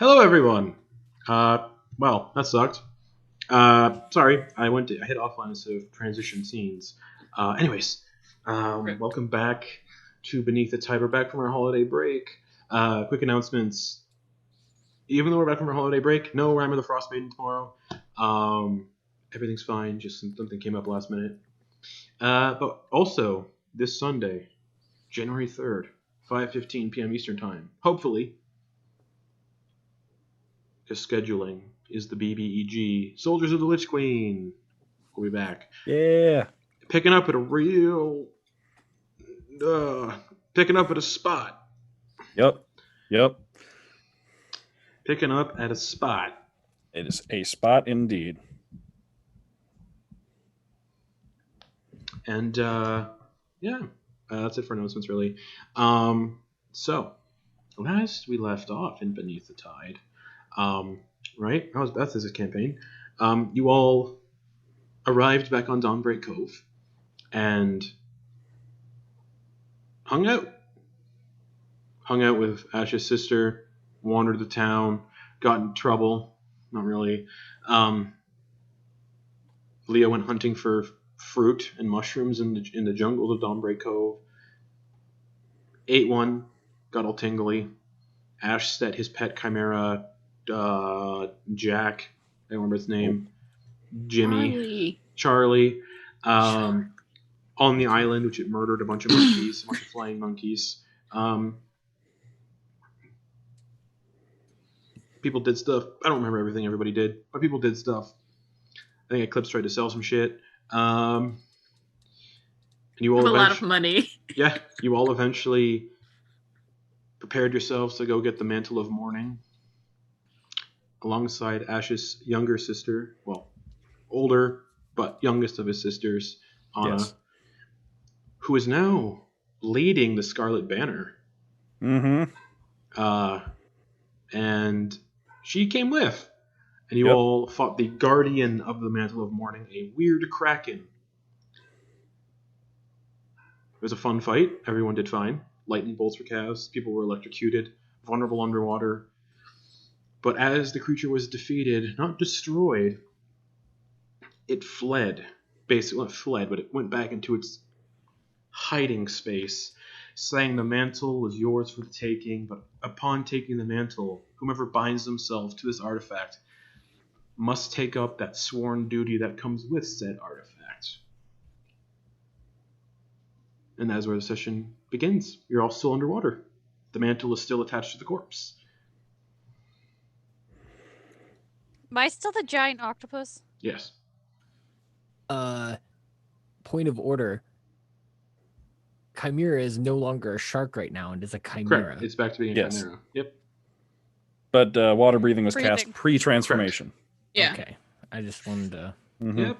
Hello, everyone. Well, that sucked. Sorry, I hit offline instead of transition scenes. Anyways, welcome back to Beneath the Tide. We're back from our holiday break. Quick announcements. Even though we're back from our holiday break, no Rhyme of the Frost Maiden tomorrow. Everything's fine. Just something came up last minute. But also this Sunday, January 3rd, 5:15 p.m. Eastern Time. Hopefully. Because scheduling is the BBEG. Soldiers of the Lich Queen. We'll be back. Yeah. Picking up at a spot. Yep. Picking up at a spot. It is a spot indeed. And that's it for announcements, really. So last we left off in Beneath the Tide, right? How was Beth's campaign? You all arrived back on Dawnbreak Cove and hung out. Hung out with Ash's sister, wandered the town, got in trouble. Not really. Leo went hunting for fruit and mushrooms in the jungles of Dawnbreak Cove. Ate one, got all tingly. Ash set his pet chimera, Jack, I don't remember its name, Jimmy, Charlie, on the island, which it murdered a bunch of monkeys, a bunch of flying monkeys. People did stuff. I don't remember everything everybody did, but people did stuff. I think Eclipse tried to sell some shit. And you all a lot of money. Yeah, you all eventually prepared yourselves to go get the Mantle of Mourning alongside Ash's younger sister, well, older but youngest of his sisters, Anna, Yes. who is now leading the Scarlet Banner. Mm-hmm. And she came with. And you all fought the Guardian of the Mantle of Mourning, a weird kraken. It was a fun fight. Everyone did fine. Lightning bolts were cast. People were electrocuted. Vulnerable underwater. But as the creature was defeated, not destroyed, it fled. Basically, not fled, but it went back into its hiding space, saying the mantle was yours for the taking, but upon taking the mantle, whomever binds themselves to this artifact must take up that sworn duty that comes with said artifact. And that is where the session begins. You're all still underwater. The mantle is still attached to the corpse. Am I still the giant octopus? Yes. Point of order. Chimera is no longer a shark right now and is a chimera. Correct. It's back to being a chimera. Yep. But water breathing was cast pre-transformation. Yeah. Okay. I just wanted to... Mm-hmm. Yep.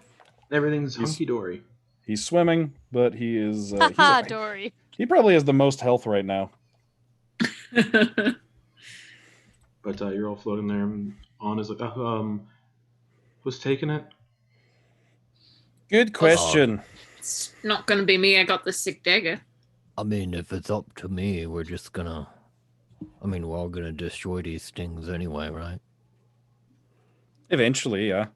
Everything's hunky-dory. He's swimming, but he is... Dory. He probably has the most health right now. But you're all floating there, and Anna's like, who's taking it? Good question. It's not going to be me. I got the sick dagger. I mean, if it's up to me, we're just gonna... we're all gonna destroy these things anyway, right? Eventually, yeah.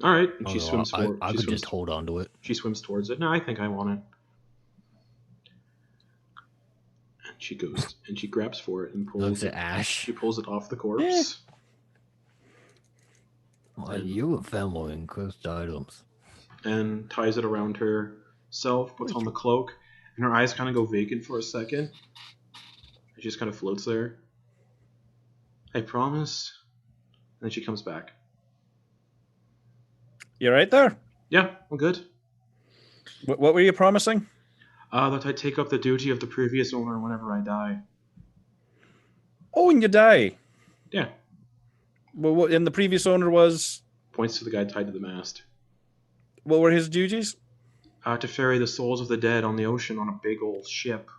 All right. And she swims forward. I could just hold on to it. She swims towards it. No, I think I want it. And she goes and she grabs for it and pulls Looks it. at Ash. She pulls it off the corpse. Well, you have family and cursed items. And ties it around herself, puts on the cloak, and her eyes kind of go vacant for a second. She just kind of floats there. I promise. And then she comes back. You right there? Yeah, I'm good. What were you promising? That I take up the duty of the previous owner whenever I die. Oh, and you die. Yeah. Well, and the previous owner was... Points to the guy tied to the mast. What were his duties? To ferry the souls of the dead on the ocean on a big old ship.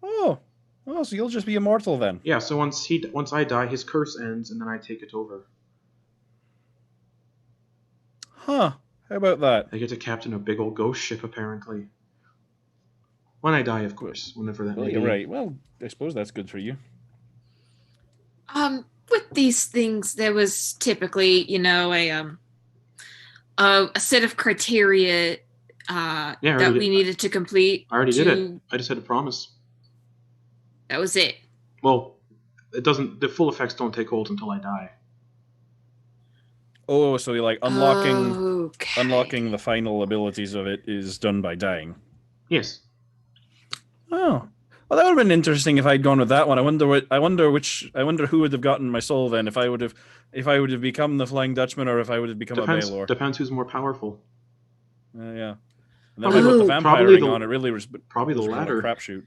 Oh, so you'll just be immortal then. Yeah, so once I die, his curse ends, and then I take it over. Huh. How about that? I get to captain a big old ghost ship, apparently. When I die, of course. Whenever that Well, may you're be. right. Well, I suppose that's good for you. With these things, there was typically, a set of criteria that we needed to complete. I already did it. I just had to promise. That was it. Well, it doesn't. The full effects don't take hold until I die. Oh, so you're like unlocking Okay. the final abilities of it is done by dying. Yes. Oh, well, that would have been interesting if I'd gone with that one. I wonder who would have gotten my soul then if I would have become the Flying Dutchman or if I would have become a Baylor. Depends who's more powerful. Yeah. And then I put the vampire ring on. It really was probably the kind of latter. a crapshoot.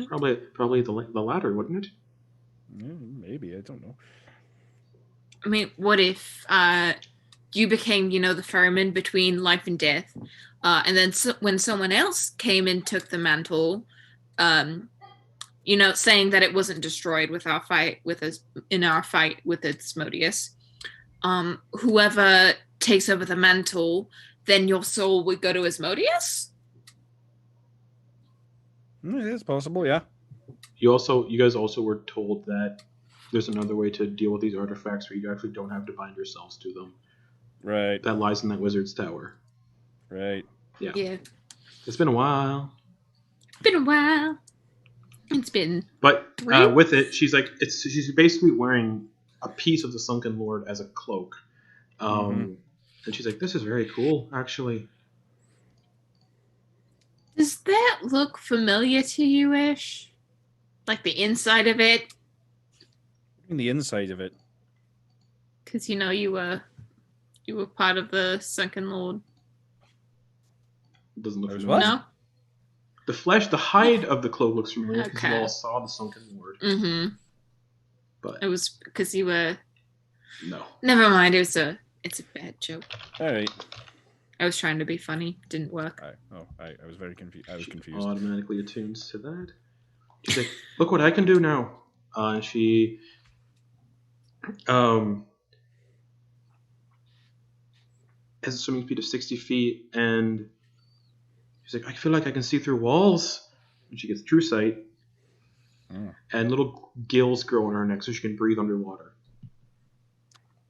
Probably the latter, wouldn't it? Yeah, maybe, I don't know. I mean, what if you became, the ferryman between life and death, and then when someone else came and took the mantle, saying that it wasn't destroyed with our fight with Asmodeus, whoever takes over the mantle, then your soul would go to Asmodeus? It is possible, yeah. You guys also were told that there's another way to deal with these artifacts where you actually don't have to bind yourselves to them. Right. That lies in that wizard's tower. Right. Yeah. It's been a while. It's been. But with it, she's basically wearing a piece of the Sunken Lord as a cloak. And she's like, this is very cool, actually. Does that look familiar to you, Ish? Like the inside of it? The inside of it. Because you were part of the Sunken Lord. It doesn't look What? familiar. No? The hide of the cloak looks familiar because Okay. you all saw the Sunken Lord. Mm-hmm. But it was because you were. No. Never mind. It's a bad joke. All right. I was trying to be funny. Didn't work. I was very confused. I was confused. Automatically attunes to that. She's like, look what I can do now. And she has a swimming speed of 60 feet, and she's like, I feel like I can see through walls. And she gets true sight, and little gills grow on her neck so she can breathe underwater.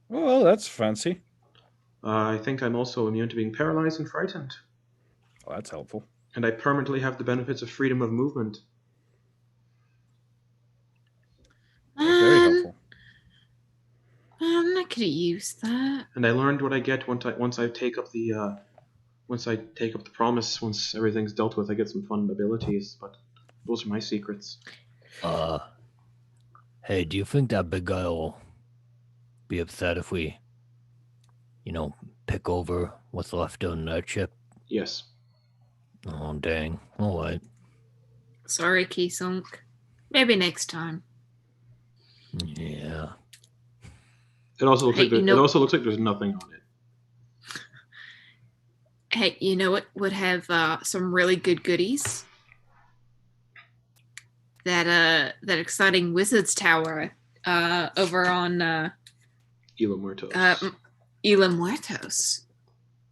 Well, that's fancy. I think I'm also immune to being paralyzed and frightened. Oh, that's helpful. And I permanently have the benefits of freedom of movement. That's very helpful. I'm not gonna use that. And I learned what I get once I take up the promise. Once everything's dealt with, I get some fun abilities. But those are my secrets. Hey, do you think that big guy will be upset if we, pick over what's left on that ship? Yes. Oh, dang. All right. Sorry, Keysunk. Maybe next time. Yeah. It also looks looks like there's nothing on it. Hey, you know what would have some really good goodies? That exciting wizard's tower over on Isla Muertos. Isla Muertos.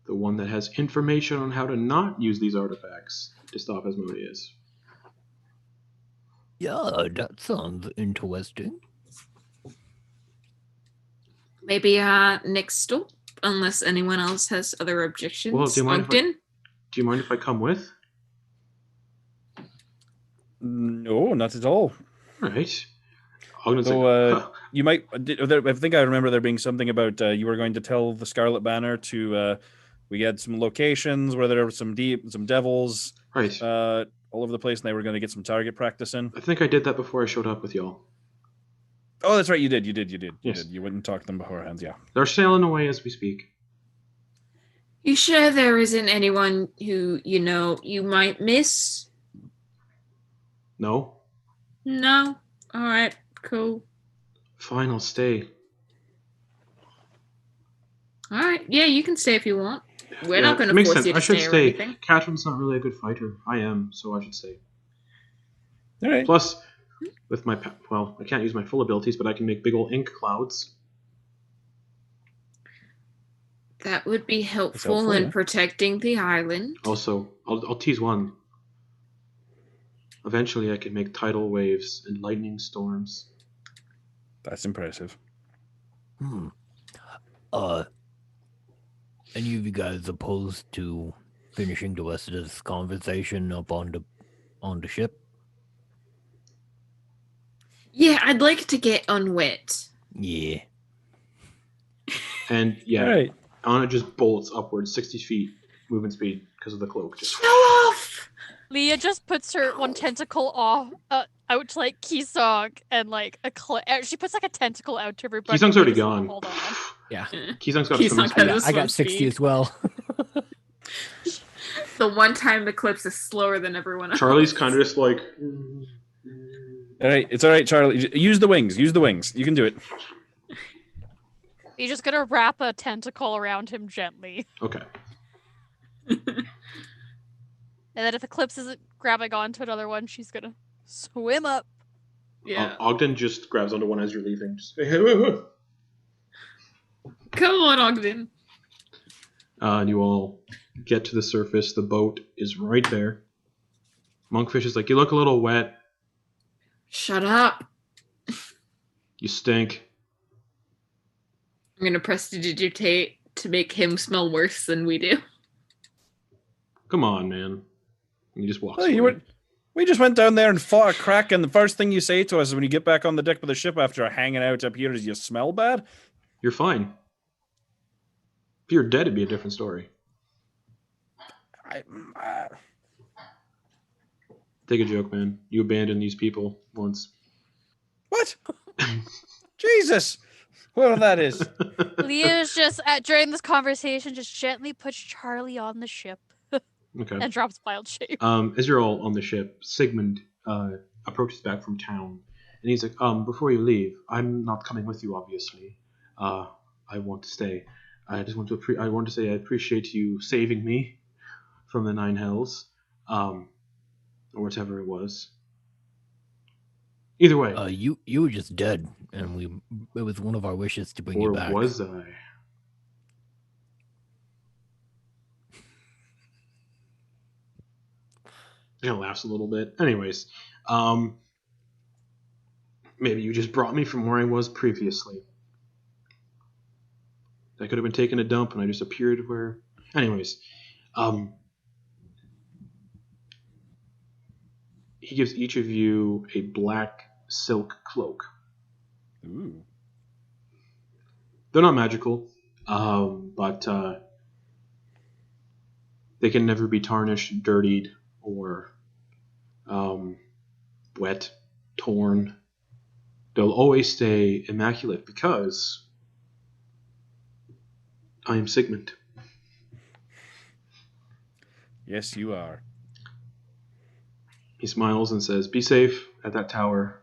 The one that has information on how to not use these artifacts to stop Asmodeus. Yeah, that sounds interesting. Maybe next stop, unless anyone else has other objections. Well, do Ogden? you mind if I come with? No, not at all. All right. Ogden's you might. I think I remember there being something about you were going to tell the Scarlet Banner to. We had some locations where there were some devils. Right. All over the place, and they were going to get some target practice in. I think I did that before I showed up with y'all. Oh, that's right. You did. Yes. You wouldn't talk to them beforehand. Yeah. They're sailing away as we speak. You sure there isn't anyone who you might miss? No. No. All right. Cool. Fine, I'll stay. All right. Yeah, you can stay if you want. We're not going to force you to stay or anything. Catherine's not really a good fighter. I am, so I should stay. All right. Plus, with I can't use my full abilities, but I can make big old ink clouds. That would be helpful in protecting the island. Also, I'll tease one. Eventually, I could make tidal waves and lightning storms. That's impressive. Any of you guys opposed to finishing the rest of this conversation up on the ship? Yeah, I'd like to get unwet. Yeah. And yeah, All right. Anna just bolts upwards 60 feet movement speed because of the cloak. Just Show off! Leah just puts her one tentacle out to like Kisong and like she puts like a tentacle out to everybody. Kisong's already Just, gone. Hold on. Yeah. Kisong's got Kisong some has speed. I got 60 speed. as well. The one time Eclipse is slower than everyone else. Charlie's kind of just like. All right, it's all right, Charlie. Use the wings. Use the wings. You can do it. You're just gonna wrap a tentacle around him gently. Okay. And then if Eclipse isn't grabbing onto another one, she's gonna swim up. Yeah. Ogden just grabs onto one as you're leaving. Just, Come on, Ogden. and you all get to the surface. The boat is right there. Monkfish is like, you look a little wet. Shut up. You stink. I'm gonna prestidigitate to make him smell worse than we do. Come on, man. And he just walks Oh, away. we just went down there and fought a crack, and the first thing you say to us when you get back on the deck of the ship after hanging out up here is you smell bad? You're fine. If you're dead, it'd be a different story. Take a joke, man. You abandoned these people once. What? Jesus! Whoever that is. Leah's just during this conversation just gently puts Charlie on the ship Okay. and drops wild shape. As you're all on the ship, Sigmund approaches back from town, and he's like, before you leave, I'm not coming with you, obviously. I want to stay. I just want to I want to say I appreciate you saving me from the Nine Hells, or whatever it was. Either way. You were just dead, and it was one of our wishes to bring you Or back. was I? He kind of laughs a little bit. Anyways, maybe you just brought me from where I was previously. I could have been taking a dump and I just appeared where... Anyways, he gives each of you a black silk cloak. Ooh. They're not magical, but they can never be tarnished, dirtied, or wet, torn. They'll always stay immaculate because I am Sigmund. Yes, you are. He smiles and says, "Be safe at that tower,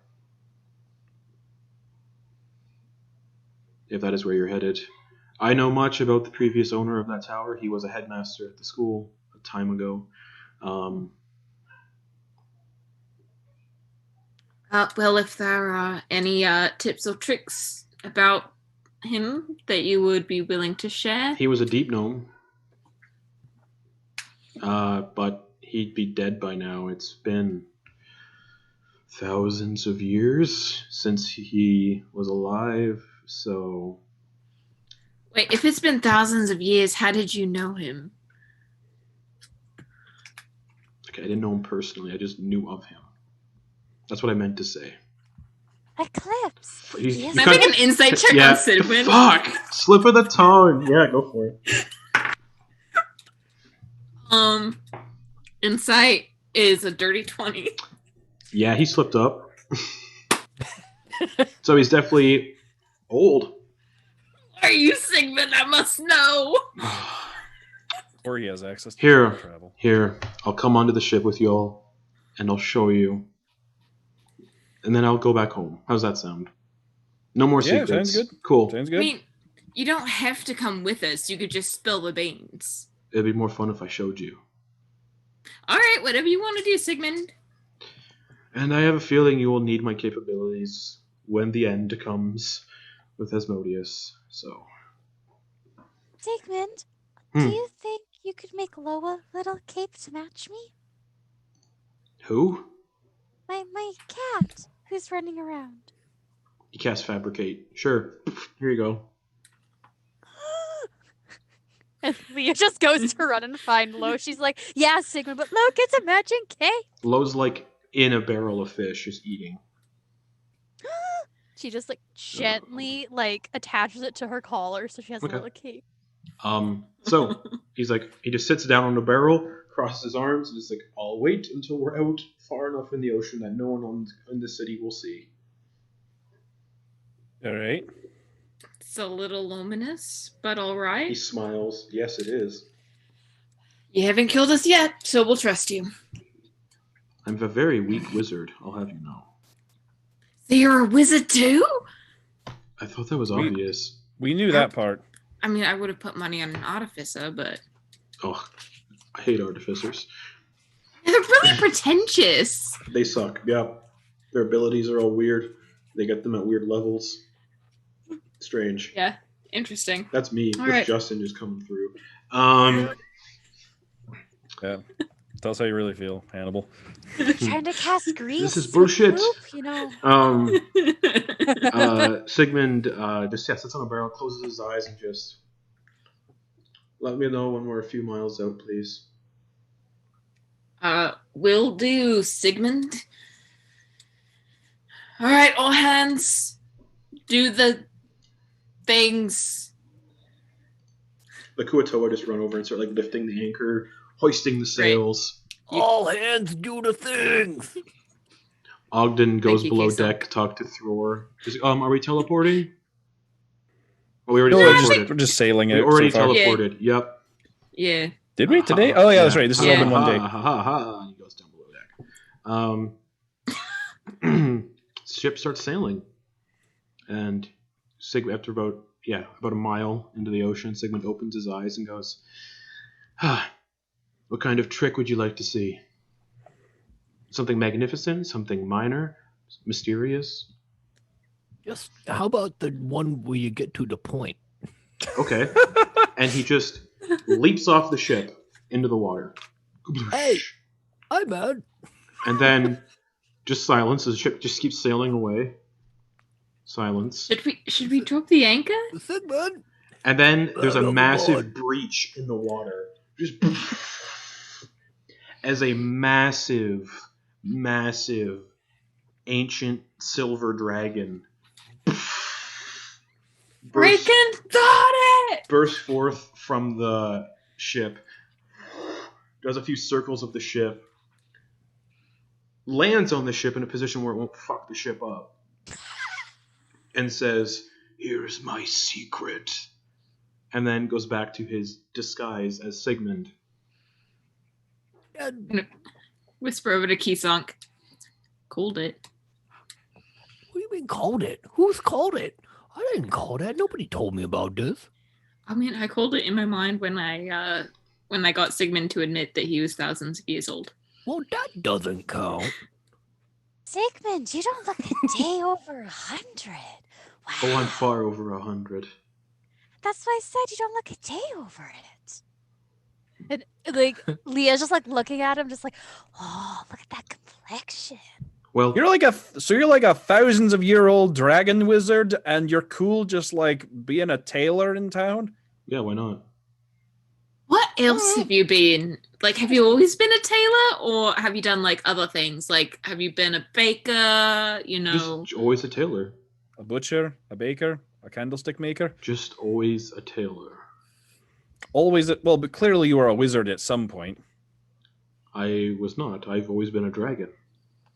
if that is where you're headed. I know much about the previous owner of that tower. He was a headmaster at the school a time ago. Well, if there are any tips or tricks about him that you would be willing to share. He was a deep gnome, but he'd be dead by now. It's been thousands of years since he was alive, so..." Wait, if it's been thousands of years, how did you know him? Okay, I didn't know him personally. I just knew of him. That's what I meant to say. Eclipse. You Can I make an insight check Yeah. on Cinnamon? Fuck! Slip of the tongue! Yeah, go for it. Insight is a dirty 20. Yeah, he slipped up. So he's definitely old. Are you Sigmund? I must know. Or he has access to Here. time travel. Here, I'll come onto the ship with y'all, and I'll show you. And then I'll go back home. How's that sound? No more Yeah, secrets. sounds good. Cool. Sounds I good. mean, you don't have to come with us. You could just spill the beans. It'd be more fun if I showed you. All right, whatever you want to do, Sigmund. And I have a feeling you will need my capabilities when the end comes with Asmodeus. So, Sigmund, Hmm. do you think you could make Loa little cape to match me? who? My cat who's running around. You cast Fabricate. Sure. Here you go. And Leah just goes to run and find Lo. She's like, yeah, Sigmund, but look, it's a matching cake. Lo's like in a barrel of fish, just eating. She just like gently like attaches it to her collar so she has Okay. a little cake. So he's like, he just sits down on the barrel, crosses his arms, and is like, I'll wait until we're out far enough in the ocean that no one in the city will see. All right. It's a little luminous, but all right. He smiles. Yes, it is. You haven't killed us yet, so we'll trust you. I'm a very weak wizard, I'll have you know. So you're a wizard too? I thought that was obvious. We knew that part. I mean, I would have put money on an artificer, but Oh, I hate artificers. they're really pretentious. They suck, yeah. Their abilities are all weird. They get them at weird levels. Strange. Yeah, interesting. That's me. All That's right. Justin just coming through. Yeah. Tell us how you really feel, Hannibal. Trying to cast grease. This is with bullshit. poop, you know. Sigmund just sits on a barrel, closes his eyes, and just let me know when we're a few miles out, please. Will do, Sigmund. All right, all hands, do the things. The Kuatoa just run over and start like lifting the anchor, hoisting the sails. All hands do the things. Ogden goes you, below Keeson. deck, talk to Thror. Are we teleporting? Oh, we already No, teleported. we're just sailing We out already so far. teleported. Yep. Yeah. Did we today? Oh yeah, that's right. This has all Yeah. been one day. And he goes down below deck. Ship starts sailing, and after about a mile into the ocean, Sigmund opens his eyes and goes, "What kind of trick would you like to see? Something magnificent, something minor, mysterious? Just how about the one where you get to the point? Okay." And he just leaps off the ship into the water. Hey, I'm out. And then just silence. The ship just keeps sailing away. Silence. Should we drop the anchor? Sigmund. And then there's a Overboard. massive breach in the water. Just as a massive ancient silver dragon Freaking got it! bursts forth from the ship, does a few circles of the ship, lands on the ship in a position where it won't fuck the ship up, and says, "Here's my secret," and then goes back to his disguise as Sigmund. And Whisper over to Keysonk. Called it. what do you mean called it? Who's called it? I didn't call that. Nobody told me about this. I mean, I called it in my mind when I got Sigmund to admit that he was thousands of years old. Well, that doesn't count. Sigmund, you don't look a day over 100. Wow. Oh, I'm far over 100. That's why I said you don't look a day over it. And like Leah's just like looking at him, just like, oh, look at that complexion. Well, You're like a thousands of year old dragon wizard, and you're cool just like being a tailor in town. yeah, why not? What else have you been? Like, have you always been a tailor, or have you done like other things? Like, have you been a baker? You know, Just always a tailor. A butcher, a baker, a candlestick maker. Just always a tailor. Always, well, but clearly you were a wizard at some point. I was not. I've always been a dragon.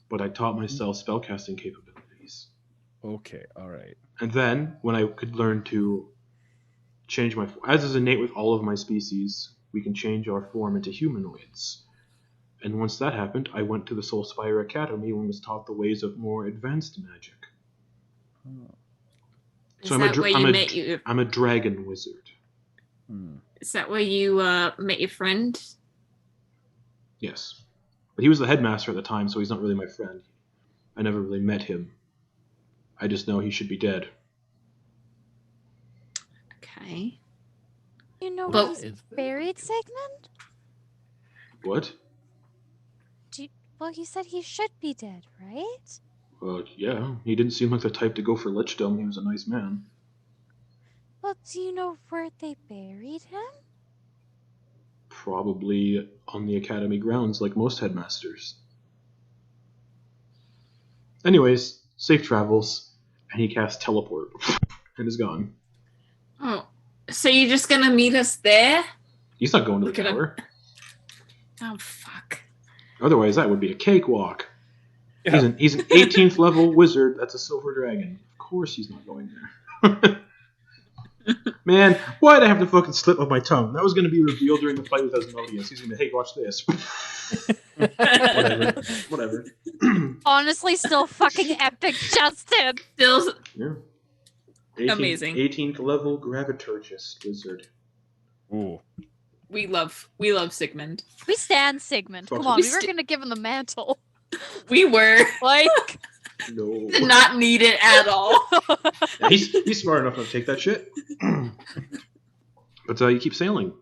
But I taught myself spellcasting capabilities. Okay, all right. And then, when I could learn to change my... As is innate with all of my species, we can change our form into humanoids. And once that happened, I went to the Soulspire Academy and was taught the ways of more advanced magic. is So that where you met you? I'm a dragon wizard. Is that where you met your friend? Yes. But he was the headmaster at the time, so he's not really my friend. I never really met him. I just know he should be dead. Okay. You know But- where he's buried, Sigmund? What? Well, you said he should be dead, right? Yeah, he didn't seem like the type to go for lichdom. He was a nice man. Well, do you know where they buried him? Probably on the academy grounds, like most headmasters. Anyways, safe travels, and he casts teleport, and is gone. Oh, so you're just gonna meet us there? He's not going to Look the at him. tower. Oh, fuck. Otherwise, that would be a cakewalk. Yeah. He's an 18th level wizard. That's a silver dragon. Of course, he's not going there. Man, why'd I have to fucking slip of my tongue? That was going to be revealed during the fight with Asmodeus. He's going to, hey, watch this. Whatever. Honestly, still fucking epic, Justin. Still Yeah. Amazing. 18th level Graviturgist wizard. Ooh. we love Sigmund. We stand Sigmund. Come on, we were gonna give him the mantle. We were Like, No. did not need it at all. Yeah, he's smart enough to take that shit. But you keep sailing.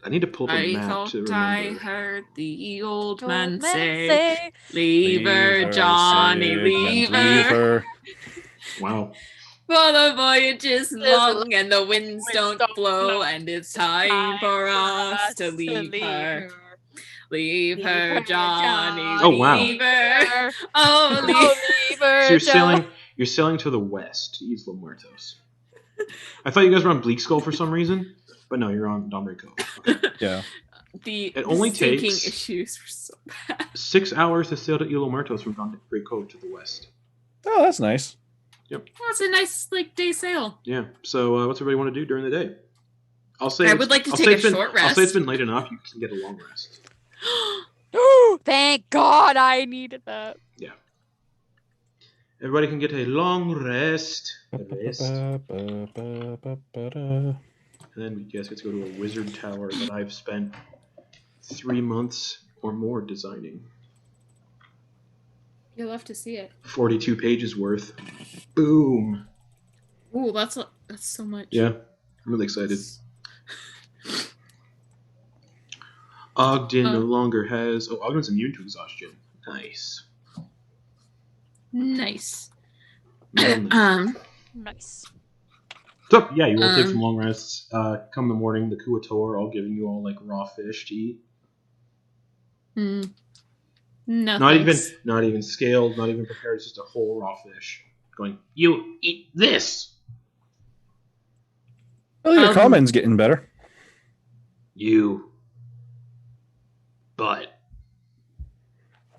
I need to pull up a I map thought to I remember. heard the old old man man say, "Leave her, Johnny, leave her. Wow. For the voyage is long and the winds don't blow, and it's time for us to leave her. Leave her, Johnny, Oh, wow. leave her. Oh, leave So you're sailing to the west, to Isla Muertos. I thought you guys were on Bleak Skull for some reason, but no, you're on Dombre Cove. Okay. Yeah. It only sinking takes- issues were so bad. 6 hours to sail to Isla Muertos from Dombre Cove to the west. Oh, that's nice. Well, it's a nice day sail. Yeah. So what's everybody want to do during the day? I'll say I would like to take a short I'll say it's rest. been late enough. You can get a long rest. Thank God I needed that. Yeah. Everybody can get a long rest. And then you guys get to go to a wizard tower that I've spent 3 months or more designing. You'll love to see it. 42 pages worth. Boom. Ooh, that's so much. Yeah, I'm really excited. Ogden no longer has... Oh, Ogden's immune to exhaustion. Nice. Nice. Well, Nice. so, yeah, you will take some long rests. Come in the morning, the Kuator, I'll give you all, like, raw fish to eat. No, Not thanks. even scaled, not even prepared. It's just a whole raw fish. Going, you eat this. Well, your common's getting better. You. But.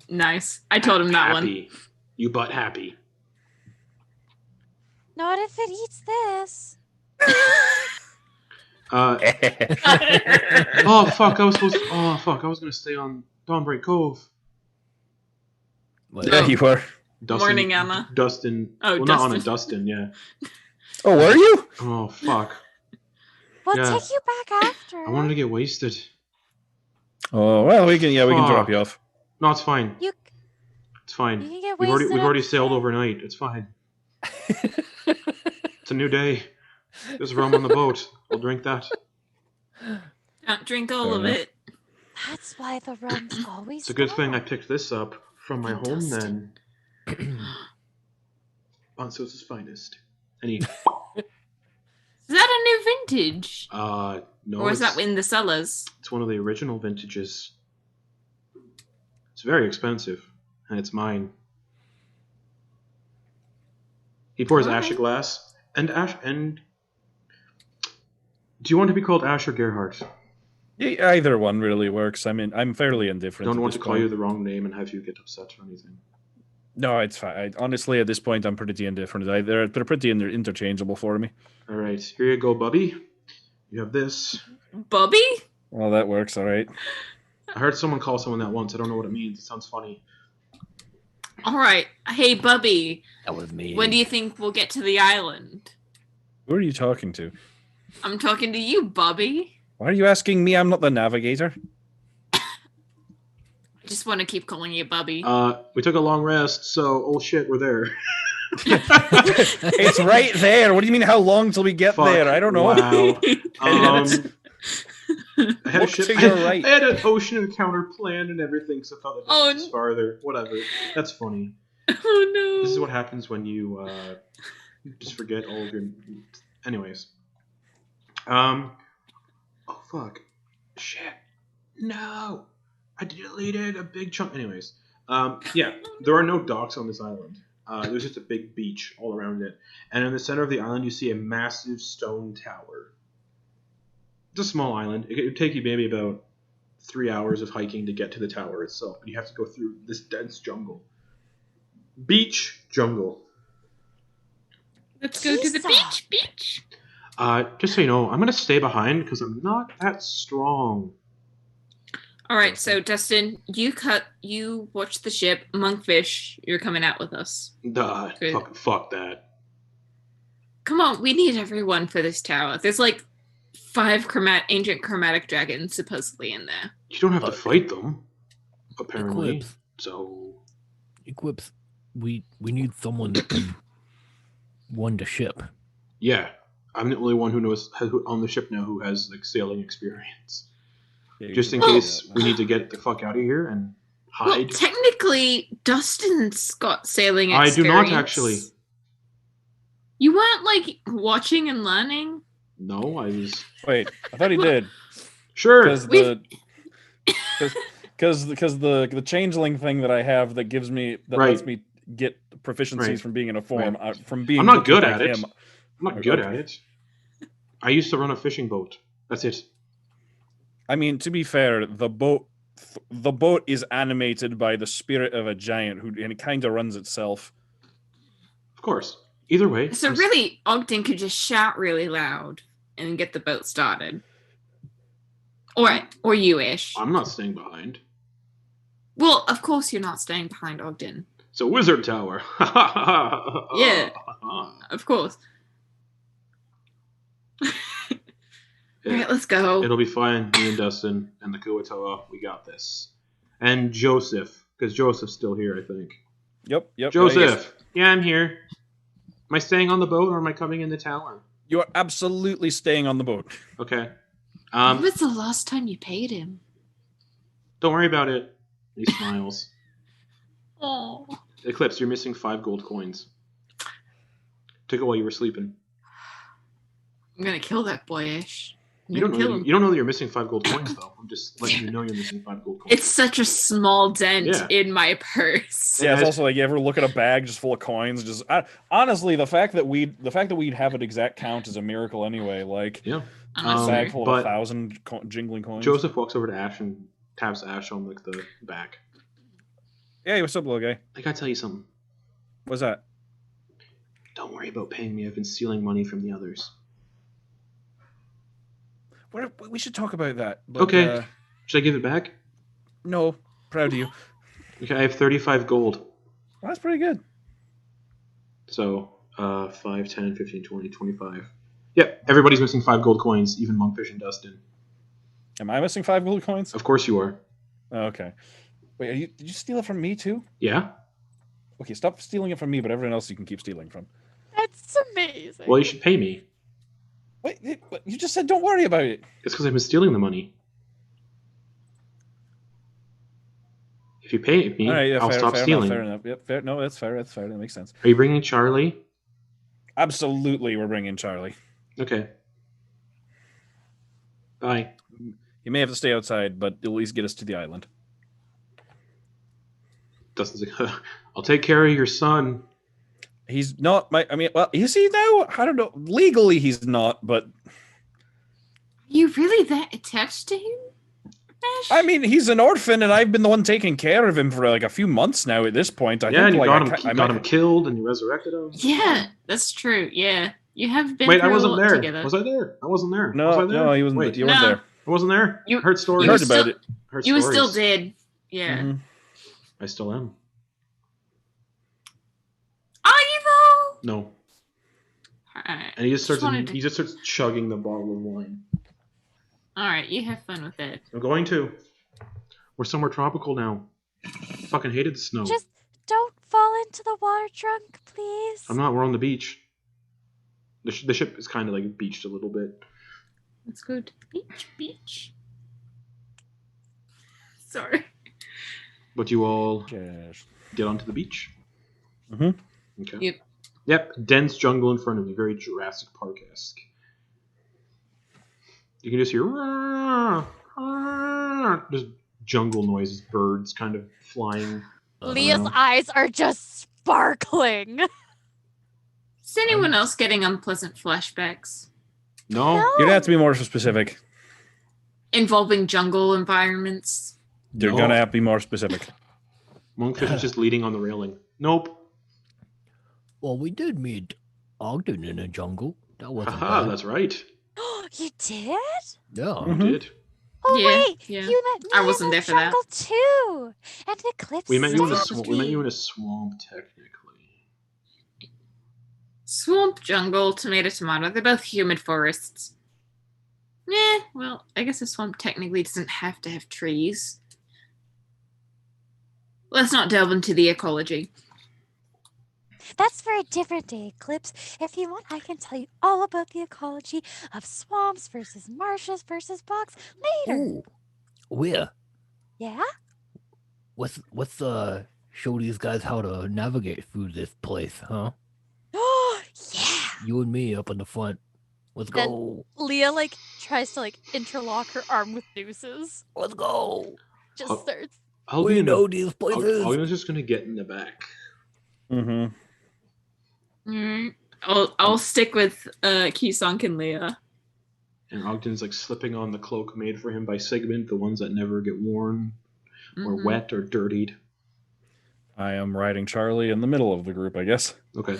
Nice. I told him that one. Happy. You but happy. Not if it eats this. Oh fuck! I was gonna stay on Dawnbreak Cove. Yeah, you were. Dustin, Morning, Emma. Dustin. Oh, well, not on a Dustin. Yeah. Oh, were you? Oh fuck! We'll Yeah. take you back after. I wanted to get wasted. Oh well, we can drop you off. No, it's fine. You It's fine. can get We've wasted. already sailed overnight. It's fine. It's a new day. There's rum on the boat. I'll drink that. Don't drink all of it. That's why the rum's always. It's a good thing I gone. picked this up from my home Dustin. then. Bonso's finest. Any? Is that a new vintage? No. Or is that it's- in the cellars? It's one of the original vintages. It's very expensive, and it's mine. He pours Alright. Ash a glass, and do you want to be called Ash or Gerhardt? Yeah, either one really works. I mean, I'm fairly indifferent. Don't at want this to call point. you the wrong name and have you get upset or anything. No, it's fine. Honestly, at this point, I'm pretty indifferent. They're pretty interchangeable for me. All right, here you go, Bubby. You have this. Bubby? Well, that works. All right. I heard someone call someone that once. I don't know what it means. It sounds funny. All right. Hey, Bubby. That was me. When do you think we'll get to the island? Who are you talking to? I'm talking to you, Bubby. Why are you asking me? I'm not the navigator. I just want to keep calling you Bubby. We took a long rest, so oh shit, we're there. It's right there. What do you mean? How long till we get Fuck, there? I don't know. Wow. I had Look a ship. to your right. I had an ocean encounter planned and everything, so I thought Oh, I'd just farther. Whatever. That's funny. Oh no. This is what happens when you just forget all of your. Anyways. Oh fuck. Shit. No. I deleted a big chunk. Anyways. Yeah. There are no docks on this island. There's just a big beach all around it, and in the center of the island you see a massive stone tower. It's a small island. It would take you maybe about 3 hours of hiking to get to the tower itself, but you have to go through this dense jungle. Beach jungle. Let's go to the beach. Just so you know, I'm gonna stay behind because I'm not that strong. All right, so Dustin, you watch the ship. Monkfish, you're coming out with us. Fuck that. Come on, we need everyone for this tower. There's like 5 ancient chromatic dragons supposedly in there. You don't have to fight them, apparently. Eclipse. So Eclipse, we need someone that can run the ship. yeah, I'm the only one who knows on the ship now who has like sailing experience. Yeah, Just in case we need to get the fuck out of here and hide. Well, technically, Dustin's got sailing I experience. do not actually. You weren't like watching and learning. No, I was. Wait, I thought he did. Sure. Because the changeling thing that I have that gives me lets me get proficiencies from being in a form from being. I'm not good at it. him. I'm not good at it. I used to run a fishing boat. That's it. I mean, to be fair, the boat is animated by the spirit of a giant and it kind of runs itself. Of course. Either way. So really, Ogden could just shout really loud and get the boat started. Or you, Ish. I'm not staying behind. Well, of course you're not staying behind Ogden. It's a wizard tower. Yeah, of course. All right, let's go. It'll be fine. Me and Dustin and the Kuatoa, we got this. And Joseph, because Joseph's still here, I think. Yep. Joseph, yeah, I'm here. Am I staying on the boat or am I coming in the tower? You are absolutely staying on the boat. Okay. When was the last time you paid him? Don't worry about it. He smiles. Oh. Eclipse, you're missing 5 gold coins. Took it while you were sleeping. I'm gonna kill that boy, Ish. You don't know that you're missing 5 gold coins, though. I'm just letting you know you're missing 5 gold coins. It's such a small dent in my purse. Yeah, it's also like you ever look at a bag just full of coins. Just honestly, the fact that we'd have an exact count is a miracle anyway. Like yeah, a bag full of 1,000 jingling coins. Joseph walks over to Ash and taps Ash on like the back. Hey, what's up, little guy? I gotta tell you something. What's that? Don't worry about paying me. I've been stealing money from the others. We should talk about that. But, okay. Should I give it back? No. Proud of you. Okay, I have 35 gold. Well, that's pretty good. So, 5, 10, 15, 20, 25. Yep, everybody's missing 5 gold coins, even Monkfish and Dustin. Am I missing 5 gold coins? Of course you are. Oh, okay. Wait, did you steal it from me too? Yeah. Okay, stop stealing it from me, but everyone else you can keep stealing from. That's amazing. Well, you should pay me. Wait, you just said don't worry about it. It's because I've been stealing the money. If you pay me, I'll stop stealing. Fair enough. Yep, fair. No, that's fair. That's fair. That makes sense. Are you bringing Charlie? Absolutely, we're bringing Charlie. Okay. Bye. You may have to stay outside, but at least get us to the island. Dustin's like, I'll take care of your son. He's not my. I mean, well, is he now? I don't know. Legally, he's not, but. You really that attached to him, Ash? I mean, he's an orphan, and I've been the one taking care of him for like a few months now. At this point, I think and you like got him killed, and you resurrected him. Yeah, that's true. Yeah, you have been. Wait, through I wasn't a lot there. together. Was I there? I wasn't there. No, was I there? no, he wasn't. Wait, you weren't there. I wasn't there. You heard stories. You heard about it. Heard you were stories. still dead. Yeah. Mm-hmm. I still am. Are you though? No. Alright. And he just starts chugging the bottle of wine. Alright, you have fun with it. I'm going to. We're somewhere tropical now. Fucking hated the snow. Just don't fall into the water trunk, please. I'm not. We're on the beach. The ship is kind of like beached a little bit. Let's go to the beach. Sorry. But you all Yes. get onto the beach. Mm-hmm. Okay. Yep. Yep. Dense jungle in front of you, very Jurassic Park-esque. You can just hear just jungle noises, birds kind of flying. Leah's around. eyes are just sparkling. Is anyone else getting unpleasant flashbacks No. You're gonna have to be more specific. involving jungle environments? You're No. gonna have to be more specific. Monkfish is just leading on the railing. Nope. Well, we did meet Ogden in a jungle. That wasn't Haha, bad. that's right. You did? Yeah. Mhm. You did. Oh Yeah, wait, yeah. you met me I wasn't in there the for that. jungle too. And Eclipse. We met you in a stabbed swamp. We met me. you in a swamp, technically. Swamp, jungle, tomato. They're both humid forests. Well, I guess a swamp technically doesn't have to have trees. Let's not delve into the ecology. That's for a different day, Eclipse. If you want, I can tell you all about the ecology of swamps versus marshes versus bogs later. Ooh. Where? Yeah? Let's show these guys how to navigate through this place, huh? Oh, yeah. You and me up in the front. Let's Then- go. Leah tries to interlock her arm with Deuce's. Let's go. Just Oh. starts. I'll be We in know the. these places. Ogden's just gonna get in the back. Mm-hmm. Alright. I'll stick with Kisonk and Leah. And Ogden's slipping on the cloak made for him by Sigmund, the ones that never get worn or Mhm. wet or dirtied. I am riding Charlie in the middle of the group, I guess. Okay.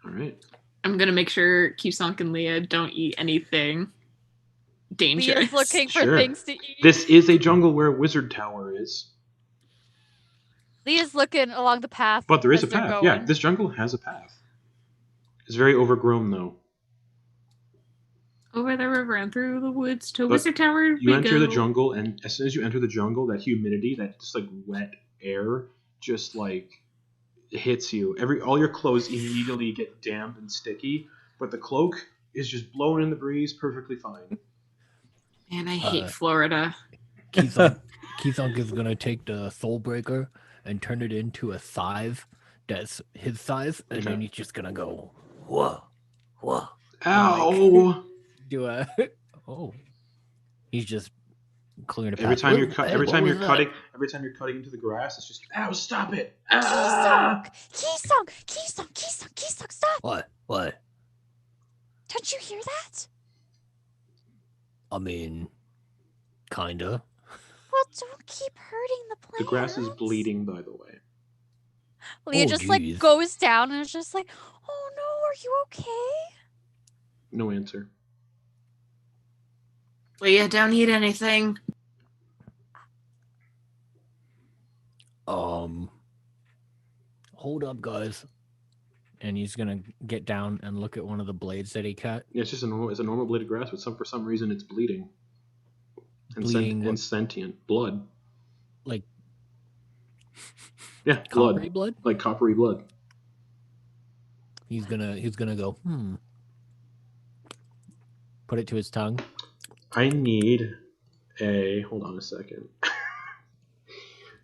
All right. I'm gonna make sure Kisonk and Leah don't eat anything dangerous. Leah's looking for Sure. things to eat. This is a jungle where Wizard Tower is. Leah's looking along the path. But there is a as they're path. going. Yeah, this jungle has a path. It's very overgrown, though. Over the river and through the woods to But Wizard Tower. You we enter the go. jungle, and as soon as you enter the jungle, that humidity, that just wet air, just hits you. All your clothes immediately get damp and sticky, but the cloak is just blowing in the breeze perfectly fine. Man, I hate Florida. Keithunk is gonna take the soul breaker and turn it into a scythe that's his size, and Okay. then he's just gonna go, whoa, whoa. Ow! Do a oh. He's just clearing a path. Every time you're Hey, what was that? every time you're cutting into the grass, it's just ow! Stop it! Ah! Keysong, stop! What? Don't you hear that? I mean, kinda. Well, don't keep hurting the plants. The grass is bleeding, by the way. Leah Oh, just geez. goes down and is just like, oh no, are you okay? No answer. Leah, don't eat anything. Hold up, guys. And he's gonna get down and look at one of the blades that he cut. Yeah, it's just a normal blade of grass, but for some reason it's bleeding. And, Bleeding what? and sentient blood. Like Yeah, coppery blood. like coppery blood. He's gonna go. Put it to his tongue. I need a. Hold on a second.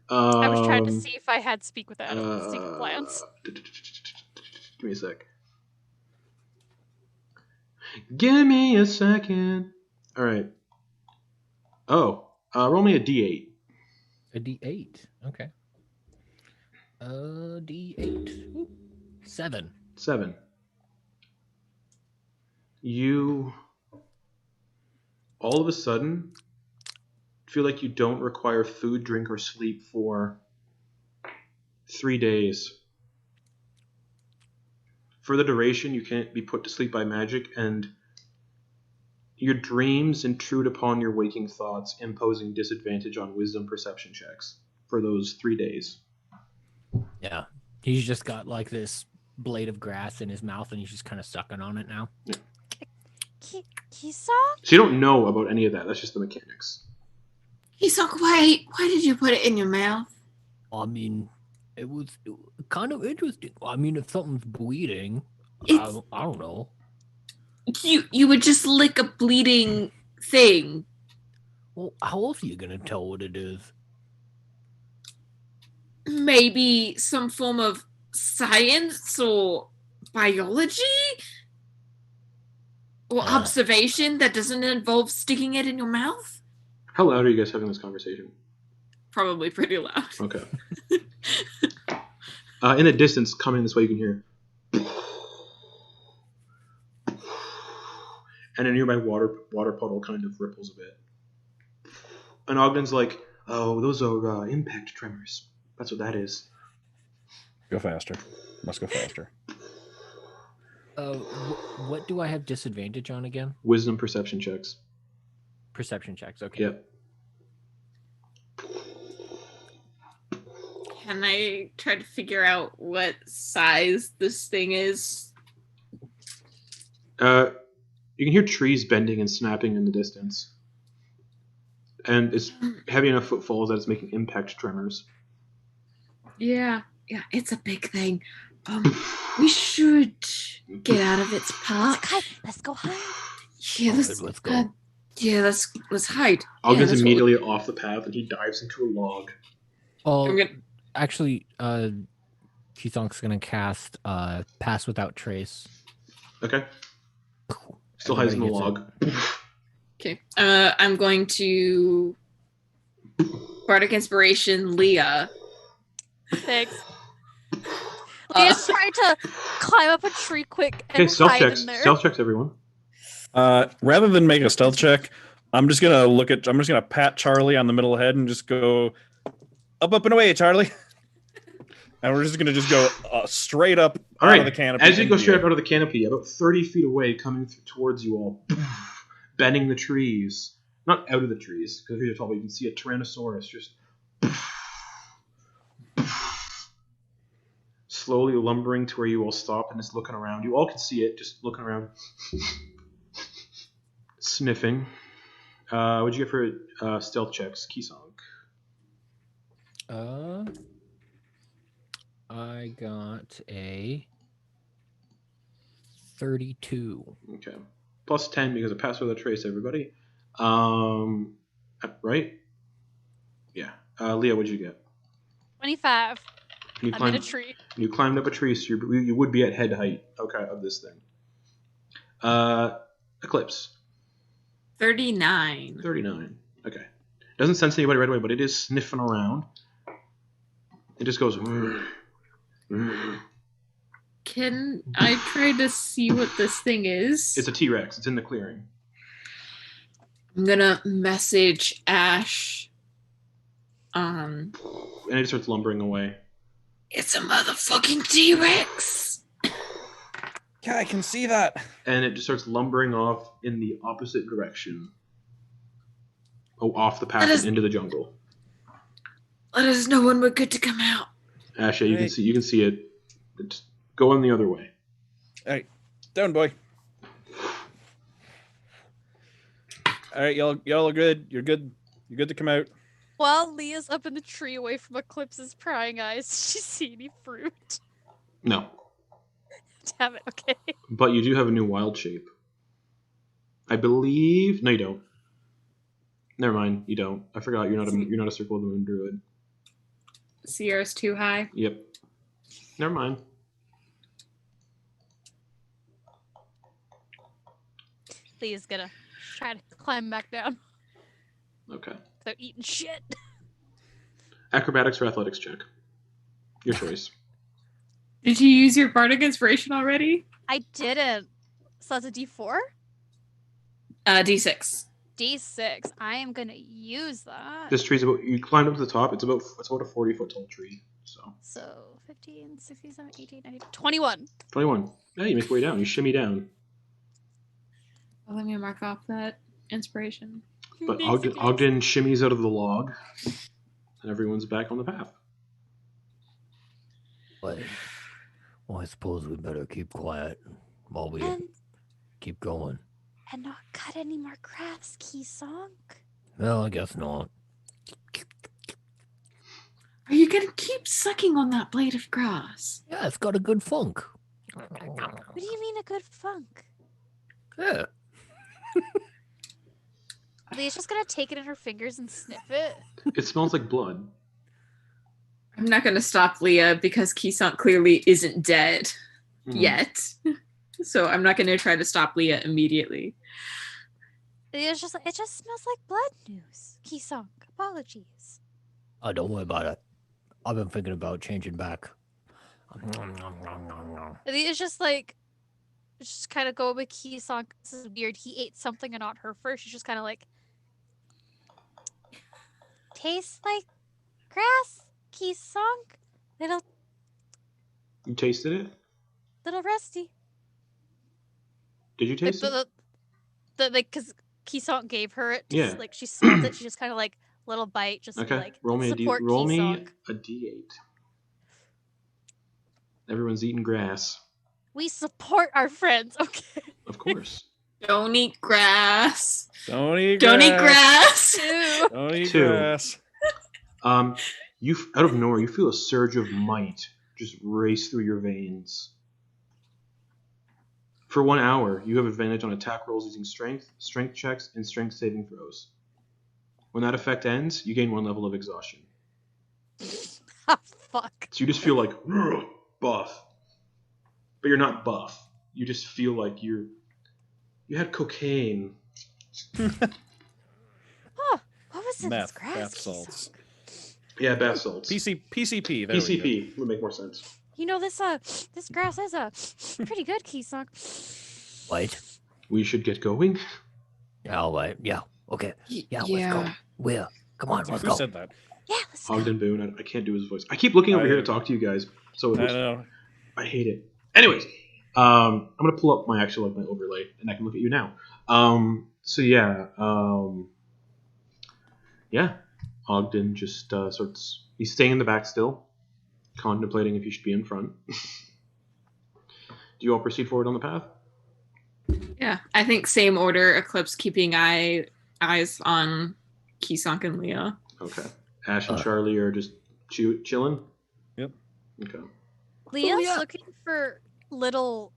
I was trying to see if I had speak with plants. Give me a sec. Give me a second. All right. Oh, roll me a d8. A D8. Okay. D8. Ooh, 7. 7. You all of a sudden feel like you don't require food, drink, or sleep for 3 days. For the duration, you can't be put to sleep by magic, and your dreams intrude upon your waking thoughts, imposing disadvantage on wisdom perception checks for those 3 days. Yeah. He's just got this blade of grass in his mouth and he's just kind of sucking on it now. Keysong? So you don't know about any of that. That's just the mechanics. Kisonk, why did you put it in your mouth? I mean, it was kind of interesting. I mean, if something's bleeding, I It's- don't know. You would just lick a bleeding thing. Well, how else are you gonna tell what it is? Maybe some form of science or biology? Or observation that doesn't involve sticking it in your mouth? How loud are you guys having this conversation? Probably pretty loud. Okay. In the distance, coming this way, you can hear. And a nearby water puddle kind of ripples a bit. And Ogden's like, oh, those are impact tremors. That's what that is. Go faster. Must go faster. What do I have disadvantage on again? Wisdom perception checks. Perception checks. Okay. Yep. Can I try to figure out what size this thing is? You can hear trees bending and snapping in the distance. And it's heavy enough footfalls that it's making impact tremors. Yeah, it's a big thing. We should get out of its path. Let's go hide. Yeah, let's go. Let's hide. Ogden's immediately off the path and he dives into a log. Oh, actually, Keithonk's gonna cast Pass Without Trace. Okay. Still hides in the log. Okay. I'm going to Bardic Inspiration Leah. Thanks. Leah's trying to climb up a tree quick and stealth hide checks. in there. Stealth checks, everyone. Rather than make a stealth check, I'm just gonna pat Charlie on the middle of the head and just go up and away, Charlie. And we're just gonna go straight up out of the canopy. As you go straight up out of the canopy, about 30 feet away, coming towards you all, bending the trees. Not out of the trees, because if you're tall, but you can see a Tyrannosaurus just slowly lumbering to where you all stop and just looking around. You all can see it, just looking around, sniffing. What'd you get for stealth checks, Keysong? I got a 32. Okay. Plus 10 because of Pass Without Trace, everybody. Right? Yeah. Leah, what'd you get? 25. You I'm in a tree. You climbed up a tree, so you would be at head height, of this thing. Eclipse. 39. 39. Okay. Doesn't sense anybody right away, but it is sniffing around. It just goes. Can I try to see what this thing is? It's a T-Rex. It's in the clearing. I'm gonna message Ash. And it starts lumbering away. It's a motherfucking T-Rex! Yeah, I can see that. And it just starts lumbering off in the opposite direction. Oh, off the path and into the jungle. Let us know when we're good to come out. Asha, you can see it. It's going the other way. All right, down, boy. All right, y'all are good. You're good. You're good to come out. While Leah's up in the tree away from Eclipse's prying eyes, does she see any fruit? No. Damn it, okay. But you do have a new wild shape. I believe. No, you don't. Never mind. You don't. I forgot. You're not a Circle of the Moon druid. Sierra's too high. Yep. Never mind. Leah's gonna try to climb back down Okay. without eating shit. Acrobatics or athletics check. Your choice. Did you use your Bardic Inspiration already? I didn't. So that's a D4? D6. D6. I am gonna use that. This tree's about. You climbed up to the top. It's about a 40-foot tall tree. So 15, 16, 17, 18, 19, 21. 21. Yeah, you make your way down. You shimmy down. Well, let me mark off that inspiration. But Ogden shimmies out of the log, and everyone's back on the path. Well, I suppose we better keep quiet while we keep going. And not cut any more grass, Keysong. Well, I guess not. Are you gonna keep sucking on that blade of grass? Yeah, it's got a good funk. What do you mean a good funk? Yeah. Leah's just gonna take it in her fingers and sniff it. It smells like blood. I'm not going to stop Leah because Kisant clearly isn't dead yet. So I'm not going to try to stop Leah immediately. Leah's just like, it just smells like blood news. Kisong, apologies. Oh, don't worry about it. I've been thinking about changing back. Leah's just like, just kind of go with Kisong. This is weird. He ate something and not her first. She's just kind of like, tastes like grass. Kisong, little You tasted it? rusty. Did you taste it? Because Kisong gave her it. Yeah. Like she smelled it. She just kind of like little bite, just Okay. like roll me support roll me Kisong. a d8. Everyone's eating grass. We support our friends. Okay. Of course. Don't eat grass. Don't eat Don't eat grass. grass. Two. Don't eat Two. grass. You out of nowhere, you feel a surge of might just race through your veins. For 1 hour, you have advantage on attack rolls using strength checks, and strength saving throws. When that effect ends, you gain 1 level of exhaustion. Ah, fuck. So you just feel like buff, but you're not buff. You just feel like you had cocaine. Oh, what was in this Meth, grass? bath Kisong? salts. Yeah, bath salts. PCP. There we go. PCP would make more sense. You know this grass is pretty good, Kisong. Wait. We should get going. All right. Yeah. Okay. Yeah, let's go. Yeah. Where? Come on, let's Who go. said that? Yeah, let's go. Ogden Boon. I can't do his voice. I keep looking over here to talk to you guys, so it I looks, know. I hate it. Anyways, I'm gonna pull up my actual my overlay, and I can look at you now. So yeah, yeah. Ogden just sorts. He's staying in the back still, contemplating if he should be in front. Do you all proceed forward on the path? Yeah, I think same order. Eclipse keeping eyes on Kisonk and Leah. Okay. Ash and Charlie are just chilling. Yep. Okay. Leah's yeah. looking for little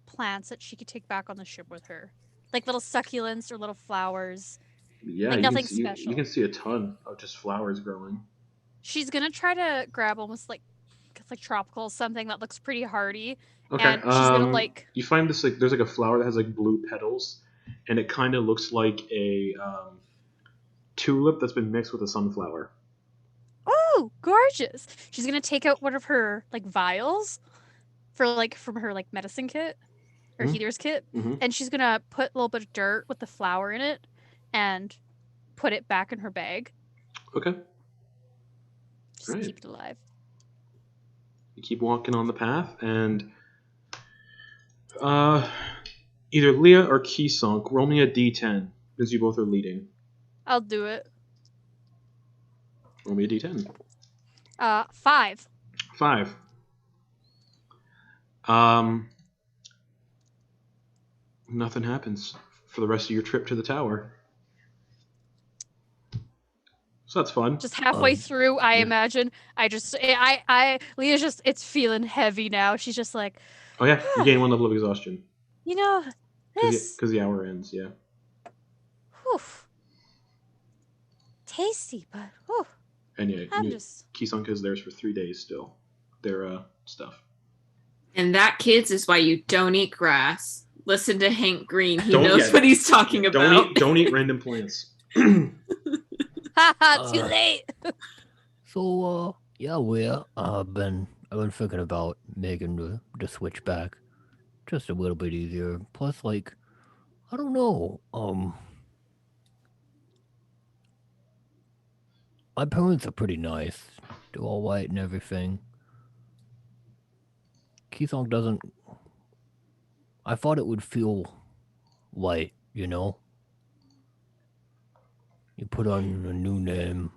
plants that she could take back on the ship with her, like little succulents or little flowers. Yeah, Like you nothing can see, special. You can see a ton of just flowers growing. She's gonna try to grab almost like tropical, something that looks pretty hardy. Okay. And she's gonna like. You find this like there's like a flower that has like blue petals, and it kind of looks like a tulip that's been mixed with a sunflower. Oh, gorgeous! She's gonna take out one of her like vials from her like medicine kit or Mhm. healer's kit, Mhm. and she's gonna put a little bit of dirt with the flower in it and put it back in her bag. Okay. Just Right. keep it alive. You keep walking on the path, and either Leah or Kisonk, roll me a d10 since you both are leading. I'll do it. Roll me a d10. 5. 5. Nothing happens for the rest of your trip to the tower. So that's fun. Just halfway through, I yeah. imagine. Leah's just, it's feeling heavy now. She's just like, Oh yeah, you gain 1 level of exhaustion. you know, this. Because the hour ends, yeah. Whew. Tasty, but whew. And yeah, I'm just. Kisonk is theirs for 3 days still. Their stuff. And that, kids, is why you don't eat grass. Listen to Hank Green. He Don't- knows yeah, what he's talking about. Don't eat random plants. Haha, too late. So, yeah, I've been thinking about making the switch back just a little bit easier. Plus, like, I don't know, my parents are pretty nice. They're all white and everything. Keithonk doesn't. I thought it would feel white, you know? You put on a new name,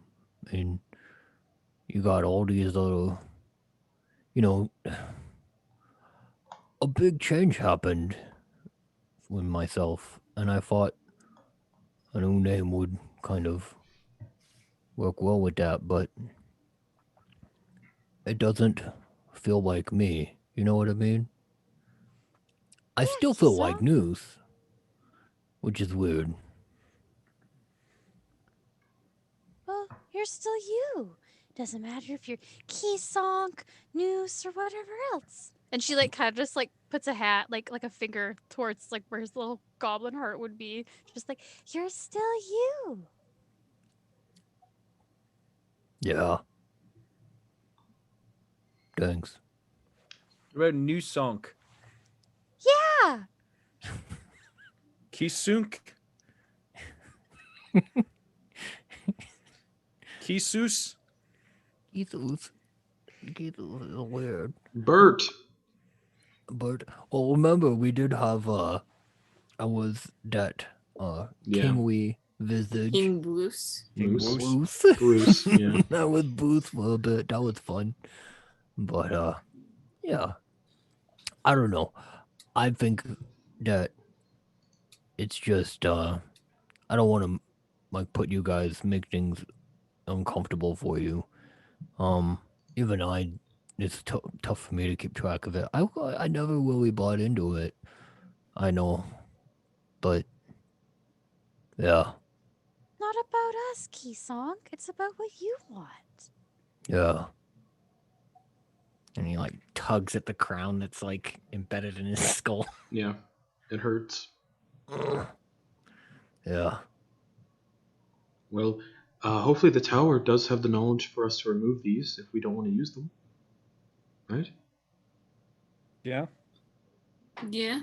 and you got all these other, you know, a big change happened with myself, and I thought a new name would kind of work well with that, but it doesn't feel like me. You know what I mean? I Yeah, still feel like Kisonk. news, which is weird. you're still you. Doesn't matter if you're Keysonk, Noose, or whatever else. And she like kind of just like puts a hat, like a finger towards like where his little goblin heart would be. Just like, you're still you. Yeah. Thanks. What about new song? Yeah. Kisunk? Kisus? Keithus is weird. Bert. But well, remember we did have I was that Yeah. King we visage. King Bruce. Moose. Bruce. Bruce, yeah. That was Bruce for a bit. That was fun. But yeah. I don't know. I think that it's just I don't want to like put you guys, make things uncomfortable for you. Even it's tough for me to keep track of it. I never really bought into it. I know, but yeah, Not about us, Keysonk. It's about what you want. yeah. And he like tugs at the crown that's like embedded in his skull. Yeah. It hurts. Yeah. Well, hopefully the tower does have the knowledge for us to remove these if we don't want to use them. Right? Yeah. Yeah.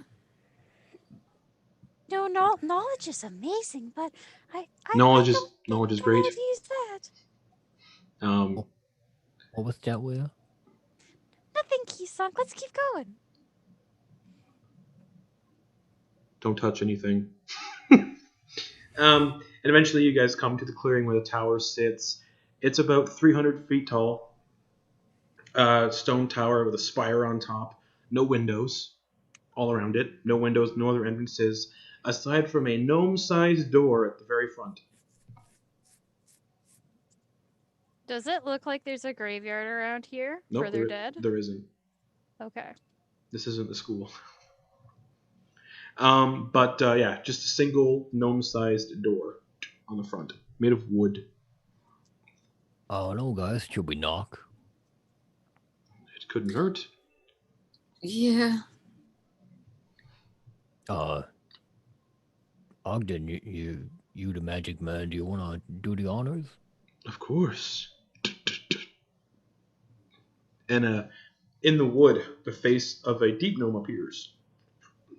No, knowledge is amazing, but I Knowledge I is don't knowledge is know great. how to use that. What was that, Leah? Nothing, Keysonk. Let's keep going. Don't touch anything. And eventually you guys come to the clearing where the tower sits. It's about 300 feet tall. Stone tower with a spire on top. No windows all around it. No windows, no other entrances, aside from a gnome-sized door at the very front. Does it look like there's a graveyard around here Nope, for their dead? there isn't. Okay. This isn't the school. But yeah, just a single gnome-sized door on the front, made of wood. Oh no, guys, should we knock? It couldn't hurt. Yeah. Ogden, you the magic man. Do you want to do the honors? Of course. And in the wood, the face of a deep gnome appears.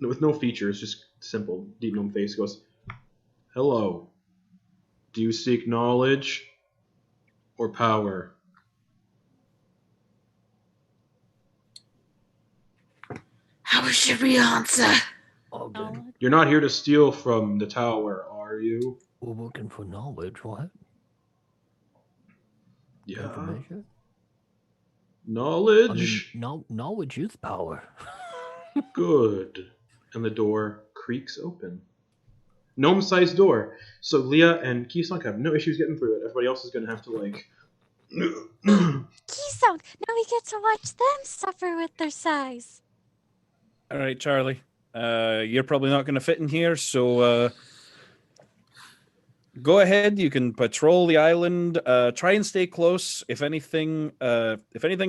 With no features, just simple deep gnome face. Goes, "Hello. Do you seek knowledge or power?" How should we answer? Ogden, Knowledge? You're not here to steal from the tower, are you? we're looking for knowledge. What? Yeah. Information? Knowledge? I mean, knowledge is power. Good. And the door creaks open. Gnome-sized door. So Leah and Keysonk have no issues getting through it. Everybody else is going to have to, like... Keysonk, now we get to watch them suffer with their size. All right, Charlie. You're probably not going to fit in here, so go ahead. You can patrol the island. Try and stay close. If anything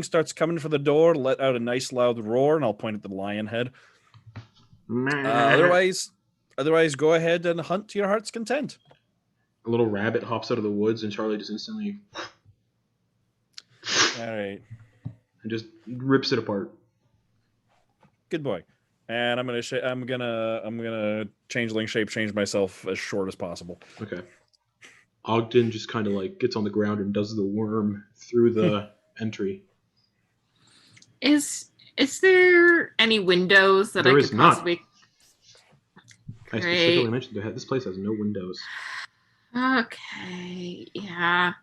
starts coming for the door, let out a nice loud roar, and I'll point at the lion head. Otherwise, go ahead and hunt to your heart's content. A little rabbit hops out of the woods, and Charlie just instantly... All right. and just rips it apart. Good boy. And I'm gonna changeling shape change myself as short as possible. Okay. Ogden just kind of like gets on the ground and does the worm through the entry. Is there any windows that There I is could not. possibly? I specifically Great. mentioned this place has no windows. Okay, yeah.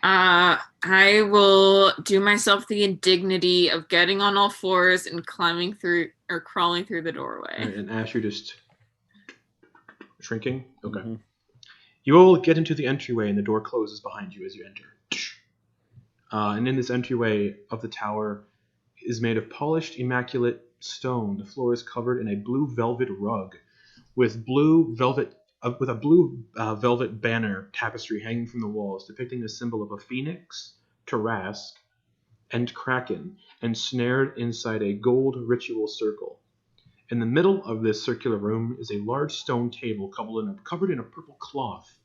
I will do myself the indignity of getting on all fours and crawling through the doorway. And Ash, you're just shrinking. Okay. Mhm. You all get into the entryway, and the door closes behind you as you enter. And in this entryway of the tower is made of polished, immaculate stone. The floor is covered in a blue velvet rug with blue velvet with a blue velvet banner tapestry hanging from the walls depicting the symbol of a phoenix, Tarask, and kraken, ensnared inside a gold ritual circle. In the middle of this circular room is a large stone table covered in a purple cloth,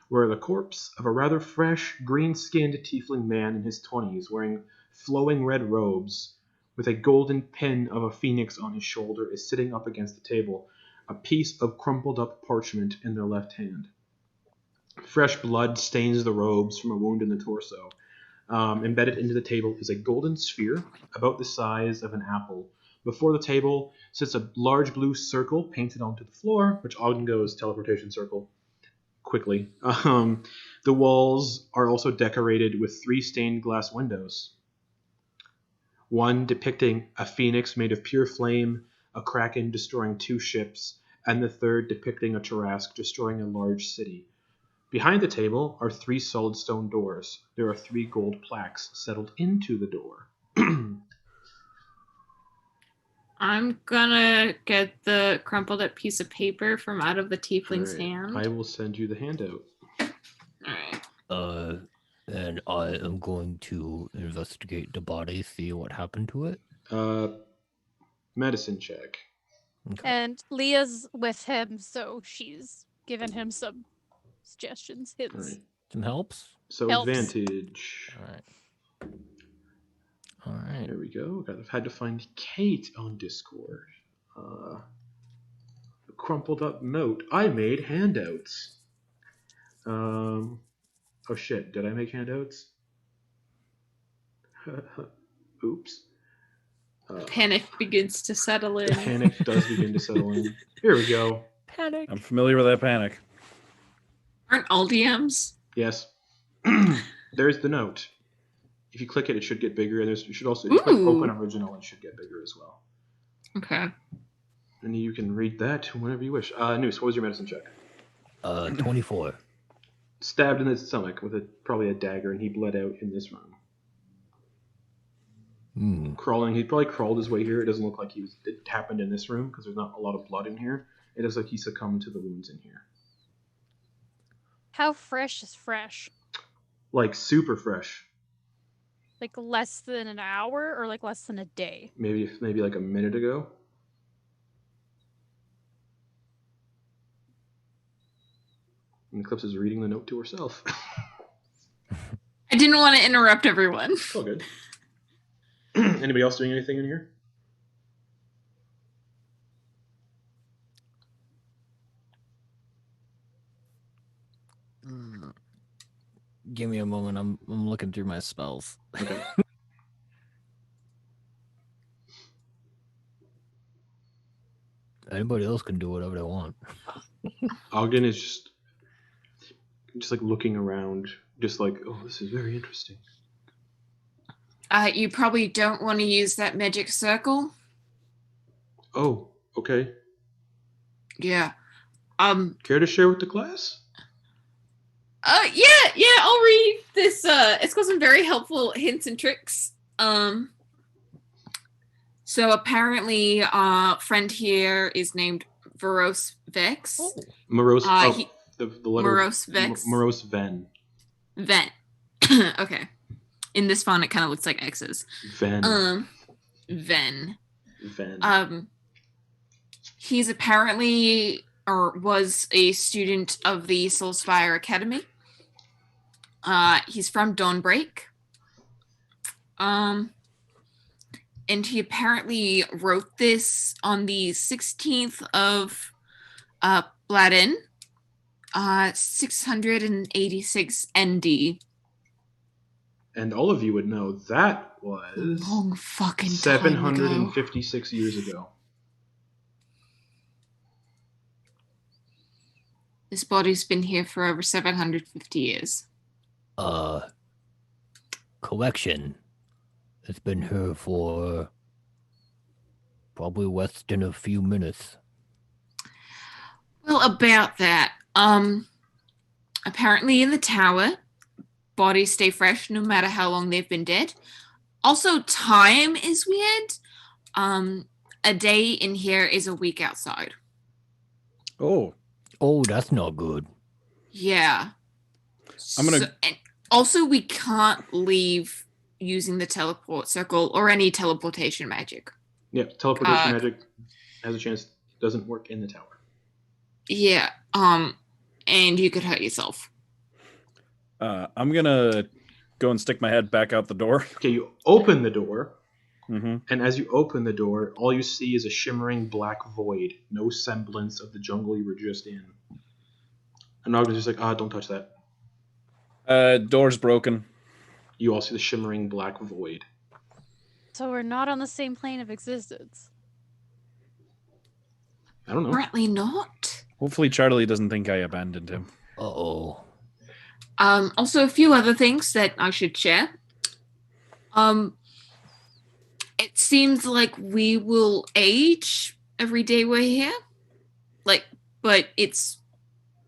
where the corpse of a rather fresh, green-skinned tiefling man in his 20s, wearing flowing red robes, with a golden pin of a phoenix on his shoulder, is sitting up against the table, a piece of crumpled-up parchment in their left hand. Fresh blood stains the robes from a wound in the torso. Embedded into the table is a golden sphere, about the size of an apple. Before the table sits a large blue circle painted onto the floor, which Ogden goes teleportation circle quickly. The walls are also decorated with 3 stained glass windows. One depicting a phoenix made of pure flame, a kraken destroying 2 ships, and the third depicting a Tarask destroying a large city. Behind the table are 3 solid stone doors. There are 3 gold plaques settled into the door. I'm gonna get the crumpled up piece of paper from out of the tiefling's Alright, hand. I will send you the handout. Alright. And I am going to investigate the body, see what happened to it. Medicine check. Okay. And Leah's with him, so she's given him some suggestions, hints. Alright. Some helps? So Helps. advantage. All right. There we go. I've had to find Kate on Discord. A crumpled up note. I made handouts. Oh shit, did I make handouts? Oops. Panic begins to settle in. Panic does begin to settle in. Here we go. Panic. I'm familiar with that panic. Aren't all DMs? Yes. There's the note. If you click it, it should get bigger. And you should also, if you click open original, it should get bigger as well. Okay. And you can read that whenever you wish. Noose, what was your medicine check? 24. Stabbed in the stomach with probably a dagger, and he bled out in this room. Crawling, he probably crawled his way here. It doesn't look like it happened in this room because there's not a lot of blood in here. It looks like he succumbed to the wounds in here. How fresh is fresh? Like super fresh. Like less than an hour or like less than a day? Maybe like a minute ago. And Eclipse is reading the note to herself. I didn't want to interrupt everyone. Oh, good. Anybody else doing anything in here? Give me a moment. I'm looking through my spells. Okay. Anybody else can do whatever they want. Ogden is just like looking around, just like, oh, this is very interesting. You probably don't want to use that magic circle. Oh, okay. Yeah. Care to share with the class? Yeah, I'll read this. It's got some very helpful hints and tricks. So apparently, friend here is named Veros Vex. Oh. Morose. The letter. Morose Vex. Morose Ven. Ven. Okay. In this font, it kind of looks like X's. Ven. Ven. Ven. He's apparently or was a student of the Soulspire Academy. He's from Dawnbreak. And he apparently wrote this on the 16th of Bladin, 686 ND. And all of you would know that was long fucking 756 years ago. This body's been here for over 750 years. Collection. It's been here for probably less than a few minutes. Well, about that, apparently in the tower, bodies stay fresh no matter how long they've been dead. Also, time is weird. A day in here is a week outside. Oh. Oh, that's not good. Yeah. I'm gonna- and also, we can't leave using the teleport circle or any teleportation magic. Yeah, teleportation magic has a chance doesn't work in the tower. Yeah. And you could hurt yourself. I'm gonna go and stick my head back out the door. Okay, you open the door, Mm-hmm. and as you open the door, all you see is a shimmering black void, no semblance of the jungle you were just in. And Ogden's just like, don't touch that. Door's broken. You all see the shimmering black void. So we're not on the same plane of existence. I don't know. Apparently not. Hopefully Charlie doesn't think I abandoned him. Uh-oh. Also, a few other things that I should share. It seems like we will age every day we're here. But it's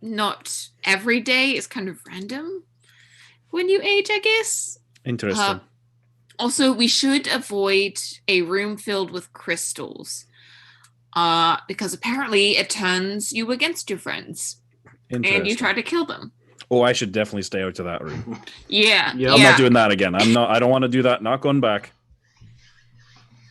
not every day. It's kind of random when you age, I guess. Interesting. Also, we should avoid a room filled with crystals. Because apparently it turns you against your friends. And you try to kill them. Oh, I should definitely stay out to that room. Yeah. I'm not doing that again. I don't want to do that. Not going back.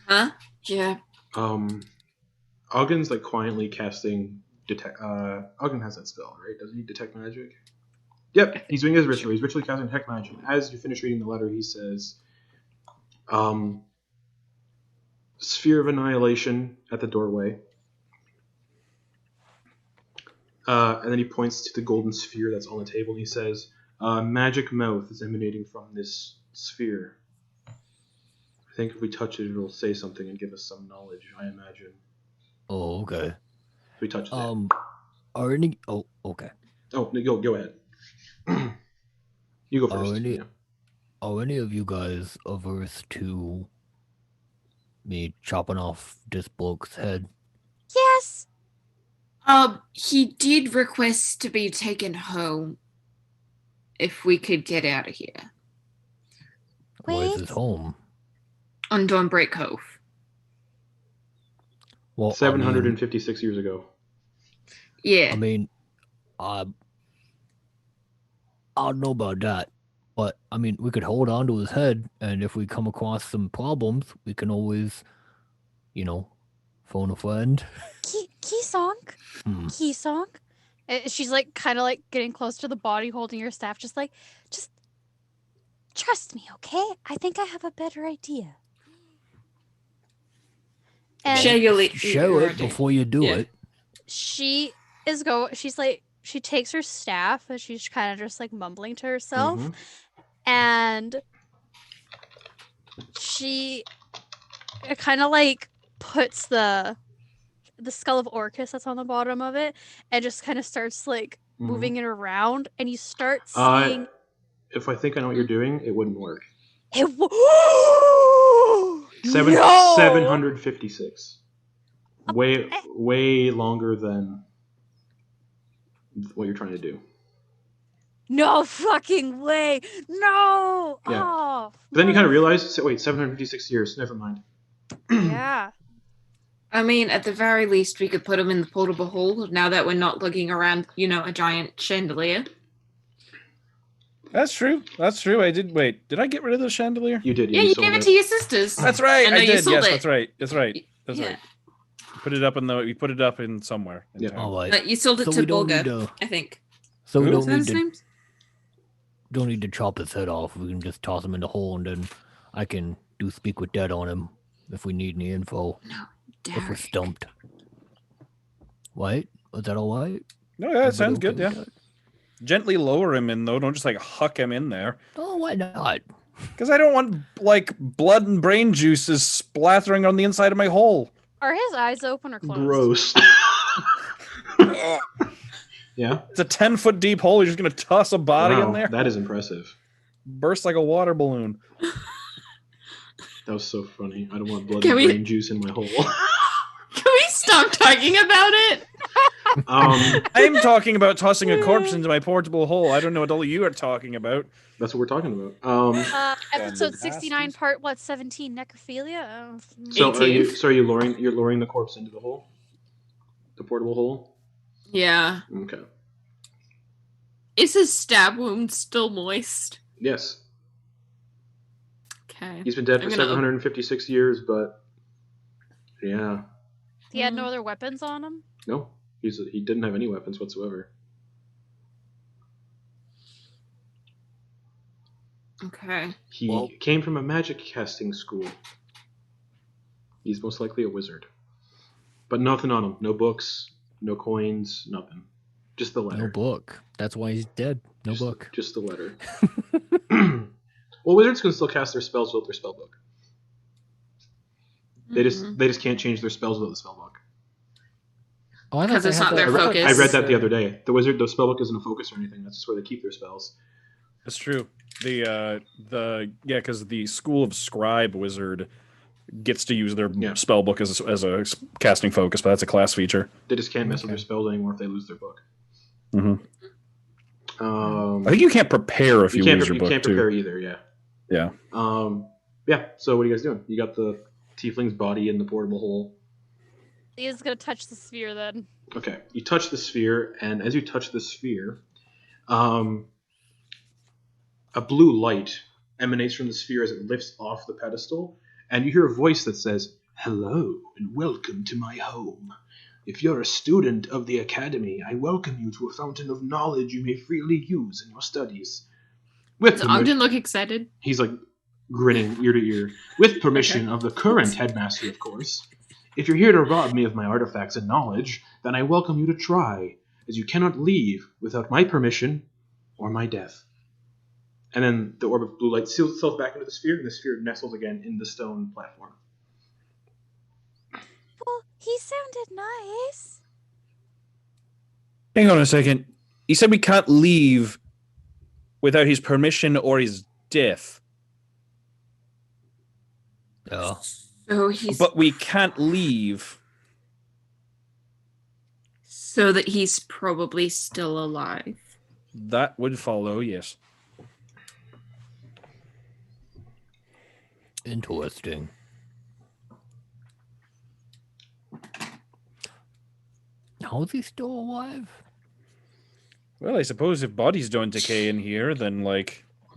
Huh? Yeah. Ogden's like quietly casting detect. Ogden has that spell, right? Doesn't he detect magic? Yep, he's doing his ritual. He's ritually casting detect magic. As you finish reading the letter, he says, "Sphere of annihilation at the doorway." And then he points to the golden sphere that's on the table, and he says, "Magic mouth is emanating from this sphere. I think if we touch it, it'll say something and give us some knowledge, I imagine." Oh, okay. If we touch it. Are any... Oh, okay. Oh, go ahead. You go first. Are any of you guys averse to me chopping off this bloke's head? Yes. He did request to be taken home if we could get out of here. Where's his home? On Dawnbreak Cove. Well, 756 years ago. Yeah. I mean, I don't know about that, but I mean, we could hold on to his head, and if we come across some problems, we can always, phone a friend. Kisonk? Kisonk? She's like kind of like getting close to the body, holding your staff, just trust me, okay? I think I have a better idea. And Show it before you do it. She's like, she takes her staff and she's kind of just like mumbling to herself, and she kind of like puts the skull of Orcus that's on the bottom of it and just kind of starts like moving it around, and you start seeing. If I think I know what you're doing, it wouldn't work. 756. Way longer than what you're trying to do. No fucking way! No! Yeah. Oh, but then you kind of realize, wait, 756 years. Never mind. Yeah. I mean, at the very least, we could put them in the portable hole now that we're not lugging around, a giant chandelier. That's true. Did I get rid of the chandelier? You did. Yeah, you gave it to your sisters. That's right. I did. Yes, that's right. That's right. Yeah. We put it up in somewhere. Yeah. All right. You sold it to Bulga, I think. So we What's don't his name? don't need to chop his head off. We can just toss him in the hole, and then I can do speak with dead on him if we need any info. No, if we're stumped. What? Was that all right? No, yeah, that sounds good. Yeah. Gently lower him in, though. Don't just huck him in there. Oh, why not? Because I don't want blood and brain juices splattering on the inside of my hole. Are his eyes open or closed? Gross. Yeah. It's a 10-foot deep hole. You're just gonna toss a body in there. That is impressive. Burst like a water balloon. That was so funny. I don't want blood and brain juice in my hole. Can we stop talking about it? I'm talking about tossing a corpse into my portable hole. I don't know what all you are talking about. That's what we're talking about. Episode 69, part 17, necrophilia. So are you lowering the corpse into the hole, the portable hole? Yeah. Okay. Is his stab wound still moist? Yes. Okay. He's been dead for I'm gonna 756 years, but yeah. He had no other weapons on him? No, he didn't have any weapons whatsoever. Okay. He came from a magic casting school. He's most likely a wizard. But nothing on him. No books, no coins, nothing. Just the letter. No book. That's why he's dead. No book. Just the letter. Well, wizards can still cast their spells without their spell book. They just can't change their spells without the spell book. Oh, because it's not their focus. I read that the other day. The spellbook isn't a focus or anything. That's just where they keep their spells. That's true. Because the School of Scribe wizard gets to use their spellbook as a casting focus, but that's a class feature. They just can't mess with their spells anymore if they lose their book. Mm-hmm. I think you can't prepare if you lose your book. You can't prepare either. Yeah. Yeah. Yeah. So what are you guys doing? You got the tiefling's body in the portable hole. He is gonna touch the sphere then. Okay. You touch the sphere, and as you touch the sphere, a blue light emanates from the sphere as it lifts off the pedestal, and you hear a voice that says, "Hello, and welcome to my home. If you're a student of the Academy, I welcome you to a fountain of knowledge you may freely use in your studies." Does Ogden look excited? He's like grinning ear to ear. With permission of the current headmaster, of course. If you're here to rob me of my artifacts and knowledge, then I welcome you to try, as you cannot leave without my permission or my death. And then the orb of blue light seals itself back into the sphere, and the sphere nestles again in the stone platform. Well, he sounded nice. Hang on a second. He said we can't leave without his permission or his death. Yeah. But we can't leave. So that he's probably still alive. That would follow, yes. Interesting. How is he still alive? Well, I suppose if bodies don't decay in here, then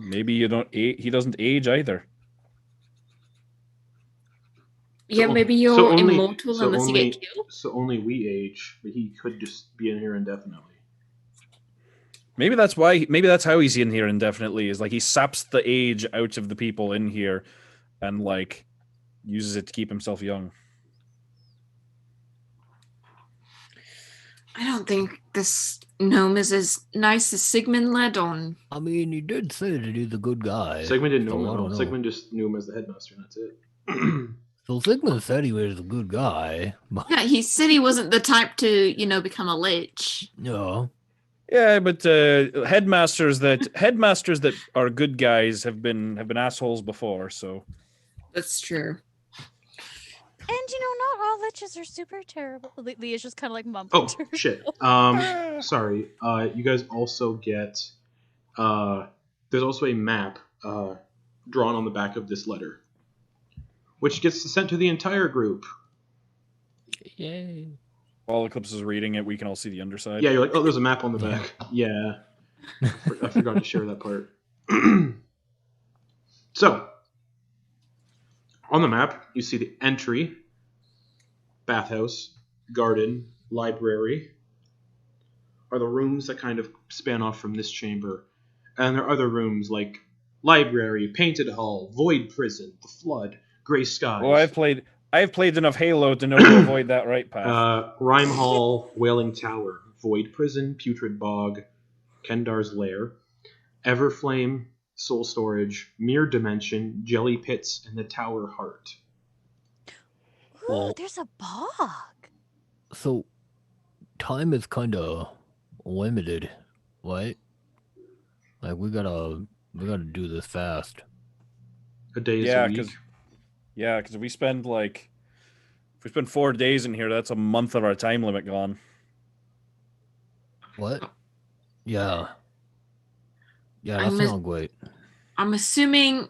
maybe he doesn't age either. Yeah, maybe you're immortal unless you get killed. So only we age, but he could just be in here indefinitely. Maybe that's why. Maybe that's how he's in here indefinitely. Is he saps the age out of the people in here, and uses it to keep himself young. I don't think this gnome is as nice as Sigmund led on. I mean, he did say that he's a good guy. Sigmund didn't know him at all. Sigmund just knew him as the headmaster, and that's it. So Sigmund said he was a good guy. But... Yeah, he said he wasn't the type to, become a lich. No. Yeah, but headmasters that are good guys have been assholes before, so that's true. And not all liches are super terrible. Leah's just kind of mumbling. Oh shit. Sorry. You guys also get. There's also a map drawn on the back of this letter, which gets sent to the entire group. Yay. While Eclipse is reading it, we can all see the underside. Yeah, you're like, oh, there's a map on the back. Yeah. I forgot to share that part. So, on the map, you see the entry, bathhouse, garden, library, are the rooms that kind of span off from this chamber. And there are other rooms like library, painted hall, void prison, the flood, gray skies. Well, I've played enough Halo to know to avoid that right path. Rhyme Hall, Wailing Tower, Void Prison, Putrid Bog, Kendar's Lair, Everflame, Soul Storage, Mirror Dimension, Jelly Pits, and the Tower Heart. Ooh, there's a bog. So, time is kind of limited, right? We gotta do this fast. A day is a week. Because if we spend 4 days in here, that's a month of our time limit gone. What? Yeah. Yeah, that sounds great. I'm assuming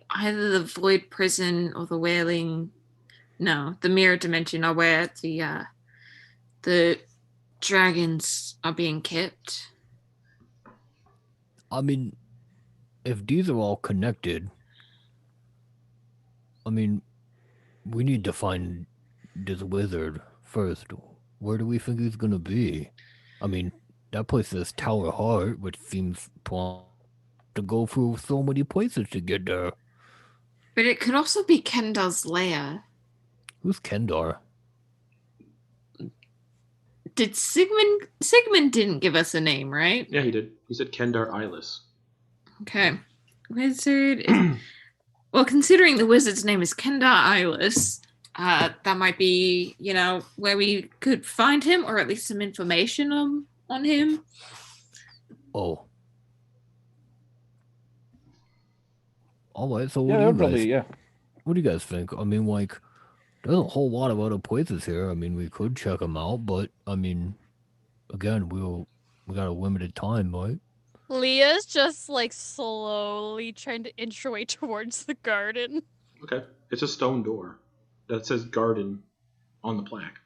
either the Void Prison or the Wailing... No, the Mirror Dimension are where the dragons are being kept. I mean, if these are all connected, I mean, we need to find this wizard first. Where do we think he's gonna be? I mean, that place is Tower Heart, which seems to go through so many places to get there. But it could also be Kendar's lair. Who's Kendar? Did Sigmund didn't give us a name, right? Yeah, he did. He said Kendar Eyeless. Okay. Wizard is... Well, considering the wizard's name is Kendar Eyeless, that might be, where we could find him, or at least some information on him. Oh. Alright, so Yeah, that would probably, yeah. what do you guys think? I mean, like, there's a whole lot of other places here. I mean, we could check them out, but, I mean, again, we got a limited time, right? Leah's just like slowly trying to inch her way towards the garden. Okay. It's a stone door that says garden on the plaque.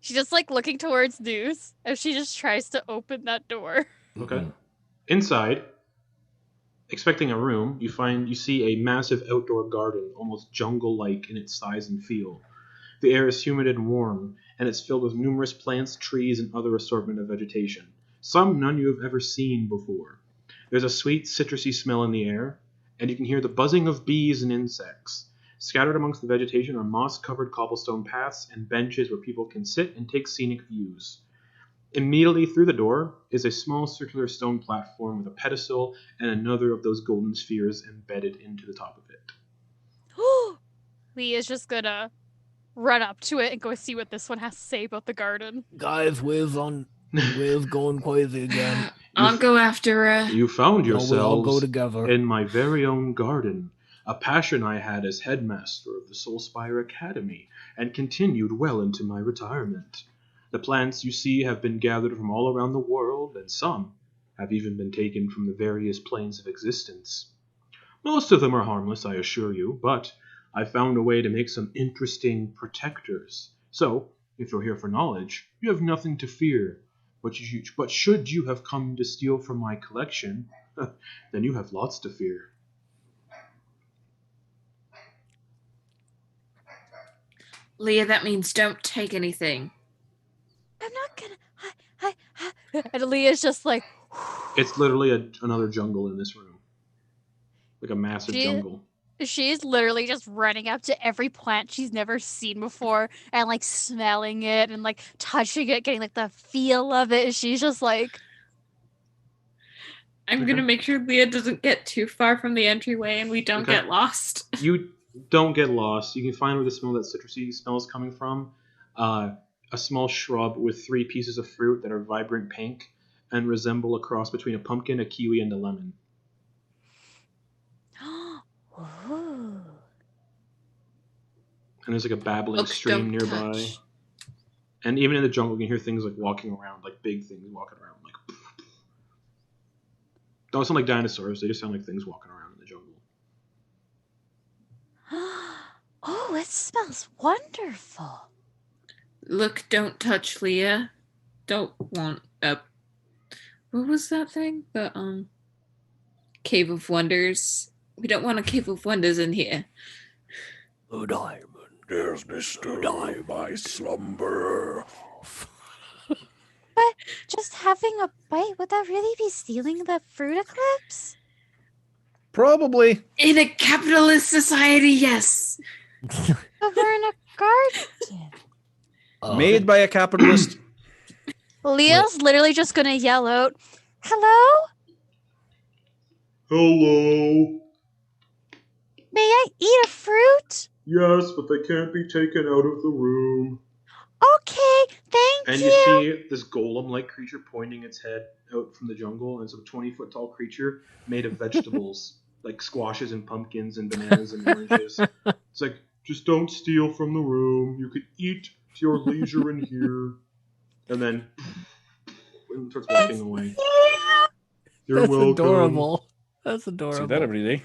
She's just like looking towards Deuce as she just tries to open that door. Okay. Mm-hmm. Inside, expecting a room, you see a massive outdoor garden, almost jungle-like in its size and feel. The air is humid and warm, and it's filled with numerous plants, trees, and other assortment of vegetation. Some none you have ever seen before. There's a sweet, citrusy smell in the air, and you can hear the buzzing of bees and insects. Scattered amongst the vegetation are moss-covered cobblestone paths and benches where people can sit and take scenic views. Immediately through the door is a small circular stone platform with a pedestal and another of those golden spheres embedded into the top of it. Leah's just gonna run up to it and go see what this one has to say about the garden. Guys, Will's going crazy again. I'll go after her. You found No, we'll all go yourselves together. in my very own garden, a passion I had as headmaster of the Soulspire Academy, and continued well into my retirement. The plants you see have been gathered from all around the world, and some have even been taken from the various planes of existence. Most of them are harmless, I assure you, but I found a way to make some interesting protectors. So, if you're here for knowledge, you have nothing to fear. But should you have come to steal from my collection, then you have lots to fear. Leah, that means don't take anything. I'm not gonna. And Leah's just like. It's literally another jungle in this room. Like a massive jungle. She's literally just running up to every plant she's never seen before and like smelling it and like touching it, getting like the feel of it. She's just like, I'm gonna make sure Leah doesn't get too far from the entryway and we don't get lost. You don't get lost. You can find where the smell of that citrusy smell is coming from. A small shrub with 3 pieces of fruit that are vibrant pink and resemble a cross between a pumpkin, a kiwi, and a lemon. ooh. And there's like a babbling stream nearby. Touch. And even in the jungle, you can hear things like walking around, like big things walking around. Like, don't sound like dinosaurs. They just sound like things walking around in the jungle. Oh, it smells wonderful. Look, don't touch, Leah. Don't want what was that thing? The Cave of Wonders. We don't want a Cave of Wonders in here. The diamond. There's disturbed by slumber. But just having a bite, would that really be stealing the fruit Eclipse? Probably. In a capitalist society, yes. But we're in a garden. Made by a capitalist. Leah's literally just gonna yell out, "Hello? Hello. May I eat a fruit?" Yes, but they can't be taken out of the room. Okay, thank And you. you see this golem-like creature pointing its head out from the jungle, and it's a 20-foot tall creature made of vegetables, like squashes and pumpkins and bananas and oranges. It's like, just don't steal from the room. You could eat to your leisure in here. And then it starts walking away. You're That's welcome. adorable. That's See adorable. that every day.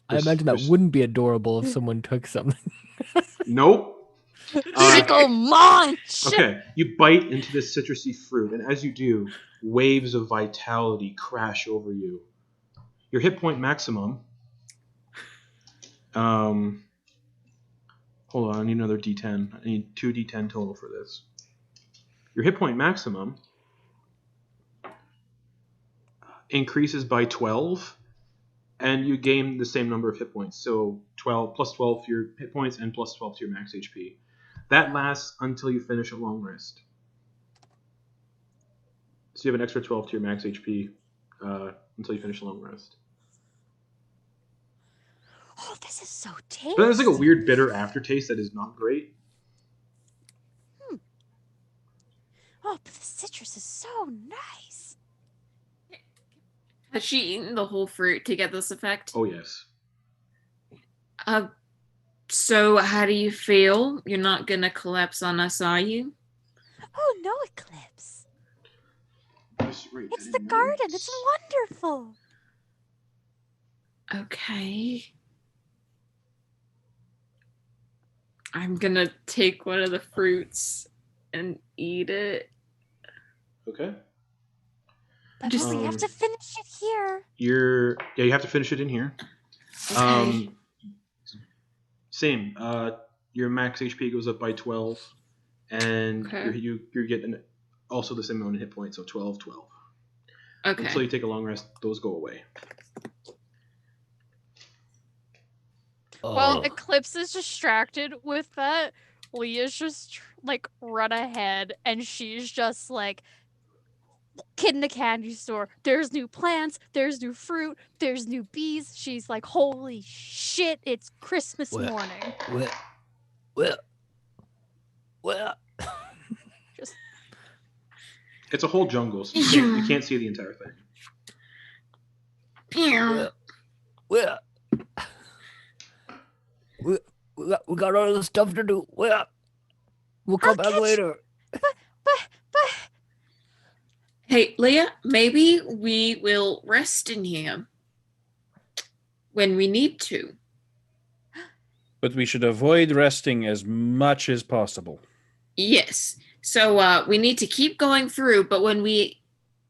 I imagine that wouldn't be adorable if someone took something. Nope. Sickle munch! Okay, you bite into this citrusy fruit, and as you do, waves of vitality crash over you. Your hit point maximum. Hold on, I need another D10. I need 2 D10 total for this. Your hit point maximum increases by 12, and you gain the same number of hit points. So 12 plus 12 to your hit points and plus 12 to your max HP. That lasts until you finish a long rest. So you have an extra 12 to your max HP until you finish a long rest. Oh, this is so tasty. But there's like a weird bitter aftertaste that is not great. Oh, but the citrus is so nice. Has she eaten the whole fruit to get this effect? Oh, yes. So how do you feel? You're not gonna collapse on us, are you? Oh, no, Eclipse. That's right, It's the garden. It's wonderful. Okay. I'm gonna take one of the fruits and eat it. Okay. But Just- we have to finish it here. You have to finish it in here. Okay. Same. Your max HP goes up by 12, and Okay. you're getting also the same amount of hit points, so 12, 12. Okay. Until you take a long rest, those go away. While Eclipse is distracted with that, Leah's just like run ahead and she's just like, kid in a candy store. There's new plants, there's new fruit, there's new bees. She's like, holy shit, it's Christmas Well, morning. Well. Just It's a whole jungle, so you can't see the entire thing. Well. We got all the stuff to do. Well, we'll come back later. But Hey, Leah, maybe we will rest in here when we need to. But we should avoid resting as much as possible. Yes. So we need to keep going through, but when we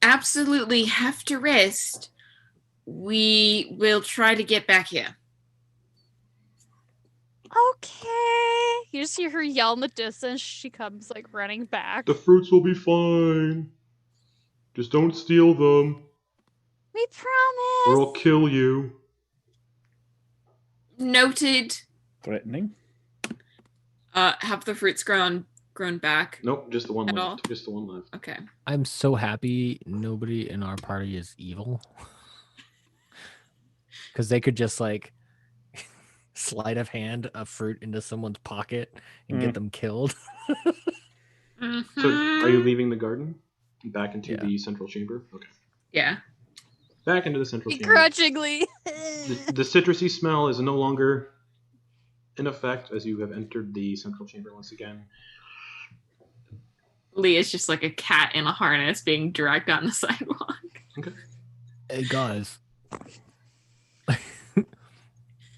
absolutely have to rest, we will try to get back here. okay. You just hear her yell in the distance. She comes like running back. The fruits will be fine. Just don't steal them, We or promise. I'll kill you. Noted. Threatening. Have the fruits grown back? Nope, just the one At left. all? Just the one left. Okay. I'm so happy nobody in our party is evil. Because they could just like sleight of hand a fruit into someone's pocket and get them killed. So, are you leaving the garden? Back into Yeah. the central chamber? Okay. Yeah. Back into the central chamber. Begrudgingly. The citrusy smell is no longer in effect as you have entered the central chamber once again. Leah's just like a cat in a harness being dragged down the sidewalk. Hey guys.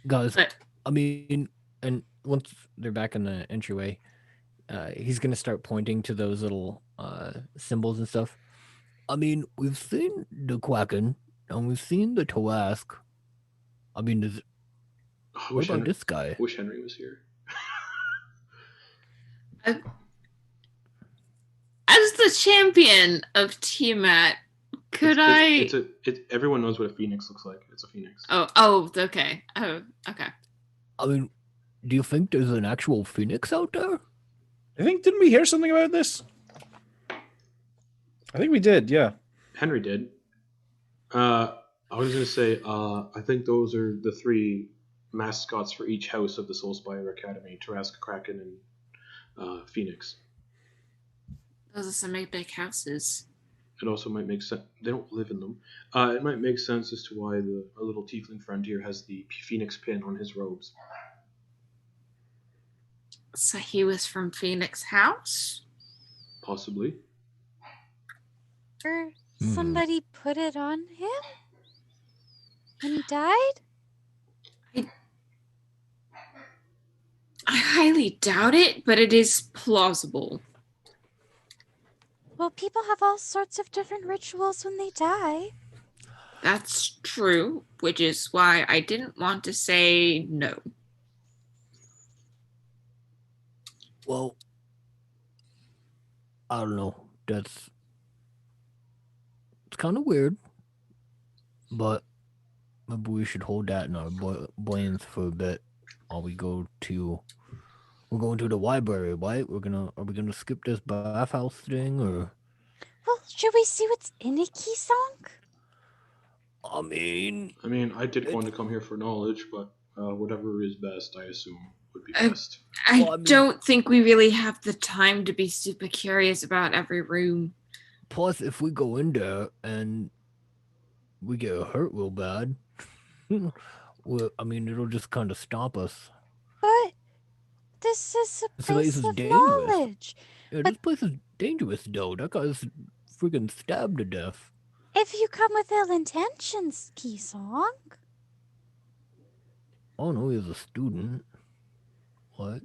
Guys, But I mean, and once they're back in the entryway, he's gonna start pointing to those little symbols and stuff. I mean, we've seen the Quacken and we've seen the Tabaxi. I mean, I what wish about Henry, this guy? wish Henry was here. as the champion of Tiamat, could Everyone knows what a phoenix looks like. It's a phoenix. Oh, okay. Oh, okay. I mean, do you think there's an actual phoenix out there? Didn't we hear something about this? I think we did, yeah. Henry did. I was going to say, I think those are the 3 mascots for each house of the Soulspire Academy: Tabaxi, Kraken, and Phoenix. Those are some big houses. It also might make sense. They don't live in them. It might make sense as to why our little tiefling friend here has the phoenix pin on his robes. So he was from Phoenix House? Possibly. Or somebody put it on him when he died? I highly doubt it, but it is plausible. Well, people have all sorts of different rituals when they die. That's true, which is why I didn't want to say no. Well, I don't know. It's kind of weird, but maybe we should hold that in our brains for a bit while we're going to the library, right? Are we gonna skip this bathhouse thing, or? Well, should we see what's in a key song? I mean, I did want to come here for knowledge, but whatever is best, I assume, would be best. I don't think we really have the time to be super curious about every room. Plus, if we go in there and we get hurt real bad, well, it'll just kind of stop us. But this is a place of knowledge. Yeah, this place is dangerous, though. That guy's freaking stabbed to death. If you come with ill intentions, Kisong. Oh no, he's a student. What?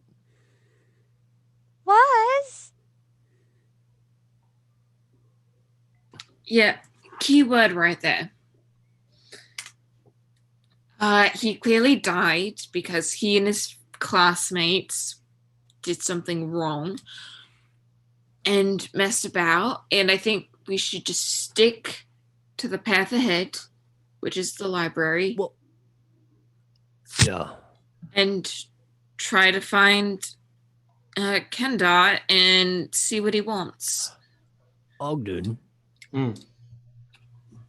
Was? Yeah, keyword right there. He clearly died because he and his classmates did something wrong and messed about, and I think we should just stick to the path ahead, which is the library. Well, yeah. And try to find Kendar and see what he wants. Ogden.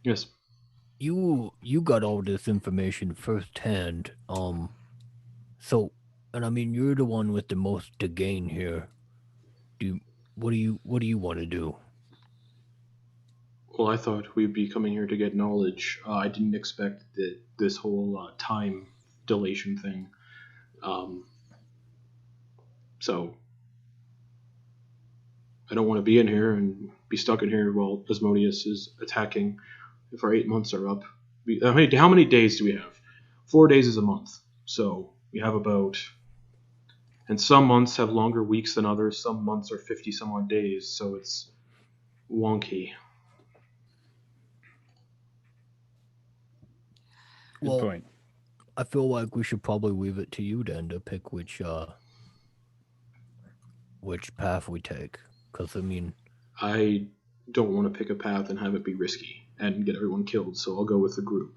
Yes. You got all this information firsthand. So, and you're the one with the most to gain here. What do you want to do? Well, I thought we'd be coming here to get knowledge. I didn't expect that this whole time dilation thing. So I don't want to be in here and be stuck in here while Asmodeus is attacking. If our 8 months are up, how many days do we have? 4 days is a month, so we have about. And some months have longer weeks than others. Some months are 50 some odd days, so it's wonky. Good point. I feel like we should probably leave it to you then to pick which path we take. Because I don't want to pick a path and have it be risky and get everyone killed, so I'll go with the group.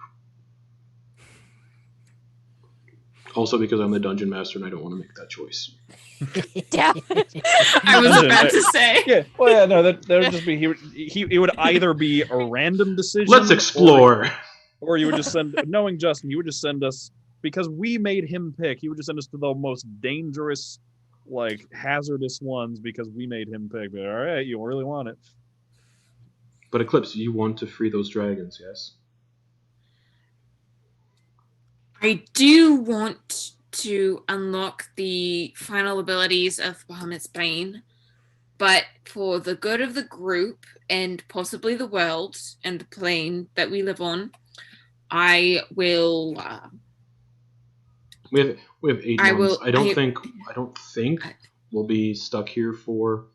Also because I'm the dungeon master and I don't want to make that choice. Damn it. I was about to say. Yeah. Well, yeah. No, that would just be he would either be a random decision. Let's explore. Or you would just send, knowing Justin, you would just send us, because we made him pick. He would just send us to the most dangerous, hazardous ones because we made him pick. But all right, you really want it. But Eclipse, you want to free those dragons, yes? I do want to unlock the final abilities of Bahamut's Bane, but for the good of the group and possibly the world and the plane that we live on, I will. We have 8 months. I don't think we'll be stuck here for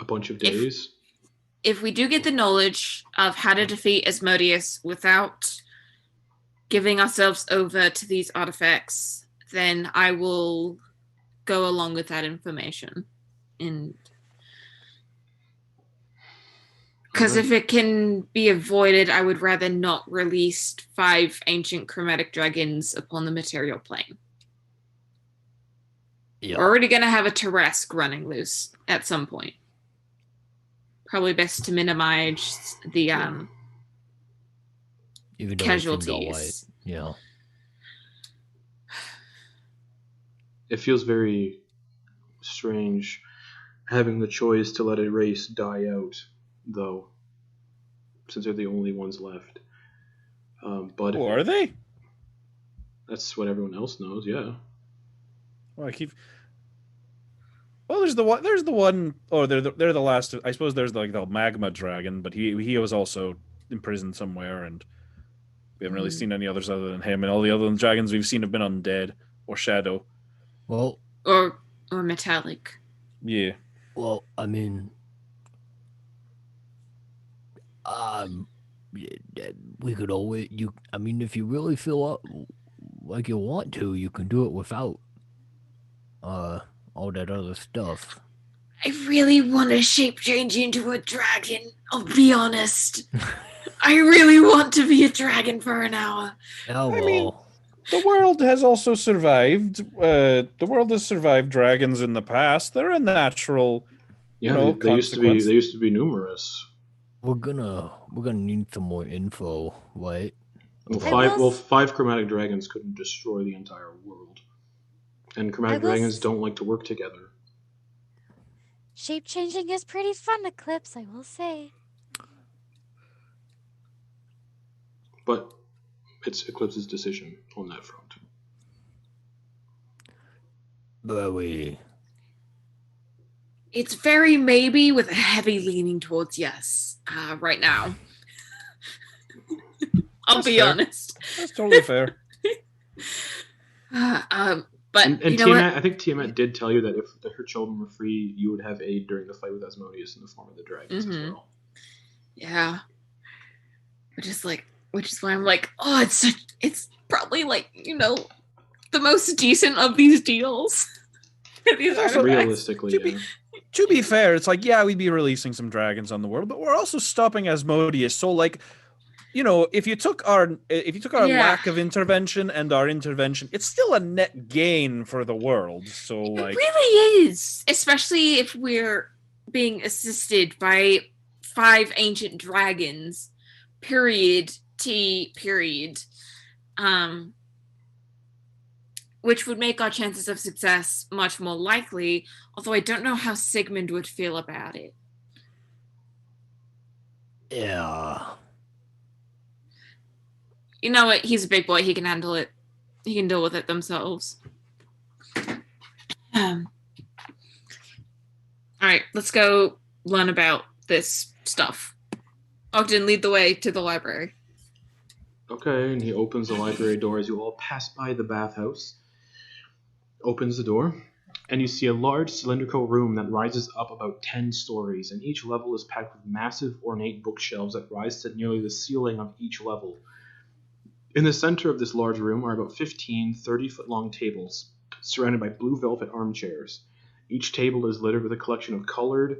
a bunch of days. If we do get the knowledge of how to defeat Asmodeus without giving ourselves over to these artifacts, then I will go along with that information. Because if it can be avoided, I would rather not release 5 ancient chromatic dragons upon the material plane. Yeah. We're already going to have a Tarrasque running loose at some point. Probably best to minimize the Even though casualties. Yeah. It feels very strange having the choice to let a race die out, though, since they're the only ones left. But are they? That's what everyone else knows. Yeah. Well, there's the one. Oh, they're the last. I suppose there's the magma dragon, but he was also imprisoned somewhere, and We haven't really seen any others other than him, and all the other dragons we've seen have been undead or shadow. Well, or metallic. Yeah. well, I mean, we could always if you really feel like you want to, you can do it without all that other stuff. I really want to shape change into a dragon. I'll be honest. I really want to be a dragon for an hour. Oh, I mean, the world has also survived. The world has survived dragons in the past. They're a natural, they used to be numerous. we're gonna need some more info, right? Well, five chromatic dragons couldn't destroy the entire world, and chromatic dragons don't like to work together. Shape changing is pretty fun, Eclipse, I will say. But it's Eclipse's decision on that front. But It's very maybe with a heavy leaning towards yes right now. I'll be honest. That's totally fair. But and you know Tiamat, what? I think Tiamat did tell you that if her children were free, you would have aid during the fight with Asmodeus in the form of the dragons as well. Yeah. Which is why I'm like, oh, it's probably like, the most decent of these deals. These Realistically, To be fair, it's like, yeah, we'd be releasing some dragons on the world, but we're also stopping Asmodeus. So, like, if you took our lack of intervention and our intervention, it's still a net gain for the world. So, like, it really is, especially if we're being assisted by 5 ancient dragons. Period. Which would make our chances of success much more likely, although I don't know how Sigmund would feel about it. yeah. You know what? He's a big boy. He can handle it. He can deal with it themselves. All right, let's go learn about this stuff. Ogden, lead the way to the library. Okay, and he opens the library door as you all pass by the bathhouse. Opens the door, and you see a large cylindrical room that rises up about 10 stories, and each level is packed with massive ornate bookshelves that rise to nearly the ceiling of each level. In the center of this large room are about 15 30-foot-long tables, surrounded by blue velvet armchairs. Each table is littered with a collection of colored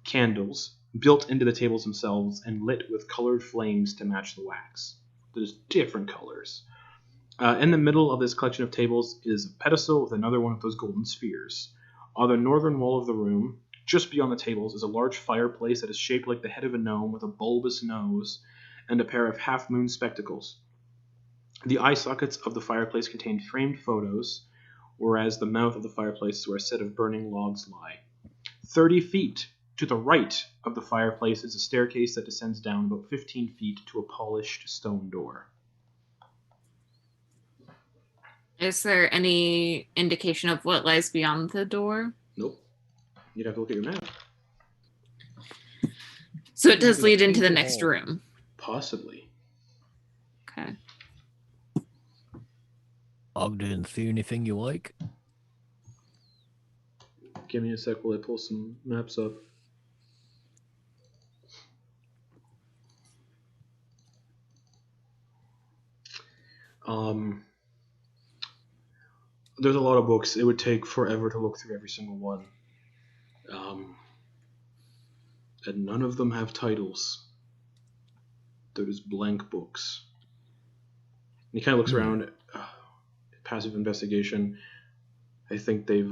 candles built into the tables themselves and lit with colored flames to match the wax. There's different colors. In the middle of this collection of tables is a pedestal with another one of those golden spheres. On the northern wall of the room, just beyond the tables, is a large fireplace that is shaped like the head of a gnome with a bulbous nose and a pair of half-moon spectacles. The eye sockets of the fireplace contain framed photos, whereas the mouth of the fireplace is where a set of burning logs lie. 30 feet to the right of the fireplace is a staircase that descends down about 15 feet to a polished stone door. Is there any indication of what lies beyond the door? Nope. You'd have to look at your map. So it does lead into the next room. Possibly. Okay. Ogden, see anything you like? Give me a sec while I pull some maps up. There's a lot of books. It would take forever to look through every single one. And none of them have titles. They're just blank books. And he kind of looks around. Passive investigation. I think they've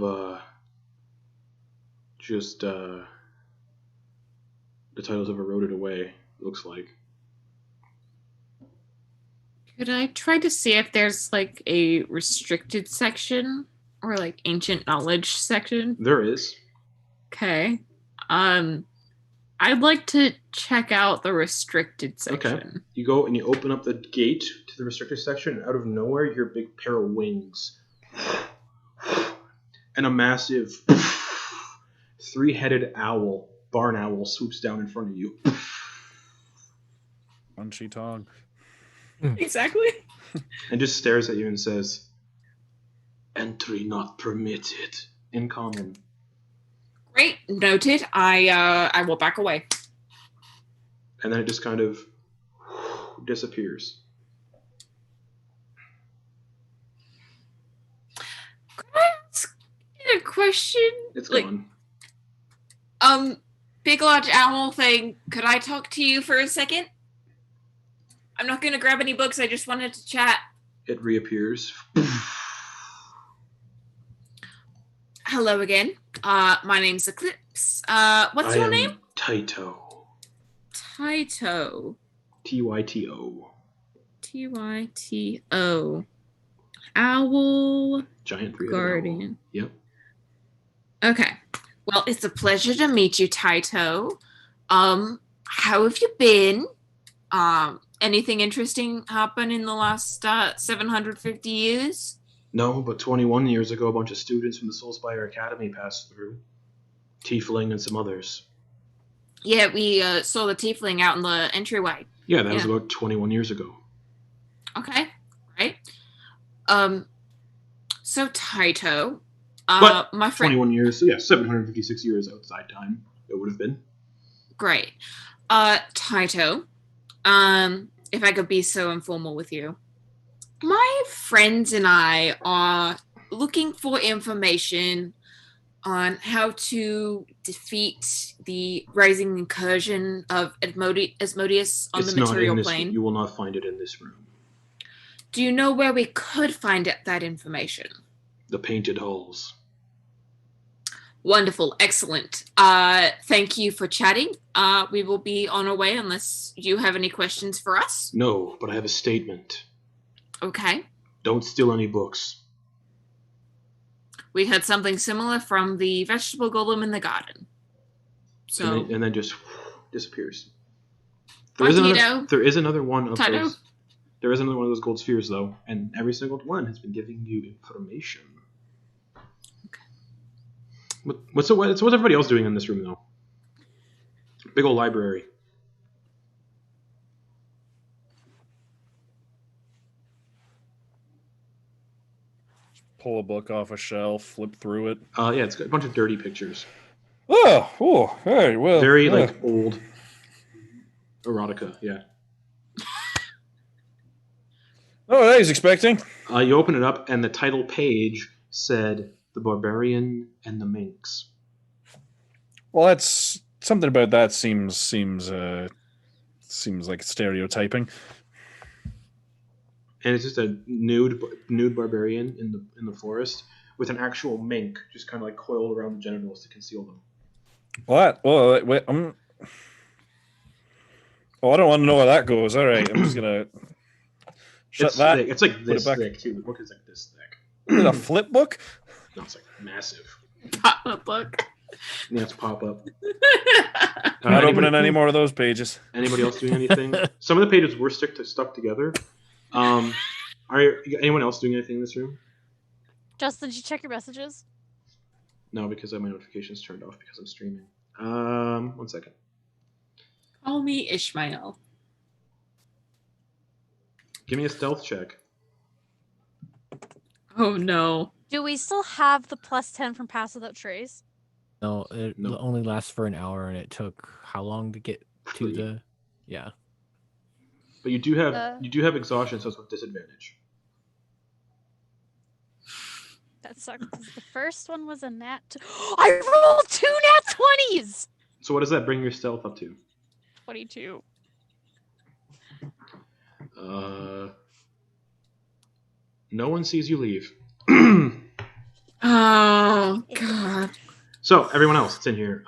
just the titles have eroded away, it looks like. Could I try to see if there's like a restricted section or like ancient knowledge section? There is. Okay. I'd like to check out the restricted section. Okay. You go and you open up the gate to the restricted section, and out of nowhere you hear a big pair of wings. And a massive 3-headed owl, barn owl, swoops down in front of you. Punchy tongue. Exactly. And just stares at you and says, "Entry not permitted." In common. Great, noted. I will back away. And then it just kind of disappears. Could I ask a question? It's Like, gone. Big large owl thing. Could I talk to you for a second? I'm not gonna grab any books. I just wanted to chat. It reappears. Hello again. My name's Eclipse. What's your name? Tyto. Tyto. Tyto. Tyto. Owl Giant three-headed Guardian. owl. Yep. Okay. Well, it's a pleasure to meet you, Tyto. How have you been? Anything interesting happen in the last 750 years? No, but 21 years ago, a bunch of students from the Soulspire Academy passed through. Tiefling and some others. Yeah, we saw the tiefling out in the entryway. Yeah, that was about 21 years ago. Okay, right. So Tyto, But my friend. 21 years, so yeah, 756 years outside time it would have been. Great. Tyto, if I could be so informal with you. My friends and I are looking for information on how to defeat the rising incursion of Asmodeus on the material plane. You will not find it in this room. Do you know where we could find that information? The painted halls. Wonderful. Excellent. Thank you for chatting. We will be on our way unless you have any questions for us. No, but I have a statement. Okay. Don't steal any books. We had something similar from the vegetable golem in the garden. So And then just disappears. There is another one of Tyto. those. There is another one of those gold spheres, though, and every single one has been giving you information. Okay. What's everybody else doing in this room, though? Big old library. Pull a book off a shelf, flip through it. Yeah, it's got a bunch of dirty pictures. Oh, hey, well. Very, old erotica, yeah. Oh, that he's expecting. You open it up, and the title page said, "The Barbarian and the Minx." Well, that's something about that seems like stereotyping. And it's just a nude barbarian in the forest with an actual mink just kind of coiled around the genitals to conceal them. What? Well, wait. Oh, I don't want to know where that goes. All right, I'm just gonna shut that. Thick. It's this thick too. The book is this thick. Is it a flip book? No, it's massive. Pop-up book. Yeah, it's pop up. Not opening any more of those pages. Anybody else doing anything? Some of the pages were stuck together. Anyone else doing anything in this room? Justin, did you check your messages? No, because I have my notifications turned off because I'm streaming. 1 second. Call me Ishmael. Give me a stealth check. Oh no. Do we still have the +10 from Pass Without Trace? No, it only lasts for an hour, and it took how long to get to the? Yeah. But you do have exhaustion, so it's with disadvantage. That sucks. 'Cause the first one was a nat. I rolled 2 nat 20s. So what does that bring your stealth up to? 22. No one sees you leave. Oh god. So everyone else that's in here,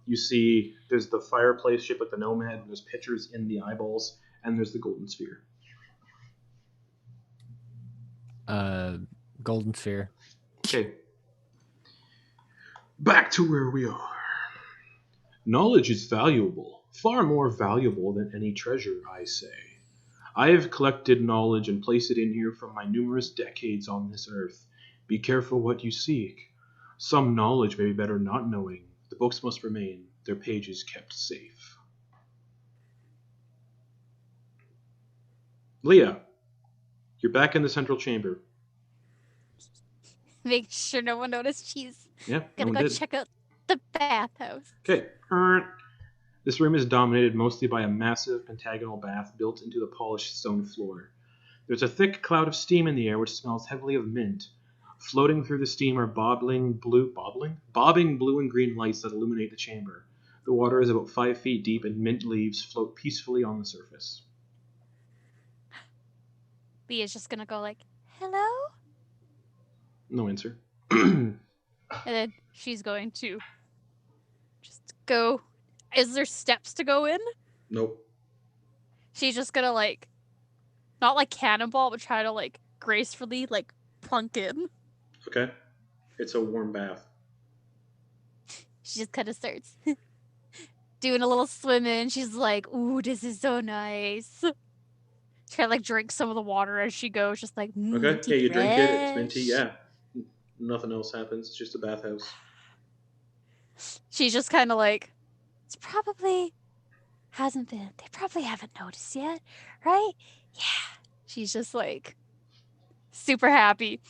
you see there's the fireplace shaped like the gnome head, there's pictures in the eyeballs, and there's the golden sphere. Golden sphere. Okay. Back to where we are. Knowledge is valuable, far more valuable than any treasure, I say. I have collected knowledge and placed it in here from my numerous decades on this earth. Be careful what you seek. Some knowledge may be better not knowing. The books must remain, their pages kept safe. Leah, you're back in the central chamber. Make sure no one noticed. She's Yeah, no gonna one go did. check out the bathhouse. Okay. This room is dominated mostly by a massive pentagonal bath built into the polished stone floor. There's a thick cloud of steam in the air which smells heavily of mint. Floating through the steam are bobbing blue and green lights that illuminate the chamber. The water is about 5 feet deep and mint leaves float peacefully on the surface. Leah's just gonna go like, hello? No answer. And then she's going to just go. Is there steps to go in? Nope. She's just gonna like, not like cannonball, but try to like gracefully like plunk in. Okay. It's a warm bath. She just kind of starts doing a little swim in. She's like, ooh, this is so nice. Try to like drink some of the water as she goes, just like, Okay. minty Yeah, you drink it. It's fresh. minty. Yeah. Nothing else happens. It's just a bathhouse. She's just kind of like, it's probably hasn't been. They probably haven't noticed yet, right? Yeah. She's just like super happy.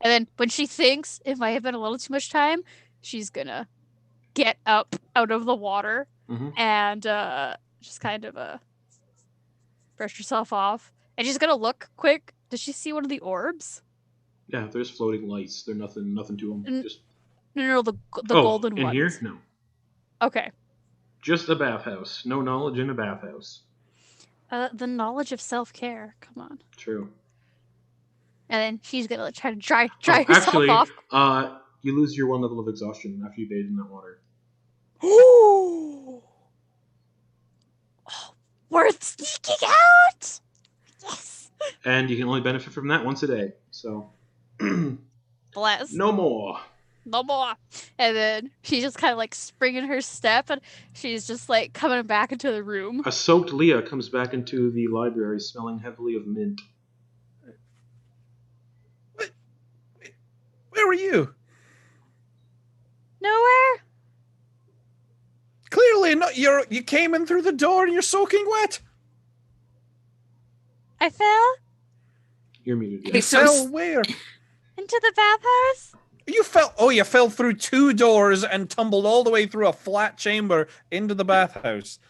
And then when she thinks it might have been a little too much time, she's gonna get up out of the water and just kind of brush herself off. And she's gonna look quick. Does she see one of the orbs? Yeah, there's floating lights. They're nothing to them. Just No, the golden in ones. here? No. Okay. Just a bathhouse. No knowledge in a bathhouse. The knowledge of self-care. Come on. True. And then she's gonna try to dry herself actually, off. You lose your 1 level of exhaustion after you bathe in that water. Ooh! Oh, worth sneaking out! Yes! And you can only benefit from that once a day. So, Bless. no more. No more. And then she's just kind of like springing her step, and she's just like coming back into the room. A soaked Leah comes back into the library smelling heavily of mint. Where were you? Nowhere? Clearly not. You came in through the door and you're soaking wet. I fell You're muted. You Yeah. fell where? into the bathhouse? You fell through 2 doors and tumbled all the way through a flat chamber into the bathhouse.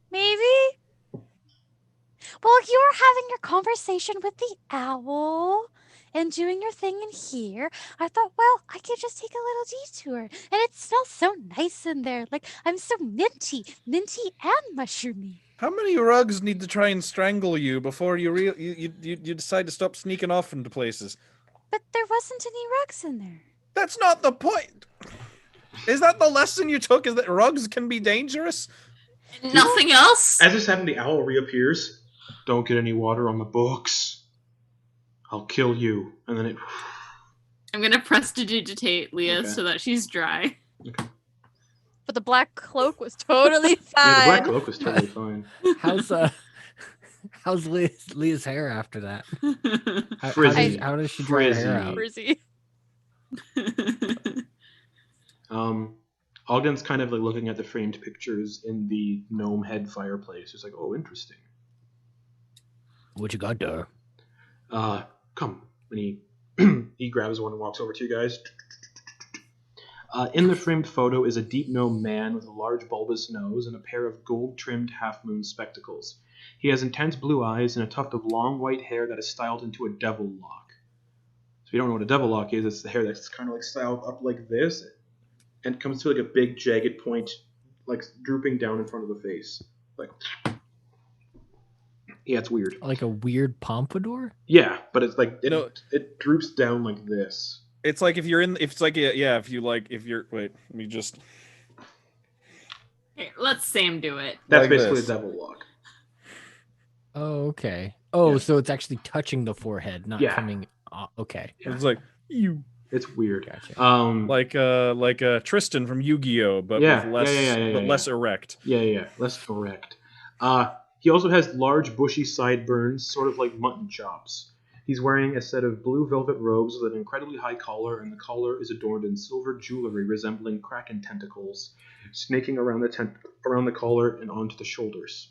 Maybe? Well, you were having your conversation with the owl and doing your thing in here. I thought, well, I could just take a little detour. And it smells so nice in there. Like, I'm so minty and mushroomy. How many rugs need to try and strangle you before you decide to stop sneaking off into places? But there wasn't any rugs in there. That's not the point. Is that the lesson you took? Is that rugs can be dangerous? Nothing else? As this happened, the owl reappears. Don't get any water on the books. I'll kill you. And then it... I'm going to prestidigitate Leah Okay. so that she's dry. But the black cloak was totally fine. Yeah, the black cloak was totally fine. How's Leah's hair after that? Frizzy. How does she dry her hair out? Frizzy. Ogden's kind of like looking at the framed pictures in the gnome head fireplace. He's like, oh, interesting. What you got there? Come. And he he grabs one and walks over to you guys. In the framed photo is a deep gnome man with a large bulbous nose and a pair of gold-trimmed half-moon spectacles. He has intense blue eyes and a tuft of long white hair that is styled into a devil lock. So if you don't know what a devil lock is, it's the hair that's kind of like styled up like this and comes to like a big jagged point, like drooping down in front of the face. Like, yeah, it's weird. Like a weird pompadour? Yeah, but it's like it droops down like this. It's like if you're wait, let me just. Here, let Sam do it. That's Like basically this. a devil lock. Oh, okay. Oh, Yeah. so it's actually touching the forehead, not Yeah. coming. Okay, Yeah. It's like you. It's weird. gotcha. Like Tristan from Yu-Gi-Oh, but Yeah, with less, yeah. less erect. Yeah, less correct. He also has large bushy sideburns, sort of like mutton chops. He's wearing a set of blue velvet robes with an incredibly high collar, and the collar is adorned in silver jewelry resembling kraken tentacles, snaking around the collar and onto the shoulders.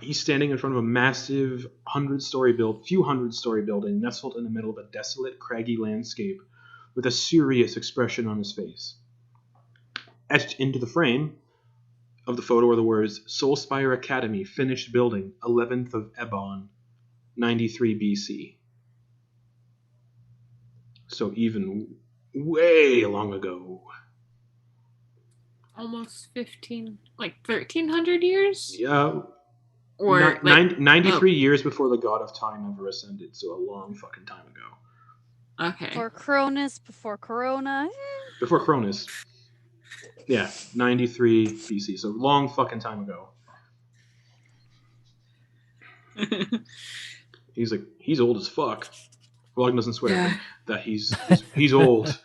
He's standing in front of a massive few hundred-story building nestled in the middle of a desolate, craggy landscape with a serious expression on his face. Etched into the frame of the photo are the words, Soulspire Academy, finished building, 11th of Ebon, 93 BC. So even way long ago. Almost 1,300 years? Yeah. Or 93 years before the god of time ever ascended, so a long fucking time ago. Okay. Before Cronus, before Corona. Before Cronus. Yeah, 93 BC, so long fucking time ago. He's like, he's old as fuck. Ogden doesn't swear, Yeah. but that he's old.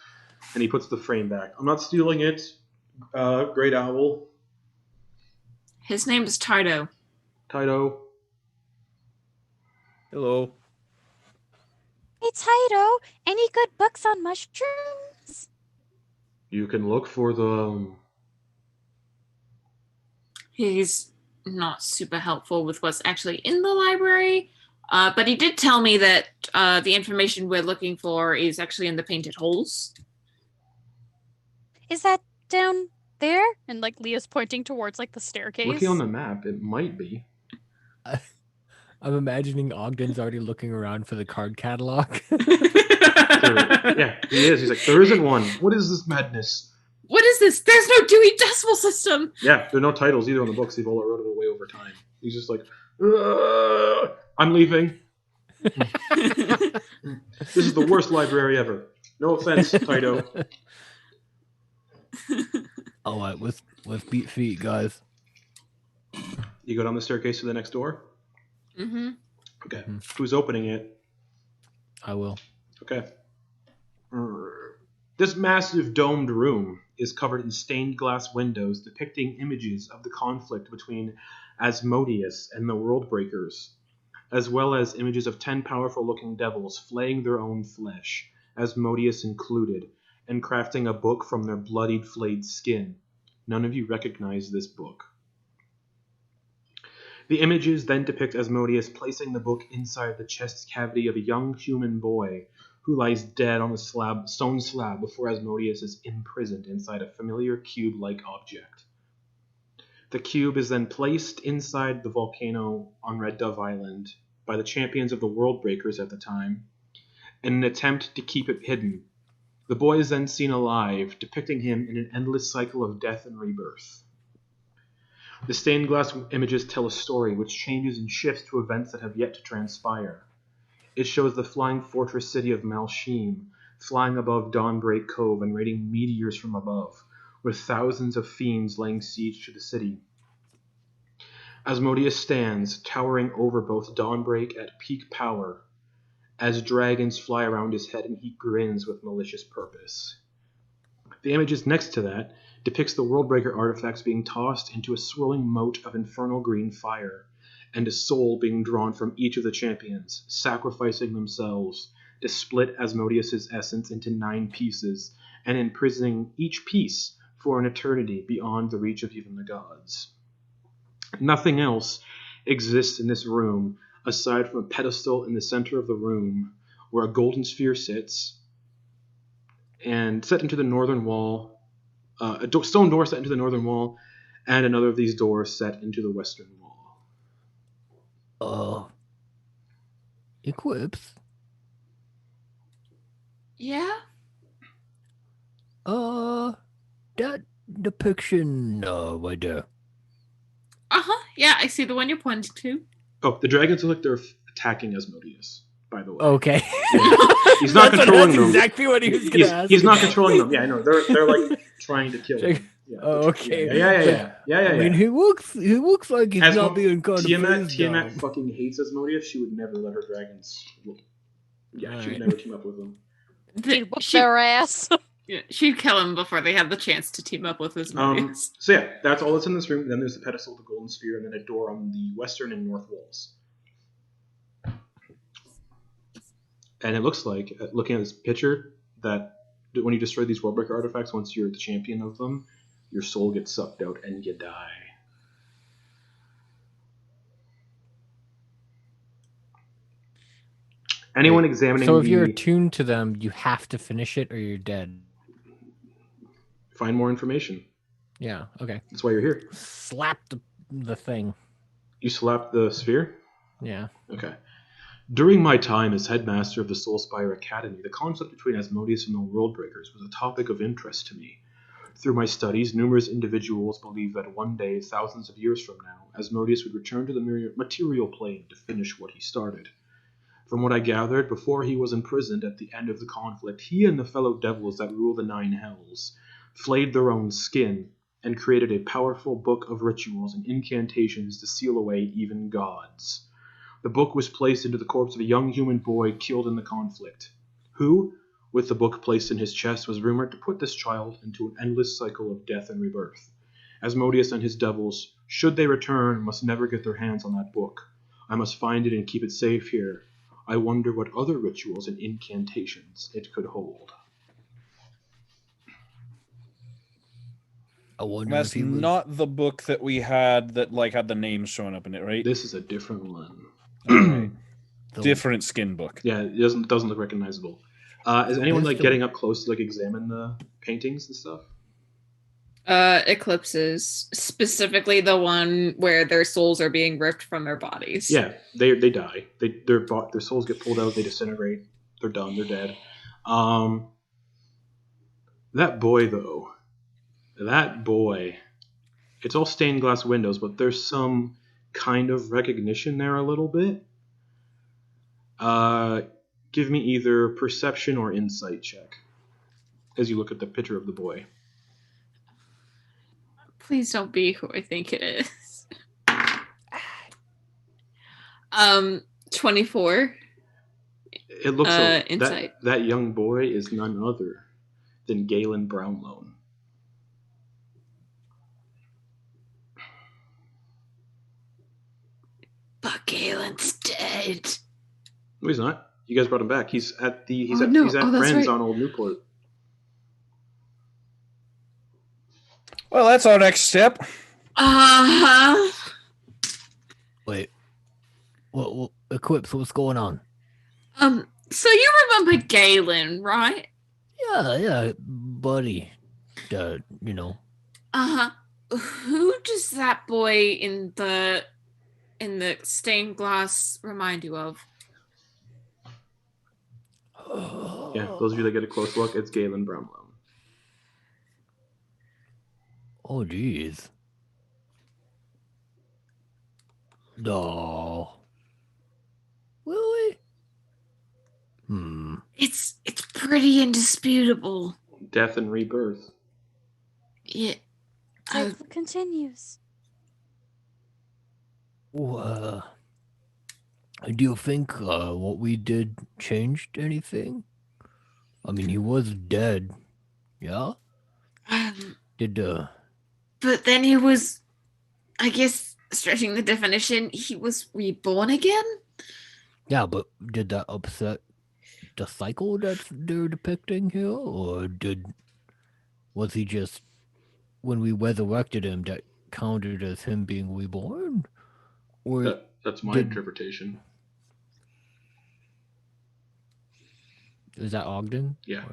And he puts the frame back. I'm not stealing it, Great Owl. His name is Tardo. Taito. Hello. Hey, Taito, any good books on mushrooms? You can look for them. He's not super helpful with what's actually in the library, but he did tell me that the information we're looking for is actually in the painted holes. Is that down there? And like Leah's pointing towards like the staircase. Looking on the map, it might be. I'm imagining Ogden's already looking around for the card catalog. Yeah, he is. He's like, there isn't one. What is this madness? What is this? There's no Dewey Decimal System! Yeah, there are no titles either on the books. They've all eroded away over time. He's just like, I'm leaving. This is the worst library ever. No offense, Taito. All right, with beat feet, guys. You go down the staircase to the next door? Mm-hmm. Okay. Who's opening it? I will. Okay. This massive domed room is covered in stained glass windows depicting images of the conflict between Asmodeus and the Worldbreakers, as well as images of 10 powerful-looking devils flaying their own flesh, Asmodeus included, and crafting a book from their bloodied, flayed skin. None of you recognize this book. The images then depict Asmodeus placing the book inside the chest cavity of a young human boy who lies dead on a stone slab before Asmodeus is imprisoned inside a familiar cube-like object. The cube is then placed inside the volcano on Red Dove Island by the champions of the Worldbreakers at the time in an attempt to keep it hidden. The boy is then seen alive, depicting him in an endless cycle of death and rebirth. The stained glass images tell a story which changes and shifts to events that have yet to transpire. It shows the flying fortress city of Malshim flying above Dawnbreak Cove and raining meteors from above, with thousands of fiends laying siege to the city. Asmodeus stands, towering over both Dawnbreak at peak power, as dragons fly around his head and he grins with malicious purpose. The images next to that depicts the Worldbreaker artifacts being tossed into a swirling moat of infernal green fire, and a soul being drawn from each of the champions, sacrificing themselves to split Asmodeus' essence into 9 pieces, and imprisoning each piece for an eternity beyond the reach of even the gods. Nothing else exists in this room aside from a pedestal in the center of the room where a golden sphere sits, and set into the northern wall, a stone door set into the northern wall, and another of these doors set into the western wall. Eclipse? Yeah? That depiction, right there. Uh-huh. Yeah, I see the one you're pointing to. Oh, the dragons look like they're attacking Asmodeus, by the way. Okay. Yeah. He's not controlling them. That's exactly what he was going to ask. He's not controlling them. Yeah, I know. They're like trying to kill him. Yeah. Oh, okay. Yeah. I mean, he looks like he's not being kind of Tiamat fucking hates Asmodeus. She would never let her dragons. Yeah, she would never team up with them. She'd whoop their ass. Yeah, she'd kill him before they had the chance to team up with Asmodeus. So yeah, that's all that's in this room. Then there's the pedestal, the golden sphere, and then a door on the western and north walls. And it looks like, looking at this picture, that when you destroy these Worldbreaker artifacts, once you're the champion of them, your soul gets sucked out and you die. Anyone Wait, examining So if the... you're attuned to them, you have to finish it or you're dead. Find more information. Yeah, okay. That's why you're here. Slap the thing. You slapped the sphere? Yeah. Okay. During my time as headmaster of the Soulspire Academy, the conflict between Asmodeus and the Worldbreakers was a topic of interest to me. Through my studies, numerous individuals believe that one day, thousands of years from now, Asmodeus would return to the material plane to finish what he started. From what I gathered, before he was imprisoned at the end of the conflict, he and the fellow devils that rule the Nine Hells flayed their own skin and created a powerful book of rituals and incantations to seal away even gods. The book was placed into the corpse of a young human boy killed in the conflict, who, with the book placed in his chest, was rumored to put this child into an endless cycle of death and rebirth. Asmodeus and his devils, should they return, must never get their hands on that book. I must find it and keep it safe here. I wonder what other rituals and incantations it could hold. I wonder That's if he was... not the book that we had that like had the names showing up in it, right? This is a different one. Alright. the- Different skin book. Yeah, it doesn't look recognizable. Is anyone There's like the- getting up close to like examine the paintings and stuff? Eclipses, specifically the one where their souls are being ripped from their bodies. Yeah, they die. Their souls get pulled out. They disintegrate. They're done. They're dead. That boy though, it's all stained glass windows, but there's some kind of recognition there a little bit. Give me either perception or insight check as you look at the picture of the boy. Please don't be who I think it is. 24. It looks like insight. that young boy is none other than Galen Brownloan. But Galen's dead. No, he's not. You guys brought him back. He's at Oh, no. he's at Oh, that's Friends right. on Old Newport. Well, that's our next step. Uh-huh. Wait. What Eclipse, what's going on? So you remember Galen, right? Yeah, buddy. You know. Uh-huh. Who does that boy in the stained glass remind you of? Yeah, those of you that get a close look, it's Galen Brownloan. Oh, jeez. No. Really? It's pretty indisputable. Death and rebirth. Yeah. Cycle continues. Do you think what we did changed anything? I mean, he was dead. Yeah? But then he was, I guess, stretching the definition, he was reborn again? Yeah, but did that upset the cycle that they're depicting here? Or was he just, when we resurrected him, that counted as him being reborn? Or That's my interpretation. is that Ogden? Yeah.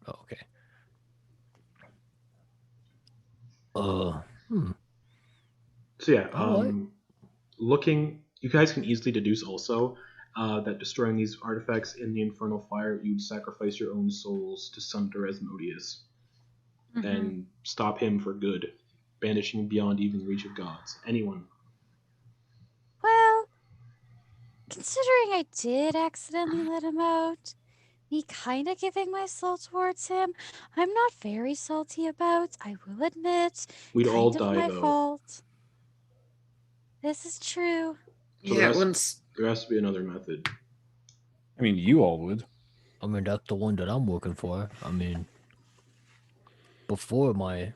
Oh, okay. So yeah, Alright. looking, you guys can easily deduce also that destroying these artifacts in the infernal fire, you'd sacrifice your own souls to sunder Asmodeus and stop him for good, banishing him beyond even reach of gods. Anyone? Well, considering I did accidentally let him out, me kind of giving my soul towards him, I'm not very salty about, I will admit. We'd kind all of die my though. fault. This is true. So Yeah, there has to be another method. I mean, you all would. I mean, that's the one that I'm working for. I mean, before my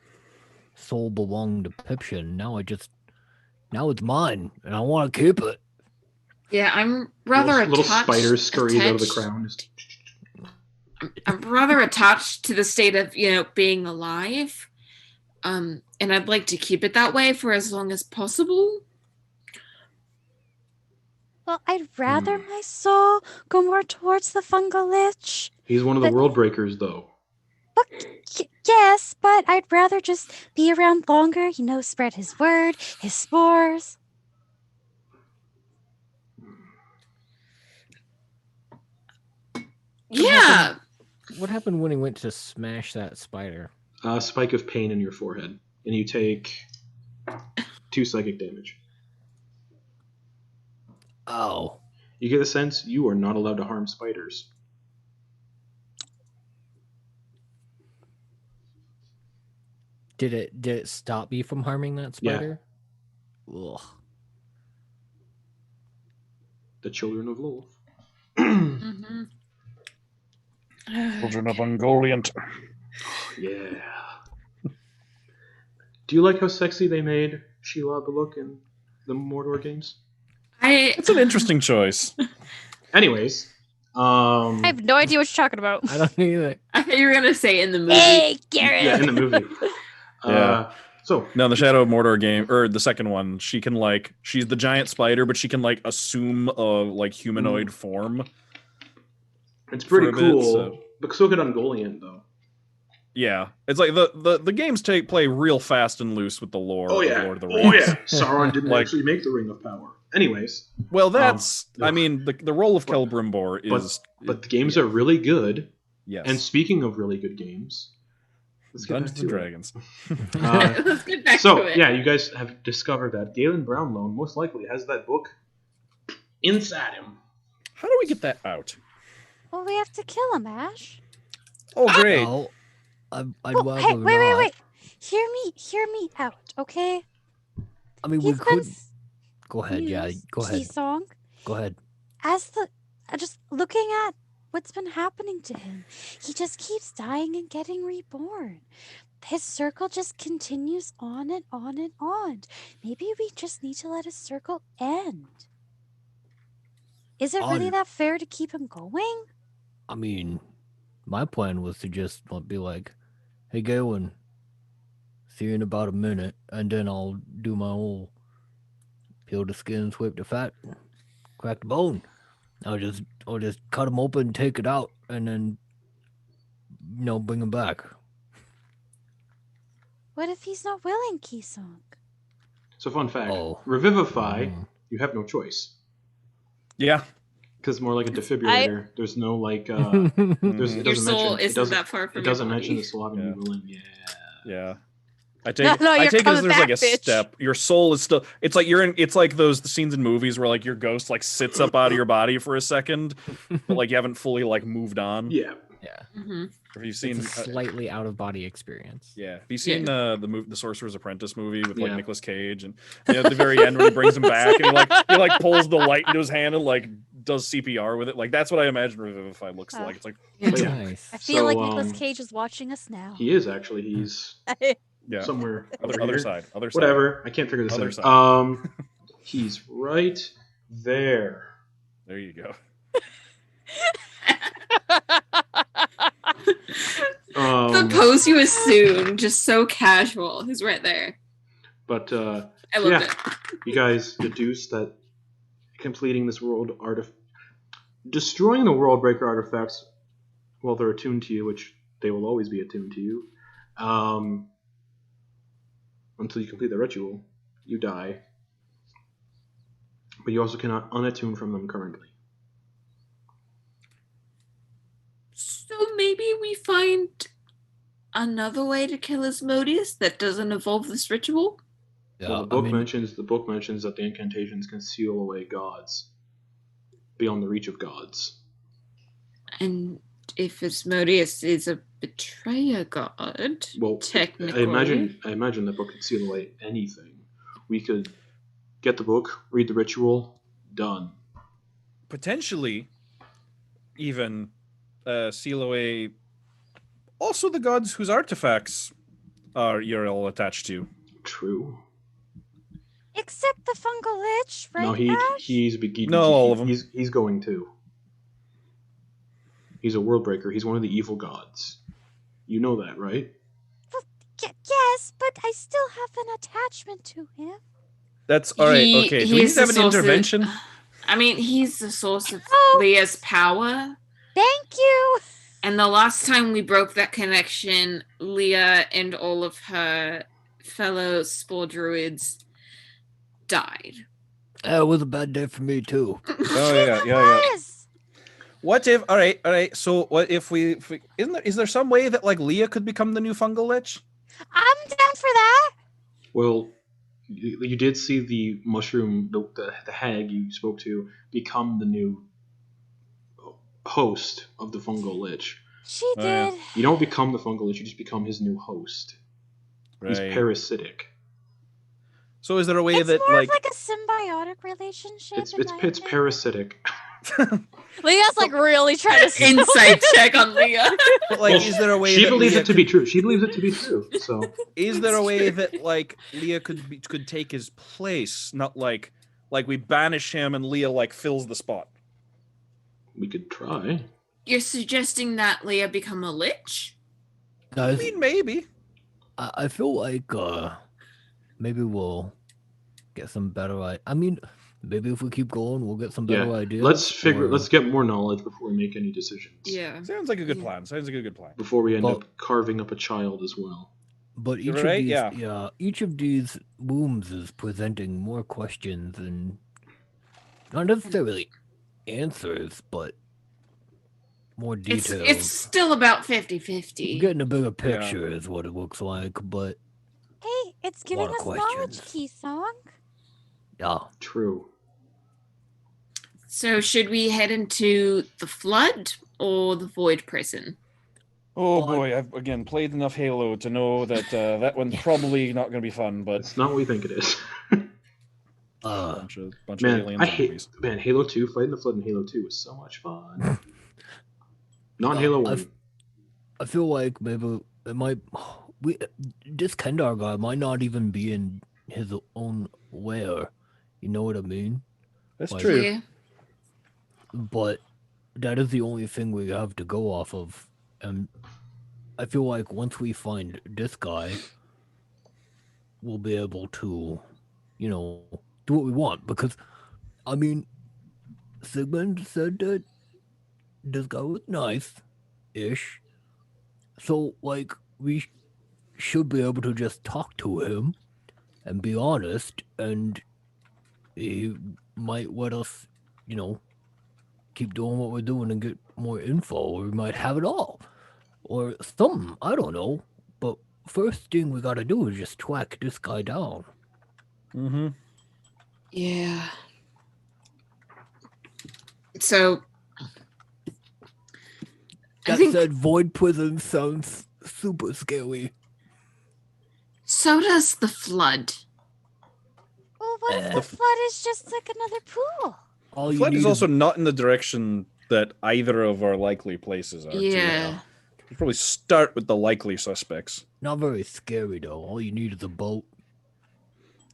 soul belonged to Pipshin, now it's mine, and I want to keep it. Yeah, I'm rather little attached. spiders scurry out of the attached- crown. I'm rather attached to the state of, being alive. And I'd like to keep it that way for as long as possible. Well, I'd rather my soul go more towards the fungal lich. He's one of the But- world breakers, though. Yes, but I'd rather just be around longer, spread his word, his spores. Yeah. What happened when he went to smash that spider? A spike of pain in your forehead, and you take 2 psychic damage. Oh. You get the sense you are not allowed to harm spiders. Did it stop me from harming that Yeah. spider? Ugh. The children of Lolth. Mm-hmm. Children of Ungoliant. Yeah. Do you like how sexy they made Shelob look in the Mordor games? It's an interesting choice. Anyways, I have no idea what you're talking about. I don't either. I thought you were gonna say in the movie. Hey, Garrett! yeah, in the movie. Yeah. So No, in the Shadow of Mordor game, or the second one, she can she's the giant spider, but she can assume a humanoid form. it's pretty for a bit, cool. so- But so could Ungoliant, though. Yeah, it's like the games play real fast and loose with the lore Oh of yeah. Lord of the Rings. Oh yeah. Sauron didn't Like- actually make the Ring of Power. Anyways, Well, that's I ugh. mean the role of Celebrimbor is but the games are really good. yes, And speaking of really good games, let's get back Dungeons to and it. Dragons. Let's get back So to it. yeah, you guys have discovered that Galen Brownlow most likely has that book inside him. How do we get that out? Well, we have to kill him, Ash. Oh, great! Well, I'd Well, rather hey, wait, not. wait. Hear me out, okay? I mean, we He's could. been Go ahead. Yeah, go Key ahead. song. Go ahead. Just looking at what's been happening to him, he just keeps dying and getting reborn. His circle just continues on and on and on. Maybe we just need to let his circle end. Is it really On- that fair to keep him going? I mean, my plan was to just be like, "Hey, Galen, see you in about a minute," and then I'll do my whole peel the skin, swipe the fat, crack the bone. I'll just cut him open, take it out, and then bring him back. What if he's not willing, Key song? So fun fact: Oh. Revivify, Mm. you have no choice Yeah, because it's more like a defibrillator. There's no there's, it Your doesn't soul mention, it isn't doesn't, that far from it doesn't your mention body. the soul having to be willing. Yeah. yeah. I take No, I you're take it as coming there's like a back, bitch. step. Your soul is still. It's like it's like those scenes in movies where your ghost sits up out of your body for a second, but you haven't fully moved on. Yeah. Yeah, Mm-hmm. Have you seen? it's a slightly out of body experience. Yeah. Have you seen the Sorcerer's Apprentice movie with Yeah. Nicolas Cage and at the very end when he brings him back and he pulls the light into his hand and does CPR with it? That's what I imagine Revivify looks like. It's But yeah. Nice. I feel like So, Nicolas Cage is watching us now. He is actually. He's yeah. somewhere over Other here. side. Whatever. I can't figure this Other out. side. He's right there. There you go. The pose you assume, just so casual. He's right there. But I love yeah, it. you guys deduce that completing this world destroying the world breaker artifacts while they're attuned to you, which they will always be attuned to you, until you complete the ritual, you die. But you also cannot unattune from them currently. So maybe we find another way to kill Asmodeus that doesn't involve this ritual? Yeah, Well, the book mentions that the incantations can seal away gods beyond the reach of gods. And if Asmodeus is a betrayer god, Well, technically. I imagine the book could seal away anything. We could get the book, read the ritual, done. Potentially, even seal away also the gods whose artifacts you're all attached to. True. Except the fungal lich, right, No, Ash? No, all of them. He's going to. He's a world breaker. He's one of the evil gods. You know that, right? Yes, but I still have an attachment to him. That's all right. Okay, do we need to have an intervention? I mean, he's the source of Oh. Leah's power. Thank you. And the last time we broke that connection, Leah and all of her fellow spore druids died. It was a bad day for me too. Oh yeah. Yes. What if? All right. So what if we is there some way that like Leah could become the new fungal lich? I'm down for that. Well, you did see the mushroom, the hag you spoke to, become the new host of the fungal lich. She Oh, yeah. did. You don't become the fungal lich; you just become his new host. He's Right. parasitic. So is there a way It's that more like of like a symbiotic relationship. It's in my opinion. parasitic. Leah's like really trying to Insight check on Leah. but, like Well, is there a way She that believes Leah it to be true. She believes it to be true. So Is there a It's way true. that like Leah could take his place? Not like we banish him and Leah like fills the spot. we could try. You're suggesting that Leah become a lich? I Guys, mean, maybe. I feel like maybe we'll get some better. I mean, maybe if we keep going, we'll get some better Yeah. ideas. Let's or- get more knowledge before we make any decisions. Yeah. Sounds like a good Yeah. plan. Sounds like a good plan. Before we end Well- up carving up a child as well. But each You're of right, these, yeah. each of these wombs is presenting more questions and not necessarily answers, but more It's details. still about We're 50-50. getting a bigger picture, is what it looks like. But Hey, it's giving Lot of us knowledge, questions. Key Song. yeah, True. So should we head into the flood or the void prison? Oh Well, boy, I've again played enough Halo to know that that one's probably not going to be fun. But It's not what we think it is. bunch of Man, aliens I and hate movies. Halo 2, fighting the flood in Halo 2 was so much fun. Not in Halo 1. I feel like maybe it might. This Kendar guy might not even be in his own lair. You know what I mean? That's Like- true. Yeah. But that is the only thing we have to go off of. And I feel like once we find this guy, we'll be able to, do what we want. Because, I mean, Sigmund said that this guy was nice-ish. So, like, we should be able to just talk to him and be honest, and he might let us, keep doing what we're doing and get more info, or we might have it all. Or something, I don't know. But first thing we gotta do is just track this guy down. Mm-hmm. Yeah. So I That think said, Void Prison sounds super scary. so does the flood. Well, what if Eh. the flood is just like another pool? All you Flood need is also not in the direction that either of our likely places are. Yeah. We probably start with the likely suspects. not very scary though. All you need is a boat.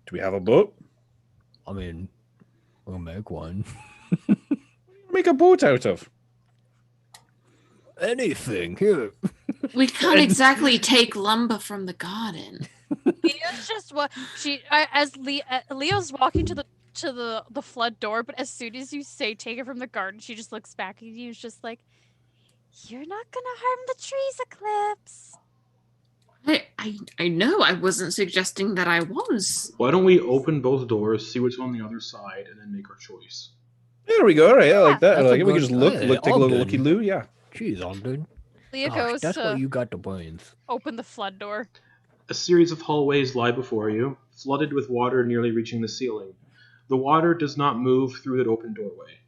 Do we have a boat? I mean, we'll make one. Make a boat out of. Anything here. We can't exactly take lumber from the garden. Leo's just what Leo's walking to the flood door, but as soon as you say take it from the garden, she just looks back at you. She's just like, "You're not gonna harm the trees, Eclipse." I know. I wasn't suggesting that I was. Why don't we open both doors, see what's on the other side, and then make our choice? There we go. All right, I like that. I That's like a it. We can good- just look, hey, take a little Ogden. looky loo. Yeah. Jeez, Ogden. Leah Gosh, goes that's why to you got the brains. open the flood door. A series of hallways lie before you, flooded with water nearly reaching the ceiling. The water does not move through the open doorway.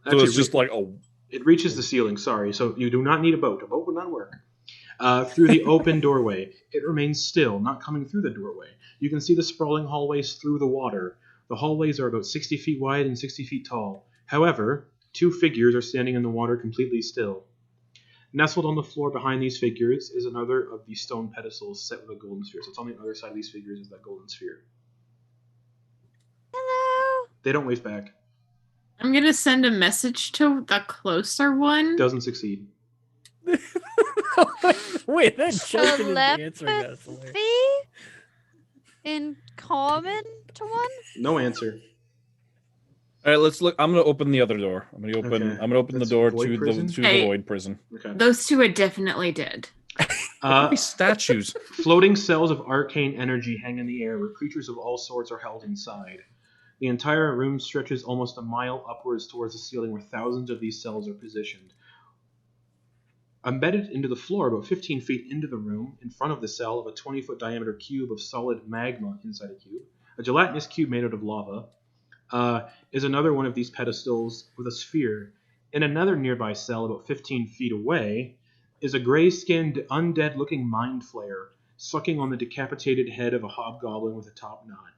So Actually, it's just like a. it reaches the ceiling, sorry, so you do not need a boat. A boat would not work. Through the open doorway, it remains still, not coming through the doorway. You can see the sprawling hallways through the water. The hallways are about 60 feet wide and 60 feet tall. However, two figures are standing in the water completely still. Nestled on the floor behind these figures is another of the stone pedestals set with a golden sphere. So it's on the other side of these figures is that golden sphere. Hello. They don't wave back. I'm gonna send a message to the closer one. Doesn't succeed. Wait, that Justin is answering us. Telepathy in common to one. No answer. All right, let's look. I'm gonna open the other door. I'm gonna open the That's door void to prison? the Hey. void prison. Okay. Those two are definitely dead. These statues. Floating cells of arcane energy hang in the air where creatures of all sorts are held inside. The entire room stretches almost a mile upwards towards the ceiling where thousands of these cells are positioned. Embedded into the floor about 15 feet into the room, in front of the cell of a 20-foot diameter cube of solid magma inside a cube, a gelatinous cube made out of lava, is another one of these pedestals with a sphere. In another nearby cell about 15 feet away is a gray-skinned, undead-looking mind flayer sucking on the decapitated head of a hobgoblin with a top knot.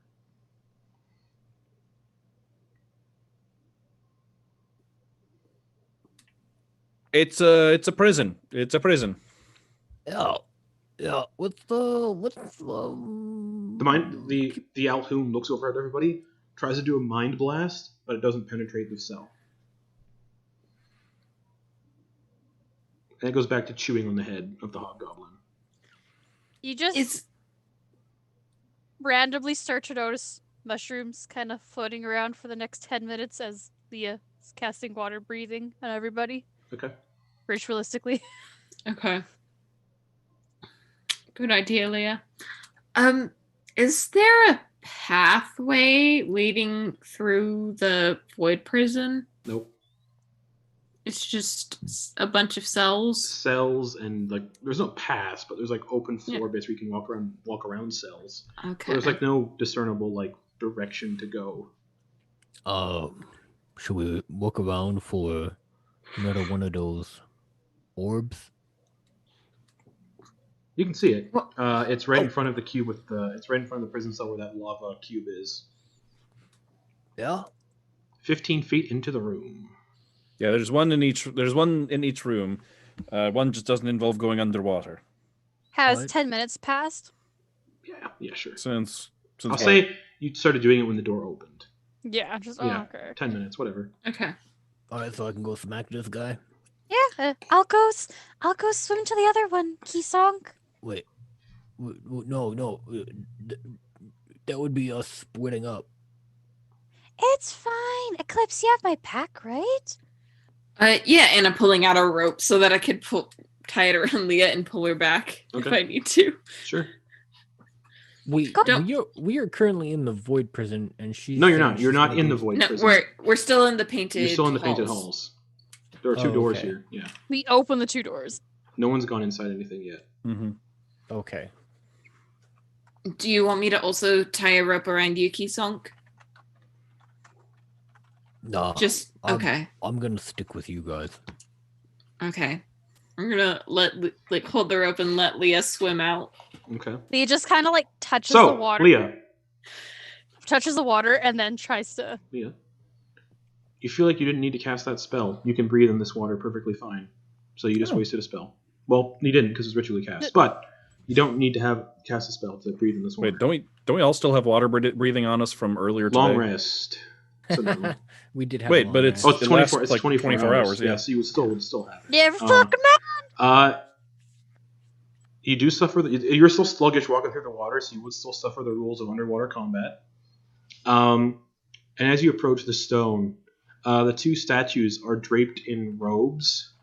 It's a prison. It's a prison. Yeah. What's the The Alhoon looks over at everybody, tries to do a mind blast, but it doesn't penetrate the cell. And it goes back to chewing on the head of the hobgoblin. You just randomly start to notice mushrooms kind of floating around for the next 10 minutes as Leah is casting water breathing on everybody. Okay. Ritualistically. Okay. Good idea, Leah. Is there a pathway leading through the void prison? Nope. It's just a bunch of cells. Cells and there's no paths, but there's open floor bits where you can walk around cells. Okay. So there's no discernible direction to go. Should we look around for another one of those orbs? You can see it. What? It's right in front of the cube it's right in front of the prison cell where that lava cube is. Yeah. 15 feet into the room. Yeah, there's one in each room. One just doesn't involve going underwater. Has What? 10 minutes passed? Yeah, sure. Since I'll what? say you started doing it when the door opened. Yeah, just Yeah. okay. 10 minutes, whatever. Okay. Alright, so I can go smack this guy. Yeah, I'll go swim to the other one, Kisong. Wait. No. That would be us splitting up. It's fine. Eclipse, you have my pack, right? Yeah, and I'm pulling out a rope so that I could tie it around Leah and pull her back if Okay. I need to. Sure. We are currently in the void prison, and she's No, you're saying not. You're she's not gonna in the go- void No, prison. we're still in the painted. You're still in the painted halls. There are two Oh, doors okay. here. Yeah. We open the two doors. No one's gone inside anything yet. Mm-hmm. Okay. Do you want me to also tie a rope around you, Kisong? Nah. Just okay. I'm gonna stick with you guys. Okay. I'm gonna hold the rope and let Leah swim out. Okay. Leah just kind of touches the So, water. Leah, Touches the water and then tries to. you feel like you didn't need to cast that spell. You can breathe in this water perfectly fine. So you just wasted a spell. Well, you didn't because it's ritually cast, but you don't need to cast a spell to breathe in this water. Wait, don't we all still have water breathing on us from earlier today? Long rest. So no. We did have. Wait, a but long it's- Oh, rest. it's It lasts 24. It's like 24 hours, yeah. So you would still have it. Yeah, fucking You do suffer. You're still sluggish walking through the water, so you would still suffer the rules of underwater combat. And as you approach the stone, the two statues are draped in robes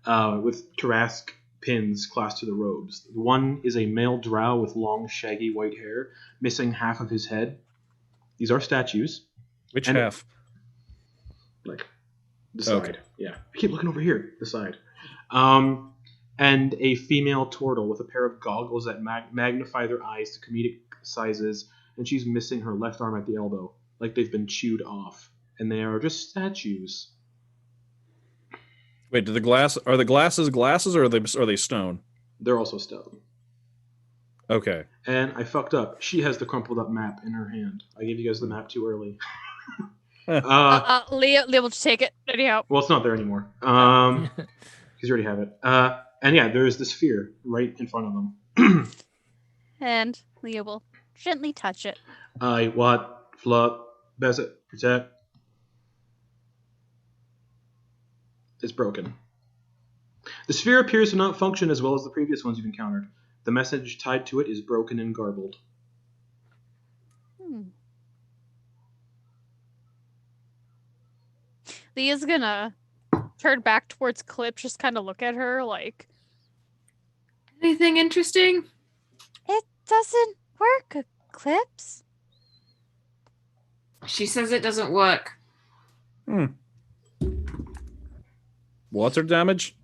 with Tarask pins clasped to the robes. One is a male drow with long, shaggy white hair, missing half of his head. These are statues. Which And- half? Like the Okay. side. Yeah. I keep looking over here. The side. And a female turtle with a pair of goggles that magnify their eyes to comedic sizes, and she's missing her left arm at the elbow, like they've been chewed off. And they are just statues. Wait, are the glasses or are they stone? They're also stone. Okay. And I fucked up. She has the crumpled up map in her hand. I gave you guys the map too early. Leah will just take it. Anyhow. Well, it's not there anymore. Because you already have it. And yeah, there's the sphere right in front of them. And Leah will gently touch it. I what flood Beset protect. It's broken. The sphere appears to not function as well as the previous ones you've encountered. The message tied to it is broken and garbled. Leah's gonna turn back towards Eclipse, just kind of look at her like, Anything interesting? it doesn't work, Eclipse. She says it doesn't work. Water damage?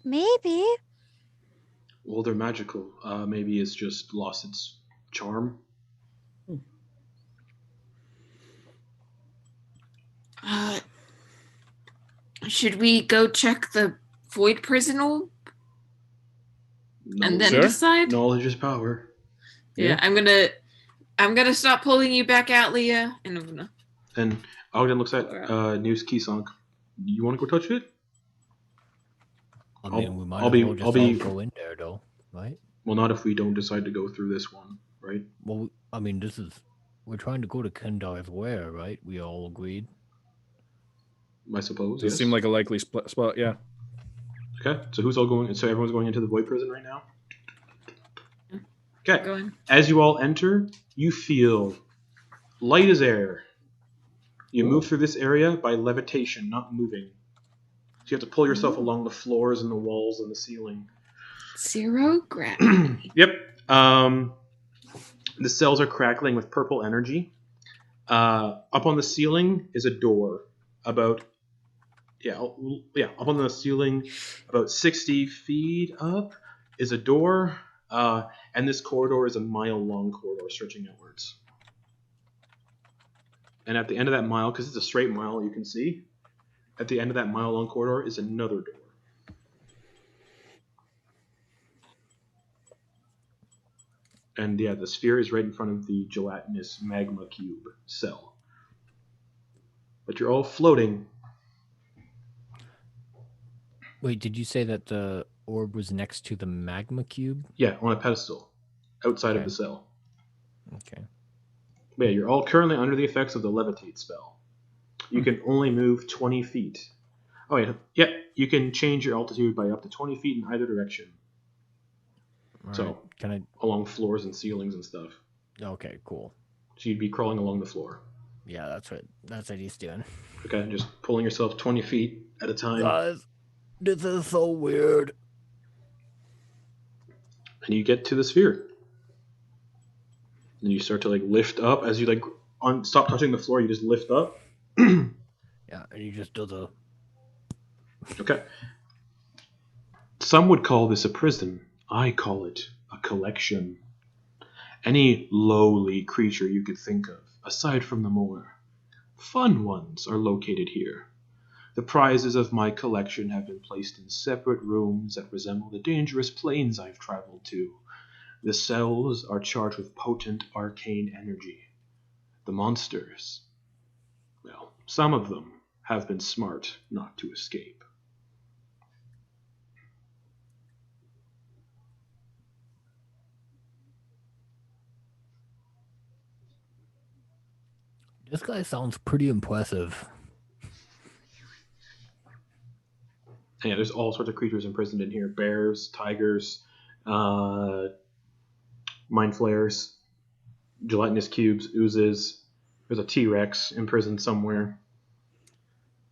Maybe. Well, they're magical. Maybe it's just lost its charm. Should we go check the void prison orb and then Sure. decide? Knowledge is power. Yeah, I'm gonna stop pulling you back out, Leah, and I'm gonna. And Ogden looks at News Keysonk. You want to go touch it? I mean, we might I'll as be- well just I'll be- all go in there, though, right? Well, not if we don't decide to go through this one, right? Well, I mean, we're trying to go to Kendar's Where, right? We all agreed. I suppose. Does Yes. seem like a likely spot, yeah. Okay, so who's all going? So everyone's going into the void prison right now. Okay. Going. As you all enter, you feel light as air. You move through this area by levitation, not moving. So you have to pull yourself along the floors and the walls and the ceiling. 0 gravity. Yep. The cells are crackling with purple energy. Up on the ceiling is a door about up on the ceiling about 60 feet up is a door, and this corridor is a mile-long corridor stretching outwards. And at the end of that mile, because it's a straight mile, you can see, at the end of that mile-long corridor is another door. And yeah, the sphere is right in front of the gelatinous magma cube cell. But you're all floating. Wait, did you say that the orb was next to the magma cube? Yeah, on a pedestal, outside of Okay. the cell. Okay. But yeah, you're all currently under the effects of the levitate spell. You can only move 20 feet. Oh yeah, you can change your altitude by up to 20 feet in either direction. All So- right. Can I? Along floors and ceilings and stuff. Okay, cool. So you'd be crawling along the floor. Yeah, that's what he's doing. Okay, just pulling yourself 20 feet at a time. Guys, this is so weird. And you get to the sphere. And you start to like lift up as you like stop touching the floor. You just lift up. Yeah, and he just does a. Okay. Some would call this a prison. I call it a collection. Any lowly creature you could think of, aside from the more fun ones, are located here. The prizes of my collection have been placed in separate rooms that resemble the dangerous planes I've traveled to. The cells are charged with potent arcane energy. The monsters, well, some of them have been smart not to escape. This guy sounds pretty impressive. Yeah, there's all sorts of creatures imprisoned in here. Bears, tigers, mind flayers, gelatinous cubes, oozes. There's a T-Rex imprisoned somewhere.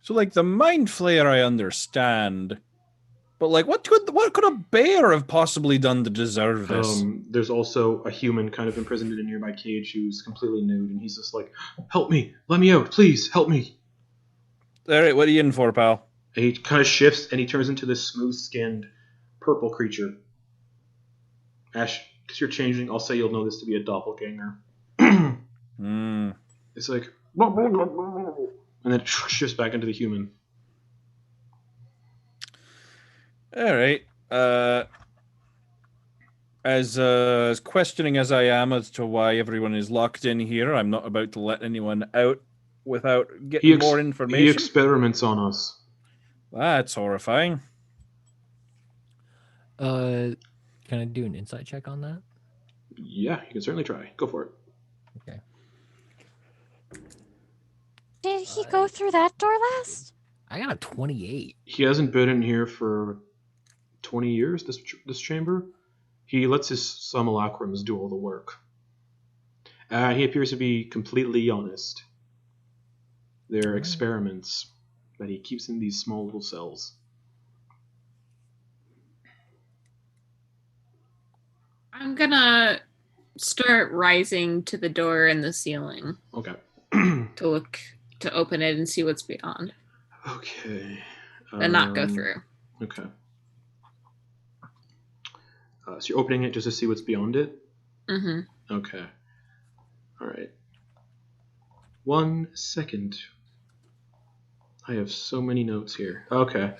So, like, the Mind Flayer I understand. But, like, what could a bear have possibly done to deserve this? There's also a human kind of imprisoned in a nearby cage who's completely nude, and he's just like, help me, let me out, please, help me. Alright, what are you in for, pal? And he kind of shifts, and he turns into this smooth-skinned purple creature. Ash, because you're changing, I'll say you'll know this to be a doppelganger. It's like, and then it shifts back into the human. Alright. As questioning as I am as to why everyone is locked in here, I'm not about to let anyone out without getting more information. He experiments on us. That's horrifying. Can I do an insight check on that? Yeah, you can certainly try. Go for it. Okay. Did he go through that door last? I got a 28. He hasn't been in here for 20 years, this chamber. He lets his simulacrums do all the work. He appears to be completely honest. They're experiments that he keeps in these small little cells. I'm gonna start rising to the door in the ceiling Okay. to open it and see what's beyond. Okay. And not go through. Okay. So you're opening it just to see what's beyond it? Mm-hmm. Okay. All right. 1 second. I have so many notes here. Okay.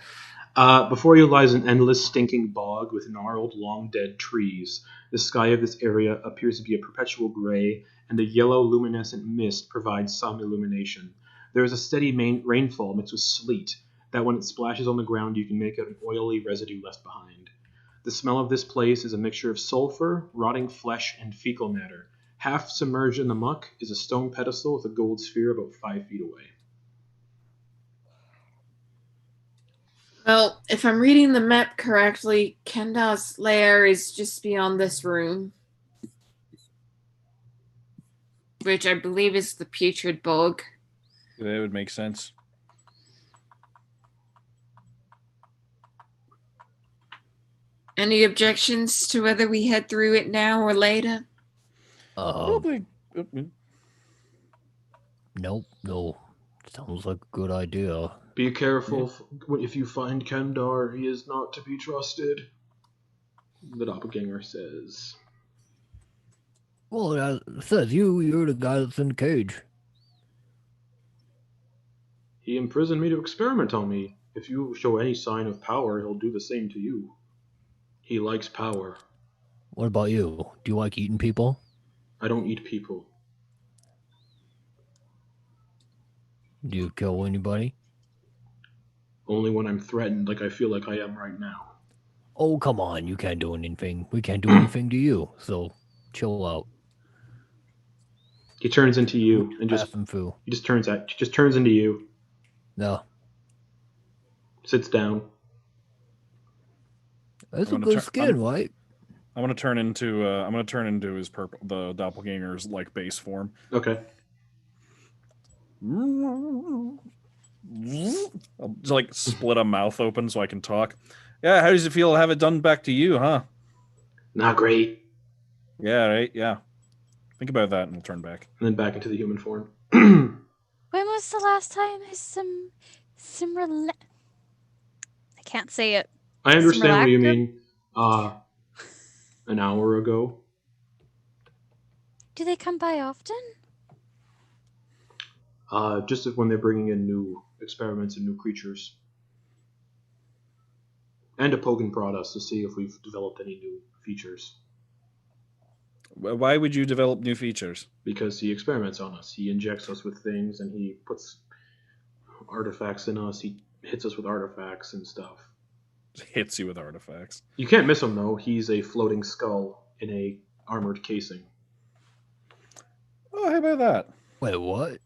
Before you lies an endless stinking bog with gnarled, long-dead trees. The sky of this area appears to be a perpetual gray, and a yellow luminescent mist provides some illumination. There is a steady rainfall mixed with sleet, that when it splashes on the ground you can make out an oily residue left behind. The smell of this place is a mixture of sulfur, rotting flesh, and fecal matter. Half submerged in the muck is a stone pedestal with a gold sphere about 5 feet away. Well, if I'm reading the map correctly, Kenda's lair is just beyond this room. Which I believe is the putrid bog. That would make sense. Any objections to whether we head through it now or later? Nope, no. Sounds like a good idea. Be careful if you find Kendar, he is not to be trusted. The doppelganger says. Well, it says you're the guy that's in the cage. He imprisoned me to experiment on me. If you show any sign of power, he'll do the same to you. He likes power. What about you? Do you like eating people? I don't eat people. Do you kill anybody? Only when I'm threatened, like I feel like I am right now. Oh, come on. You can't do anything. We can't do anything to you, so chill out. He turns into you and he just turns into you. No. Sits down. That's a good skin, right? I'm gonna turn into his the doppelganger's like base form. Okay. I'll just like split a mouth open so I can talk. Yeah, how does it feel to have it done back to you, huh? Not great. Yeah, right. Yeah. Think about that, and we'll turn back. And then back into the human form. When was the last time I can't say it. I understand what you mean. An hour ago. Do they come by often? Just when they're bringing in new experiments and new creatures. And a Pogan brought us to see if we've developed any new features. Why would you develop new features? Because he experiments on us. He injects us with things and he puts artifacts in us. He hits us with artifacts and stuff. Hits you with artifacts. You can't miss him, though. He's a floating skull in a armored casing. Oh, how about that? Wait, what?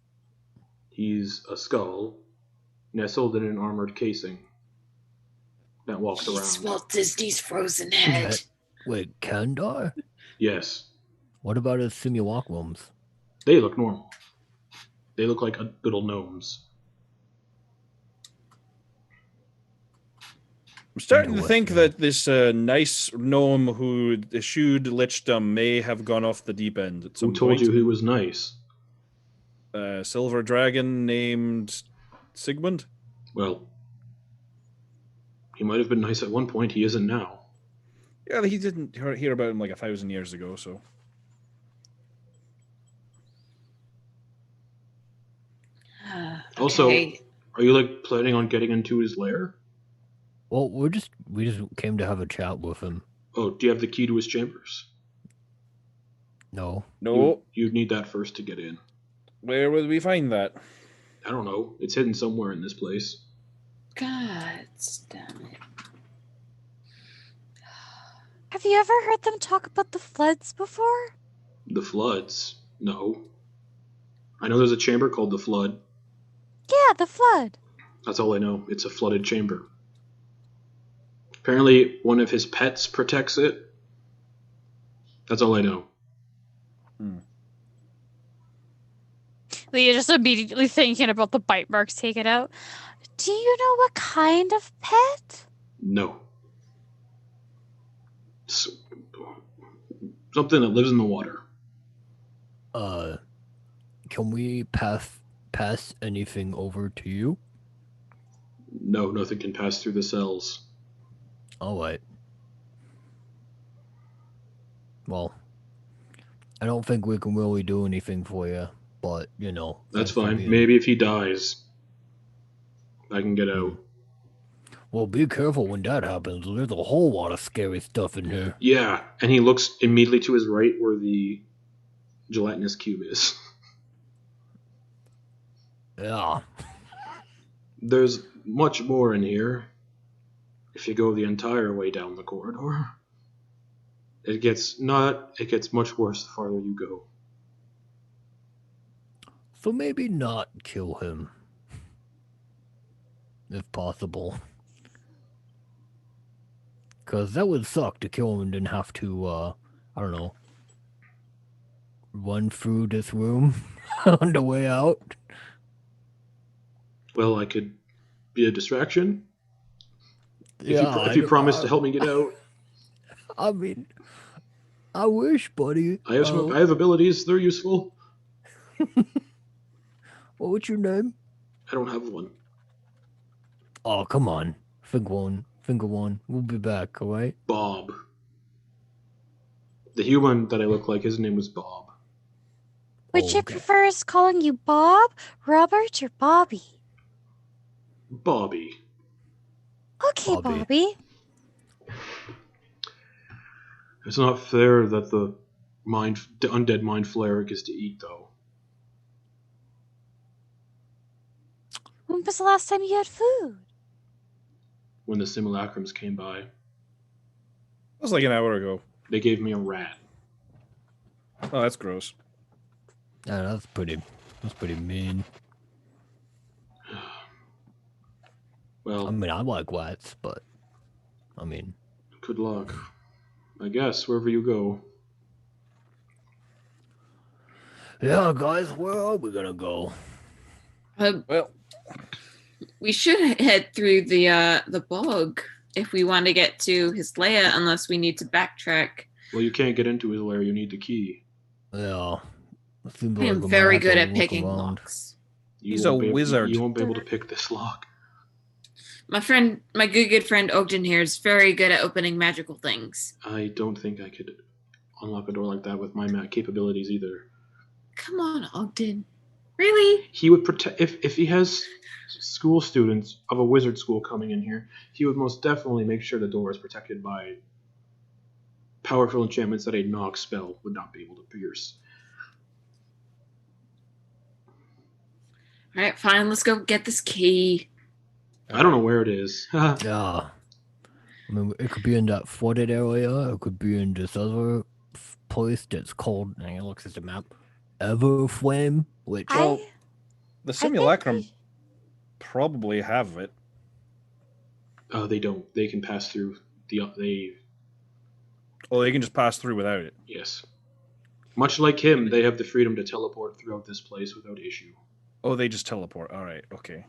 He's a skull nestled in an armored casing that walks around. He's Walt Disney's frozen head. Wait, Kendar? Yes. What about his simulacrums? They look normal. They look like little gnomes. I'm starting to think that this nice gnome who eschewed lichdom may have gone off the deep end at some point. Who told you he was nice? Silver dragon named Sigmund? Well, he might have been nice at one point. He isn't now. Yeah, he didn't hear about him like 1,000 years ago, so... Okay. Also, are you like planning on getting into his lair? Well, we just came to have a chat with him. Oh, do you have the key to his chambers? No. No. You'd need that first to get in. Where would we find that? I don't know. It's hidden somewhere in this place. God damn it. Have you ever heard them talk about the floods before? The floods? No. I know there's a chamber called the Flood. Yeah, the flood. That's all I know. It's a flooded chamber. Apparently, one of his pets protects it. That's all I know. Leah just immediately thinking about the bite marks taken out. Do you know what kind of pet? No. Something that lives in the water. Can we pass anything over to you? No, nothing can pass through the cells. All right. Well, I don't think we can really do anything for you, but you know. That's thanks for fine. being- Maybe if he dies, I can get out. Well, be careful when that happens. There's a whole lot of scary stuff in here. Yeah, and he looks immediately to his right where the gelatinous cube is. Yeah. There's much more in here. If you go the entire way down the corridor, it gets much worse the farther you go. So maybe not kill him. If possible. Because that would suck to kill him and then have to, I don't know, run through this room on the way out. Well, I could be a distraction. Yeah, If you promise to help me get out. I mean, I wish, buddy. I have abilities, they're useful. What's your name? I don't have one. Oh, come on. Finger one. We'll be back, alright? Bob. The human that I look like, his name was Bob. Would you prefer us calling you Bob, Robert, or Bobby? Bobby. Okay, Bobby. Bobby. It's not fair that the undead mind flayer gets to eat, though. When was the last time you had food? When the simulacrums came by, That was like an hour ago. they gave me a rat. Oh, that's gross. Yeah, that's pretty mean. Well, I mean, I like rats, but I mean, good luck. I guess, wherever you go. yeah, guys, where are we gonna go? Well, We should head through the bog if we want to get to his lair, unless we need to backtrack. Well, you can't get into his lair, you need the key. Yeah. Seems I like am we might very have to good at look picking around. locks. He's a wizard. You won't be able to pick this lock. My good friend Ogden here is very good at opening magical things. I don't think I could unlock a door like that with my capabilities either. Come on, Ogden. Really? He would protect if he has school students of a wizard school coming in here. He would most definitely make sure the door is protected by powerful enchantments that a knock spell would not be able to pierce. All right, fine. Let's go get this key. I don't know where it is. Yeah. I mean, it could be in that flooded area. It could be in this other place that's called, and it looks at the map, Everflame, which... Well, I the think simulacrum we- probably have it. They don't. They can pass through Oh, they can just pass through without it. Yes. Much like him, they have the freedom to teleport throughout this place without issue. Oh, they just teleport. All right, okay.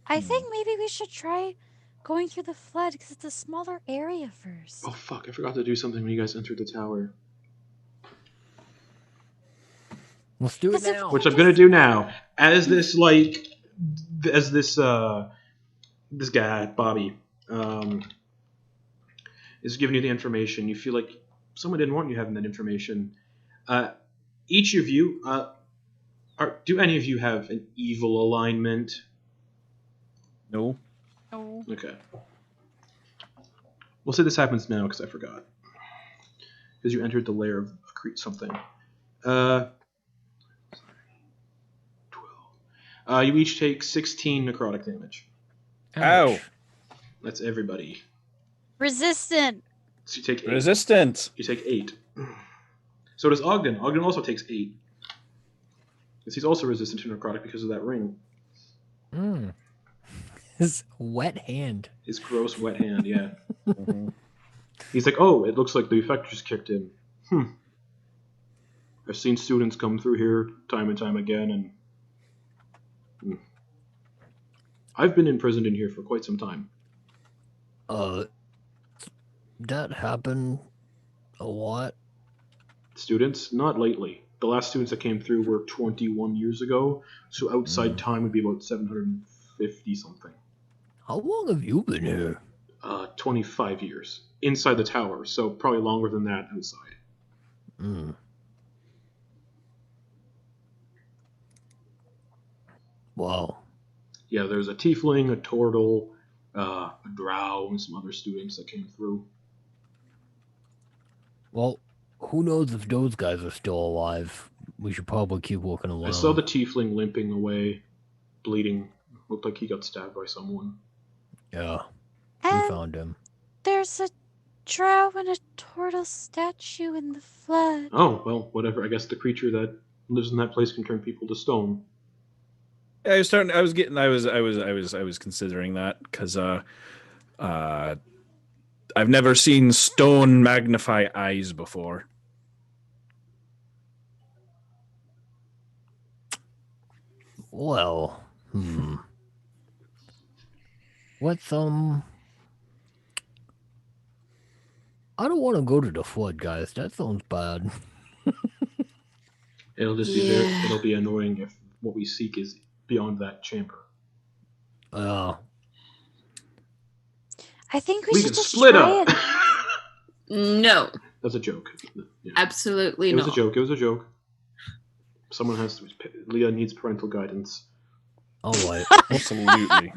I think maybe we should try going through the flood because it's a smaller area first. Oh fuck, I forgot to do something when you guys entered the tower. Let's do it Does it- now. Which I'm gonna do now. As this this guy, Bobby, is giving you the information, you feel like someone didn't want you having that information. Each of you, do any of you have an evil alignment? No. No. Okay. We'll say this happens now because I forgot. Because you entered the lair of something. 12. You each take 16 necrotic damage. Ow. That's everybody. Resistant. So you take 8. Resistant. You take 8. So does Ogden. Ogden also takes 8. Because he's also resistant to necrotic because of that ring. Mm. His wet hand. His gross wet hand, yeah. Mhm. He's like, oh, it looks like the effect just kicked in. I've seen students come through here time and time again, and I've been imprisoned in here for quite some time. That happened a lot. Students? Not lately. The last students that came through were 21 years ago, so outside time would be about 750 something. How long have you been here? 25 years. Inside the tower, so probably longer than that outside. Wow. Yeah, there's a tiefling, a turtle, a drow, and some other students that came through. Well, who knows if those guys are still alive? We should probably keep walking along. I saw the tiefling limping away, bleeding. Looked like he got stabbed by someone. Yeah, we And found him. there's a drow and a turtle statue in the flood. Oh, well, whatever. I guess the creature that lives in that place can turn people to stone. I was considering that because I've never seen stone magnify eyes before. Well, What's I don't want to go to the flood, guys. That sounds bad. It'll just be very, it'll be annoying if what we seek is beyond that chamber. I think we We should can just split try up. it. No, That's a joke. Yeah. absolutely It was not. a joke. It was a joke. Someone has to. Leah needs parental guidance. All right. Absolutely.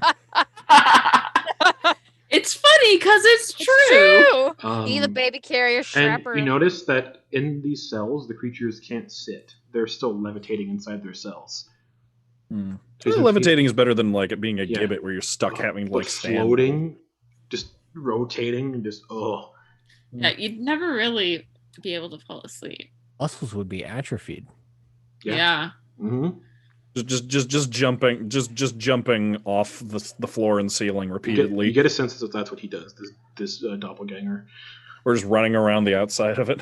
It's funny because it's true. True. Um, Be the baby carrier And strapper. you notice that in these cells, the creatures can't sit. They're still levitating inside their cells. Levitating is better than like it being a Yeah. gibbet where you're stuck having to But like stand. floating, just rotating, and just Yeah, you'd never really be able to fall asleep. Muscles would be atrophied. Yeah. hmm Just jumping off the floor and ceiling repeatedly. You get a sense that that's what he does. This doppelganger. We're just running around the outside of it.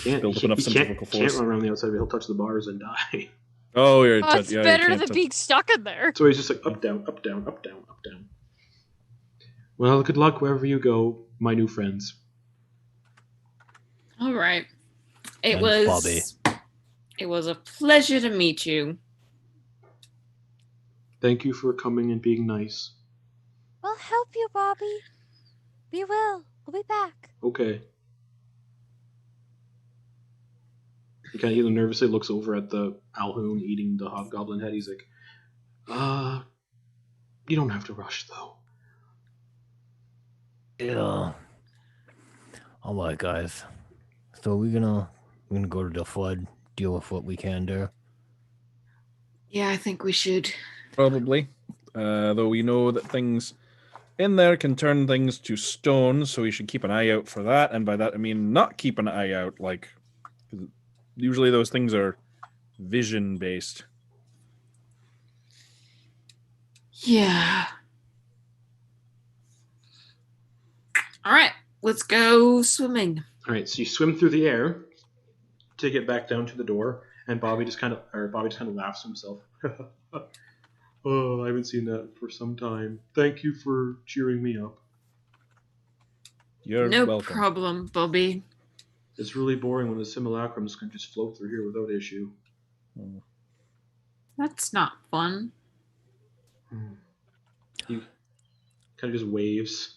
Can't, Building up he centrifugal can't force. run around the outside. He'll touch the bars and die. Oh, you're Oh, it's better than being stuck in there. So he's just like up, down, up, down, up, down, up, down. Well, good luck wherever you go, my new friends. All right. And Bobby. It was a pleasure to meet you. Thank you for coming and being nice. We'll help you, Bobby. We will. We'll be back. Okay. He kind of nervously looks over at the Alhoon eating the hobgoblin head. He's like, you don't have to rush, though. Yeah. All right, guys. So we're gonna go to the flood, deal with what we can there. Yeah, I think we should. Probably. Though we know that things in there can turn things to stone, so we should keep an eye out for that. And by that, I mean not keep an eye out. Like, usually those things are vision-based. Yeah. All right, let's go swimming. All right, so you swim through the air to get back down to the door, and Bobby just kind of laughs to himself. Oh, I haven't seen that for some time. Thank you for cheering me up. You're No welcome. problem, Bobby. It's really boring when the simulacrums can just float through here without issue. That's not fun. He kind of just waves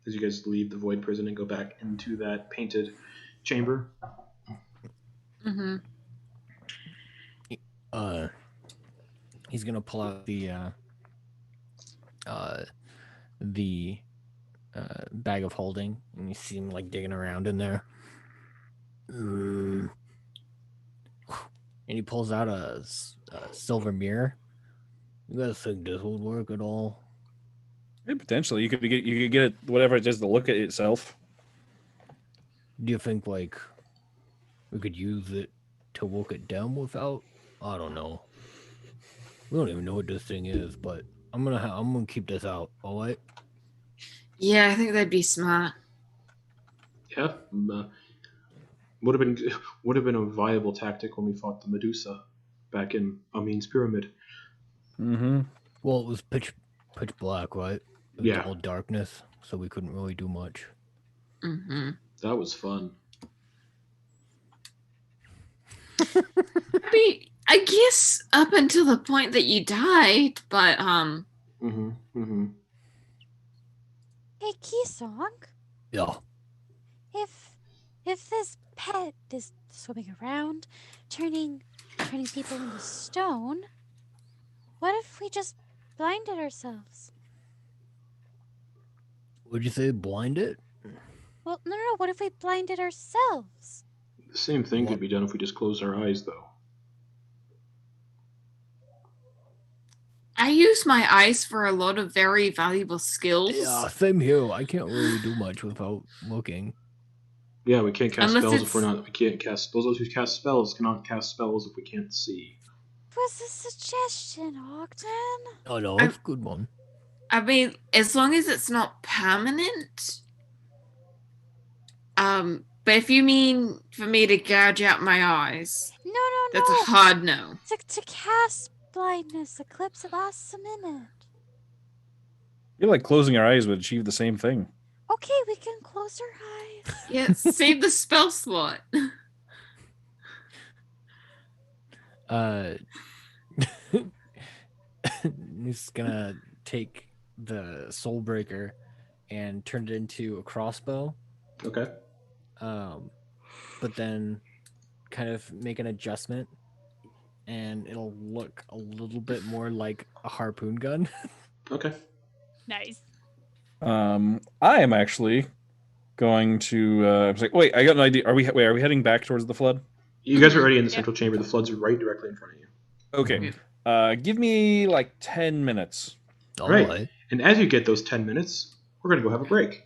as you guys leave the void prison and go back into that painted chamber. Mm-hmm. He's gonna pull out the bag of holding, and you see him like digging around in there. And he pulls out a silver mirror. You guys think this would work at all? Yeah, potentially, you could get it, whatever it is to look at itself. Do you think like we could use it to look at them without? I don't know. We don't even know what this thing is, but I'm gonna keep this out. All right. Yeah, I think that'd be smart. Yeah. would have been a viable tactic when we fought the Medusa back in Amin's pyramid. Mm-hmm. Well, it was pitch black, right? It was Yeah. all darkness, so we couldn't really do much. Mm-hmm. That was fun. I mean, I guess up until the point that you died, but Mm-hmm. Mm-hmm. Hey, Keysong, Yeah. if this pet is swimming around, turning people into stone, what if we just blinded ourselves? Would you say blind it? Well, no. What if we blinded ourselves? The same thing What? could be done if we just closed our eyes, though. I use my eyes for a lot of very valuable skills. Yeah, same here. I can't really do much without looking. Yeah, we can't cast Unless spells if it's- we're not. We can't cast. Those of us who cast spells cannot cast spells if we can't see. What's the suggestion, Ogden? Oh no, I- it's a good one. I mean, as long as it's not permanent. But if you mean for me to gouge out my eyes, No. that's a hard no. To cast blindness, Eclipse, it lasts a minute. I feel like closing our eyes would achieve the same thing. Okay, we can close our eyes. Yeah, save the spell slot. He's gonna take the soul breaker and turn it into a crossbow. Okay. But then kind of make an adjustment, and it'll look a little bit more like a harpoon gun. Okay. Nice. I am actually going to. I was like, wait, I got an idea. Are we heading back towards the flood? You guys are already in the Yeah. central chamber. The flood's right directly in front of you. Okay. Give me like 10 minutes. All Right. right. And as you get those 10 minutes, we're going to go have a break.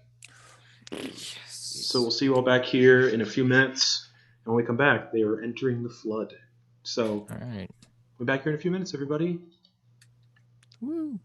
Yes. So we'll see you all back here in a few minutes. And when we come back, they are entering the flood. So All right. we're back here in a few minutes, everybody. Woo.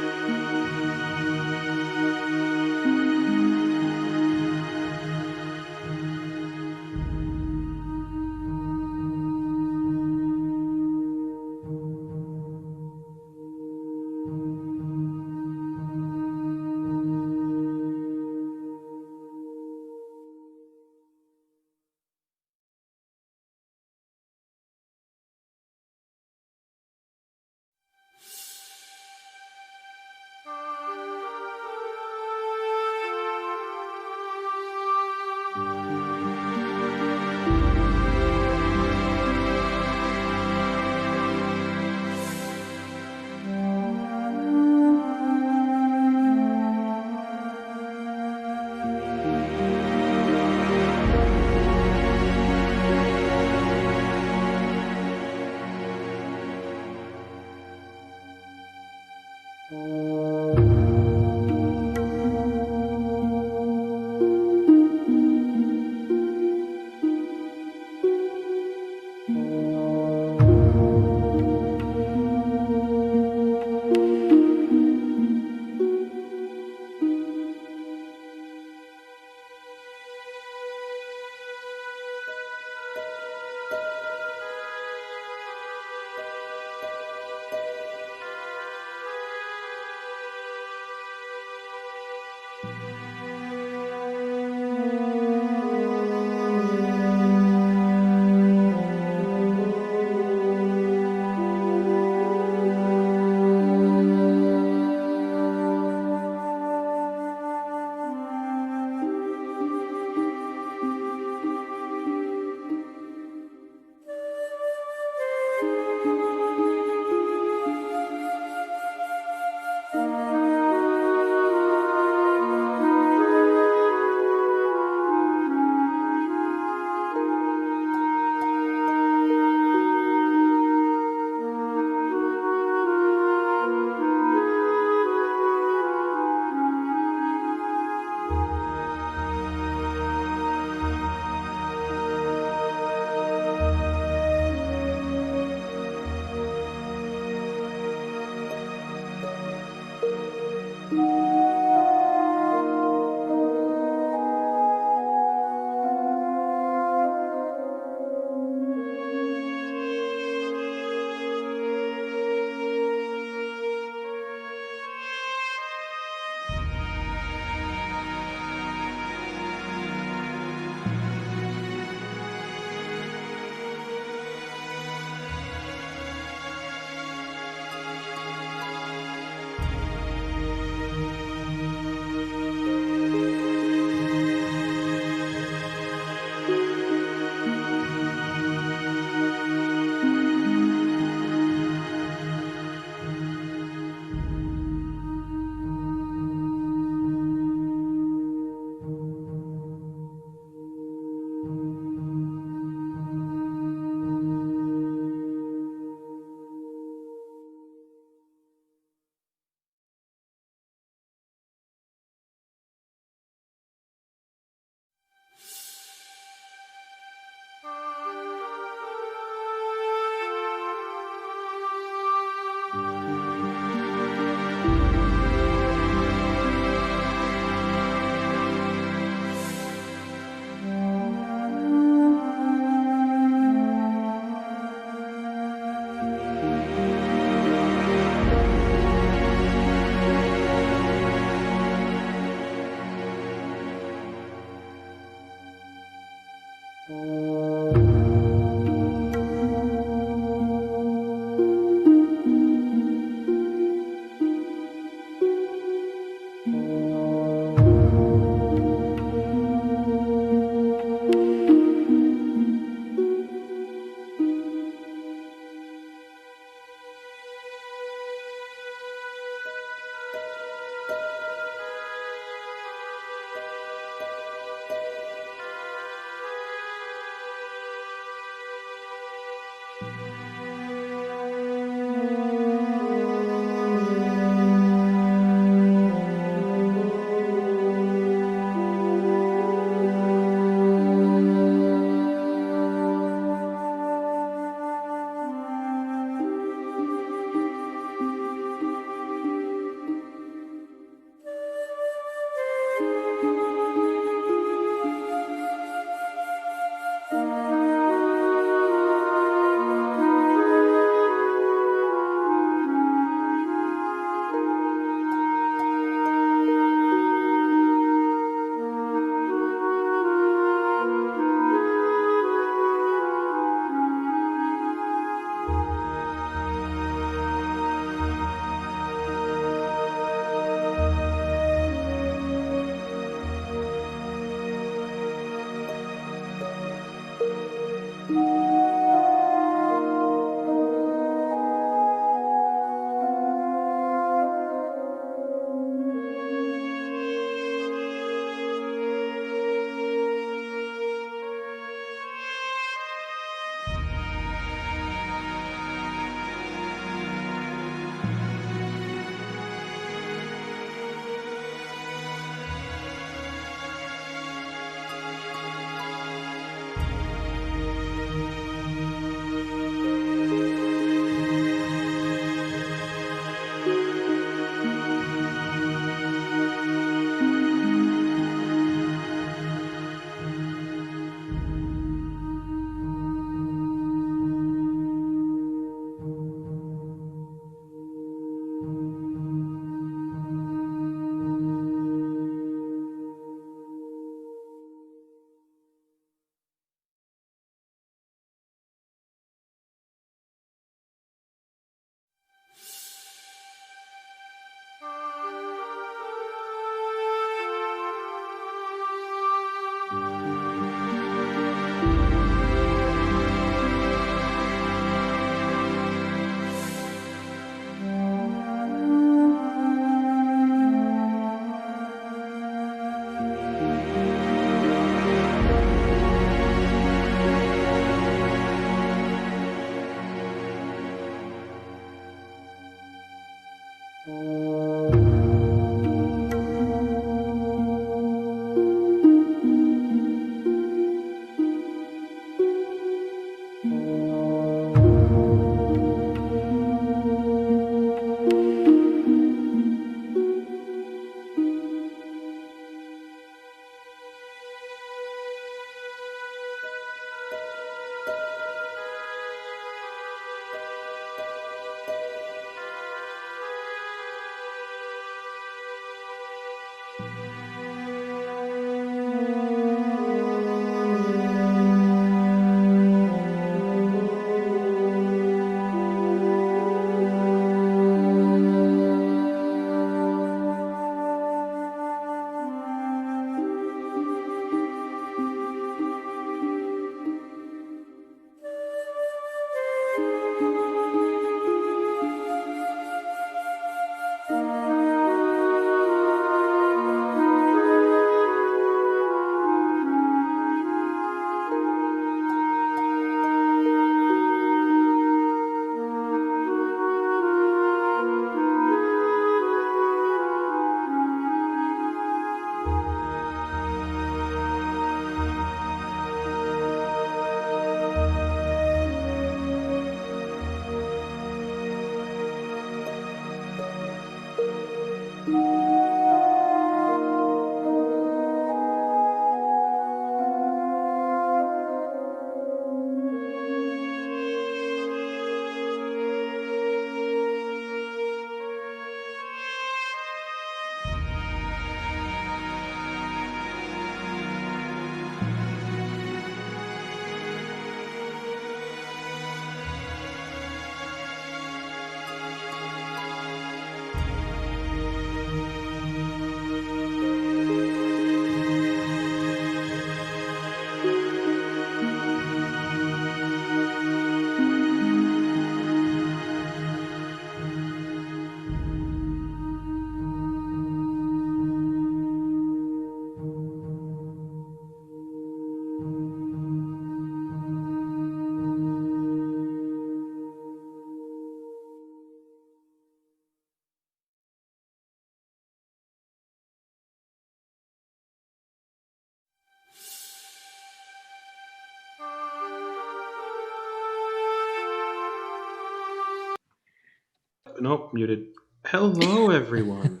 Nope, muted. Hello, everyone.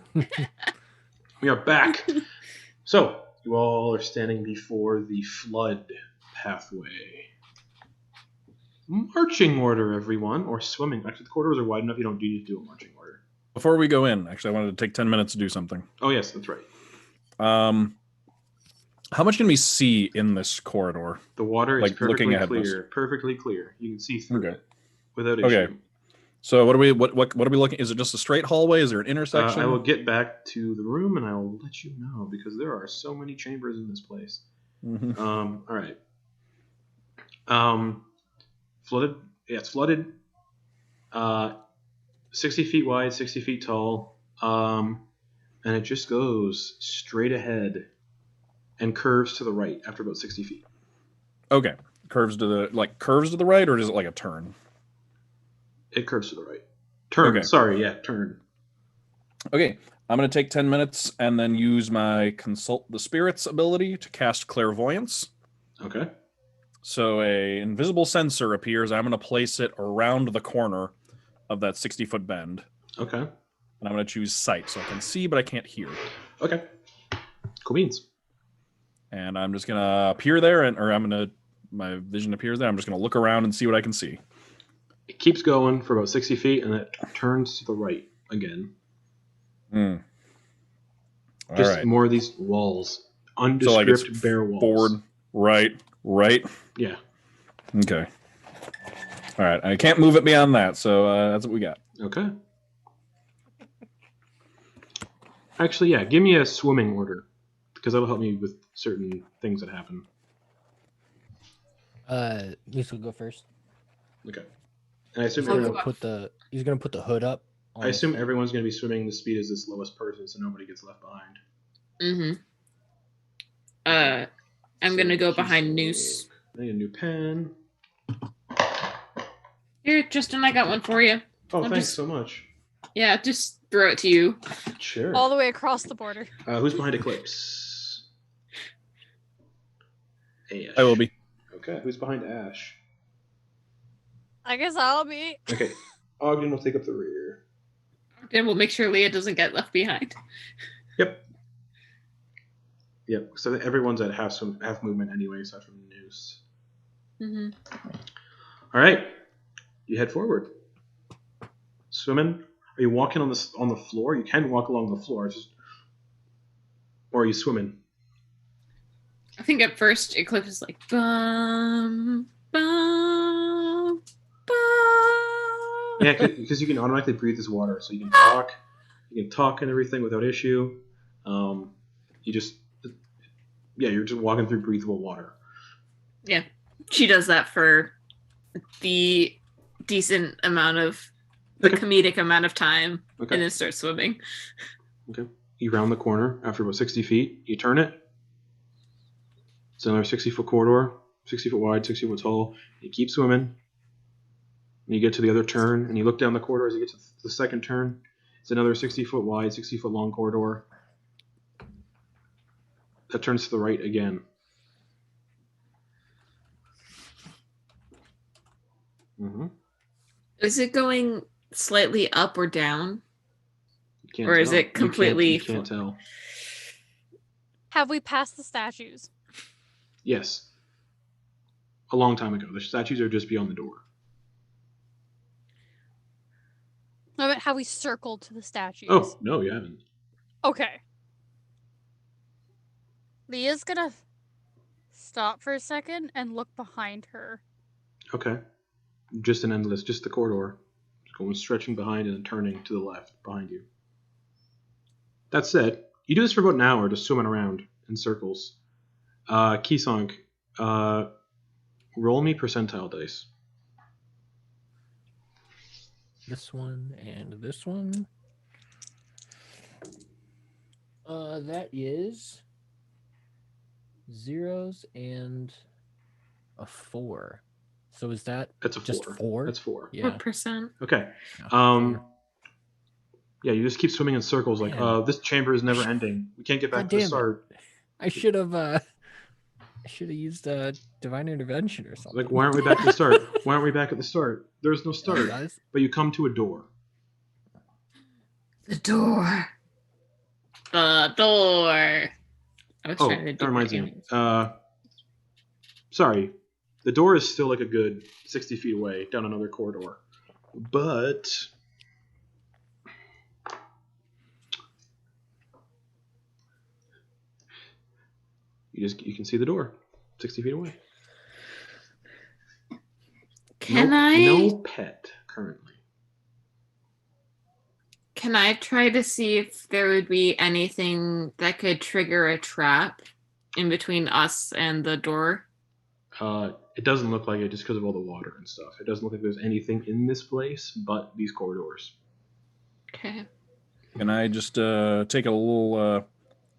We are back. So, you all are standing before the flood pathway. Marching order, everyone, or swimming. Actually, the corridors are wide enough. You don't need to do a marching order. Before we go in, actually, I wanted to take 10 minutes to do something. Oh, yes, that's right. How much can we see in this corridor? The water is Like, looking perfectly ahead of us. clear. Perfectly clear. You can see through Okay. it without issue. Okay. So what are we looking? Is it just a straight hallway? Is there an intersection? I will get back to the room and I will let you know because there are so many chambers in this place. Mhm. All right. Flooded. Yeah, it's flooded. 60 feet wide, 60 feet tall. And it just goes straight ahead and curves to the right after about 60 feet. Okay. Curves to the right, or is it like a turn? It curves to the right. Turn. Okay. Sorry, yeah, turn. Okay. I'm going to take 10 minutes and then use my Consult the Spirits ability to cast Clairvoyance. Okay. So a invisible sensor appears. I'm going to place it around the corner of that 60-foot bend. Okay. And I'm going to choose Sight, so I can see, but I can't hear. Okay. Cool beans. And I'm just going to appear there, my vision appears there. I'm just going to look around and see what I can see. It keeps going for about 60 feet, and it turns to the right again. All Just right. more of these walls. So Undescript it's bare walls. forward, right. Yeah. Okay. All right. I can't move it beyond that, so that's what we got. Okay. Actually, yeah, give me a swimming order, because that'll help me with certain things that happen. Lisa will go first. Okay. And I assume I'll everyone, go He's gonna put the hood up. I assume everyone's going to be swimming the speed as this lowest person, so nobody gets left behind. Mm-hmm. I'm gonna go behind Noose. I need a new pen. Here, Justin, I got one for you. Oh, I'll thanks just- so much. Yeah, just throw it to you. Sure. All the way across the border. Who's behind Eclipse? Ash. I will be. Okay, who's behind Ash? I guess I'll be. Okay, Ogden will take up the rear. Then we'll make sure Leah doesn't get left behind. Yep. So everyone's at half movement anyway, aside from Noose. Mm-hmm. All right, you head forward. Swimming? Are you walking on the floor? You can walk along the floor, or are you swimming? I think at first Eclipse is like bum bum bum. Yeah, because you can automatically breathe this water, so you can talk. You can talk and everything without issue. You're just walking through breathable water. Yeah, she does that for the decent amount of the comedic amount of time, Okay. and then starts swimming. Okay. You round the corner after about 60 feet. You turn it. It's another 60-foot corridor, 60 foot wide, 60 foot tall. You keep swimming. And you get to the other turn, and you look down the corridor as you get to the second turn. It's another 60-foot wide, 60-foot long corridor. That turns to the right again. Mm-hmm. Is it going slightly up or down? You can't Or is tell. it completely You can't tell. Have we passed the statues? Yes. A long time ago. The statues are just beyond the door. No, but have we circled to the statues? Oh, no, you haven't. Okay. Leah's gonna stop for a second and look behind her. Okay. Just the corridor. Just going stretching behind and then turning to the left behind you. That said, you do this for about an hour, just swimming around in circles. Keysonk, roll me percentile dice. This one and this one. That is 0s and a 4. So is that That's a 4. just 4? That's 4. Yeah. What percent? Okay. Yeah. Yeah, you just keep swimming in circles like, Man. This chamber is never ending. We can't get back God to the damn it. start. I should have used divine intervention or something. Like, why aren't we back at the start? Why aren't we back at the start? There's no Yeah, start. guys. But you come to a door. The door. The door. I was trying to do that reminds me. aliens. Sorry. The door is still like a good 60 feet away down another corridor. But you can see the door 60 feet away. No pet currently. Can I try to see if there would be anything that could trigger a trap in between us and the door? It doesn't look like it just because of all the water and stuff. It doesn't look like there's anything in this place but these corridors. Okay. Can I just take a little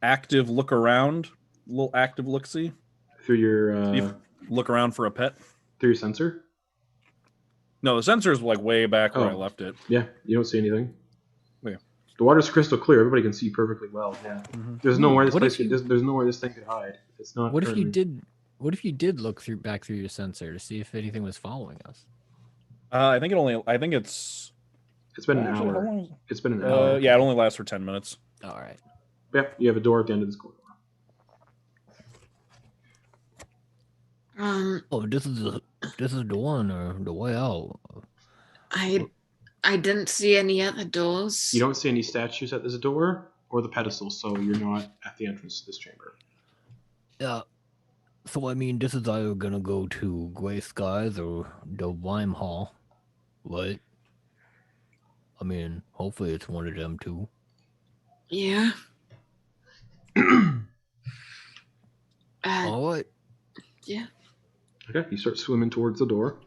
active look around? A little active look-see? Through your Look around for a pet? through your sensor? No, the sensor's like way back where I left it. Yeah, you don't see anything. Yeah. The water's crystal clear. Everybody can see perfectly well. Yeah. Mm-hmm. There's nowhere this What place if you- there's nowhere this thing could hide. It's not. What if you currently- did? What if you did look back through your sensor to see if anything was following us? I think it's It's been an actually, how hour. long is- It's been an hour. yeah, it only lasts for 10 minutes. All right. Yeah, you have a door at the end of this corridor. Oh, this is the one or the way out. I didn't see any other doors. You don't see any statues at this door or the pedestal, so you're not at the entrance to this chamber. Yeah. So I mean, this is either gonna go to Gray Skies or the Lime Hall, right? I mean, hopefully it's one of them two. Yeah. All right. Yeah. Okay, you start swimming towards the door.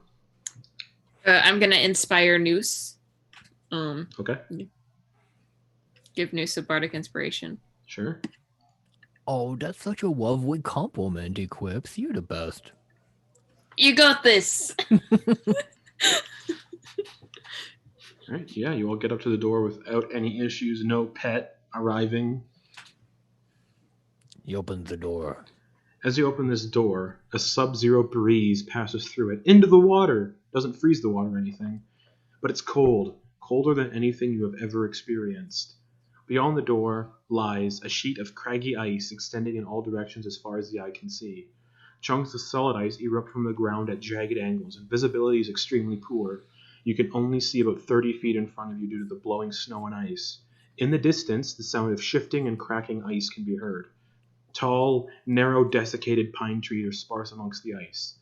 I'm gonna inspire Noose. Okay, Give Noose a bardic inspiration. sure. Oh, that's such a lovely compliment, Eclipse. You're the best. You got this. All right, yeah, you all get up to the door without any issues. No pet arriving. He opens the door. As you open this door, a sub-zero breeze passes through it into the water. Doesn't freeze the water or anything, but it's cold, colder than anything you have ever experienced. Beyond the door lies a sheet of craggy ice extending in all directions as far as the eye can see. Chunks of solid ice erupt from the ground at jagged angles, and visibility is extremely poor. You can only see about 30 feet in front of you due to the blowing snow and ice. In the distance, the sound of shifting and cracking ice can be heard. Tall, narrow, desiccated pine trees are sparse amongst the ice.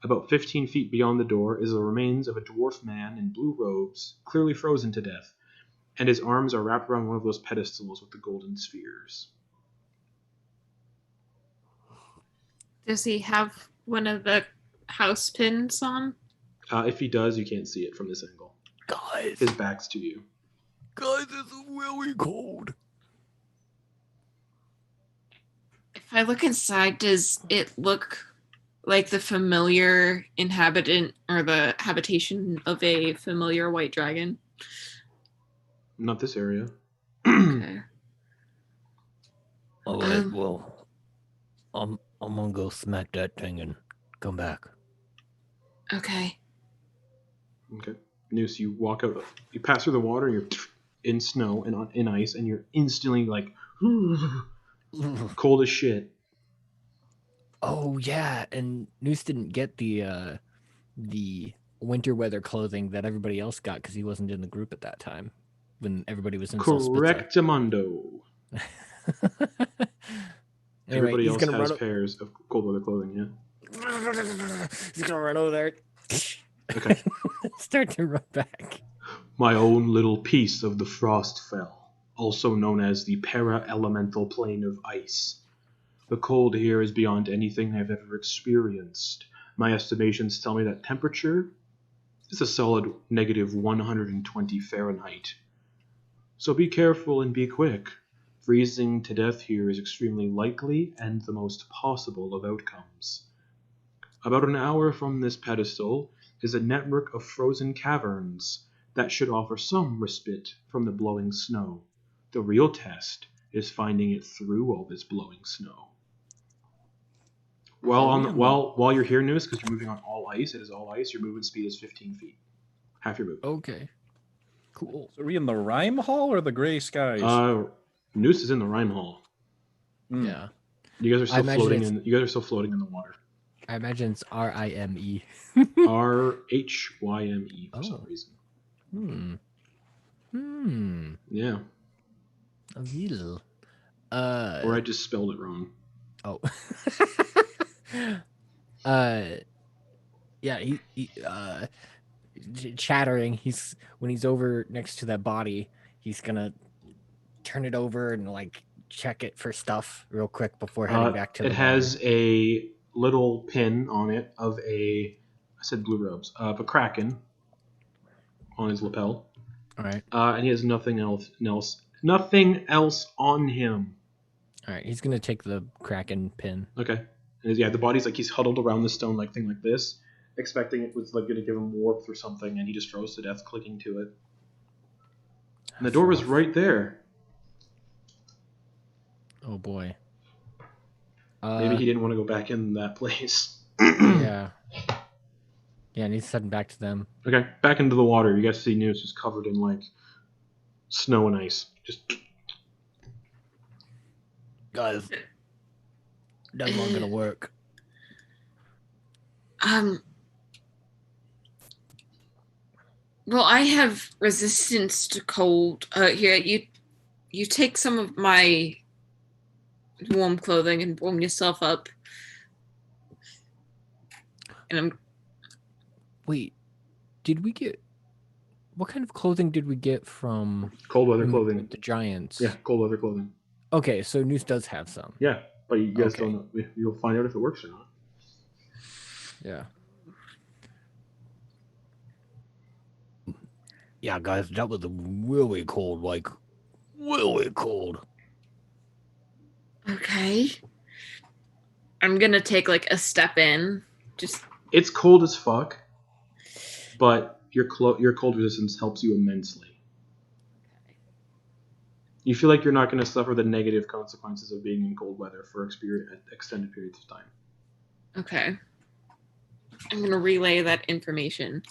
About 15 feet beyond the door is the remains of a dwarf man in blue robes, clearly frozen to death, and his arms are wrapped around one of those pedestals with the golden spheres. Does he have one of the house pins on? If he does, you can't see it from this angle. Guys, His back's to you. it's really cold. If I look inside, does it look like the familiar inhabitant or the habitation of a familiar white dragon? Not this area. Okay. All right, well, I'm gonna go smack that thing and come back. Okay. Okay. Noose, you walk out. You pass through the water, and you're in snow and in ice, and you're instantly like cold as shit. Oh yeah, and Noose didn't get the winter weather clothing that everybody else got because he wasn't in the group at that time when everybody was in Correctamundo. Anyway, Everybody he's else gonna has run. pairs of cold weather clothing, yeah. He's gonna run over there. Okay. Start to run back. My own little piece of the Frostfell, also known as the para-elemental plane of ice. The cold here is beyond anything I've ever experienced. My estimations tell me that temperature is a solid negative 120 Fahrenheit. So be careful and be quick. Freezing to death here is extremely likely and the most possible of outcomes. About an hour from this pedestal is a network of frozen caverns that should offer some respite from the blowing snow. The real test is finding it through all this blowing snow. While you're here, Noose, because you're moving on all ice, it is all ice, your movement speed is 15 feet. Half your movement. Okay. Cool. So are we in the Rhyme Hall or the Gray Skies? Noose is in the Rhyme Hall. Mm. Yeah. You guys are I still imagine floating it's- in. You guys are still floating in the water. I imagine it's RIME. RHYME for some reason. Yeah. A little. Or I just spelled it wrong. Oh. Yeah, he chattering. When he's over next to that body, he's gonna turn it over and like check it for stuff real quick before heading back to the It has a little pin on it of I said blue robes, of a kraken on his lapel. All right. And he has nothing else on him. All right, he's gonna take the kraken pin. Okay. And the body's like he's huddled around the stone like thing like this, expecting it was like going to give him warmth or something, and he just froze to death clicking to it. And the door was right there. Oh boy. Maybe he didn't want to go back in that place. Yeah. Yeah, and he's heading back to them. Okay, back into the water. You guys see Noose just covered in like snow and ice. Just Guys, that's not gonna work. Well, I have resistance to cold. Here, you take some of my warm clothing and warm yourself up. And Wait, did we get... What kind of clothing did we get from... cold weather clothing. The giants? Yeah, cold weather clothing. Okay, so Noose does have some. Yeah, but you guys Okay. don't know. You'll find out if it works or not. Yeah. Yeah, guys, that was really cold. Like, really cold. okay. I'm gonna take like a step in. Just It's cold as fuck, but your cold resistance helps you immensely. You feel like you're not going to suffer the negative consequences of being in cold weather for extended periods of time. okay. I'm gonna relay that information.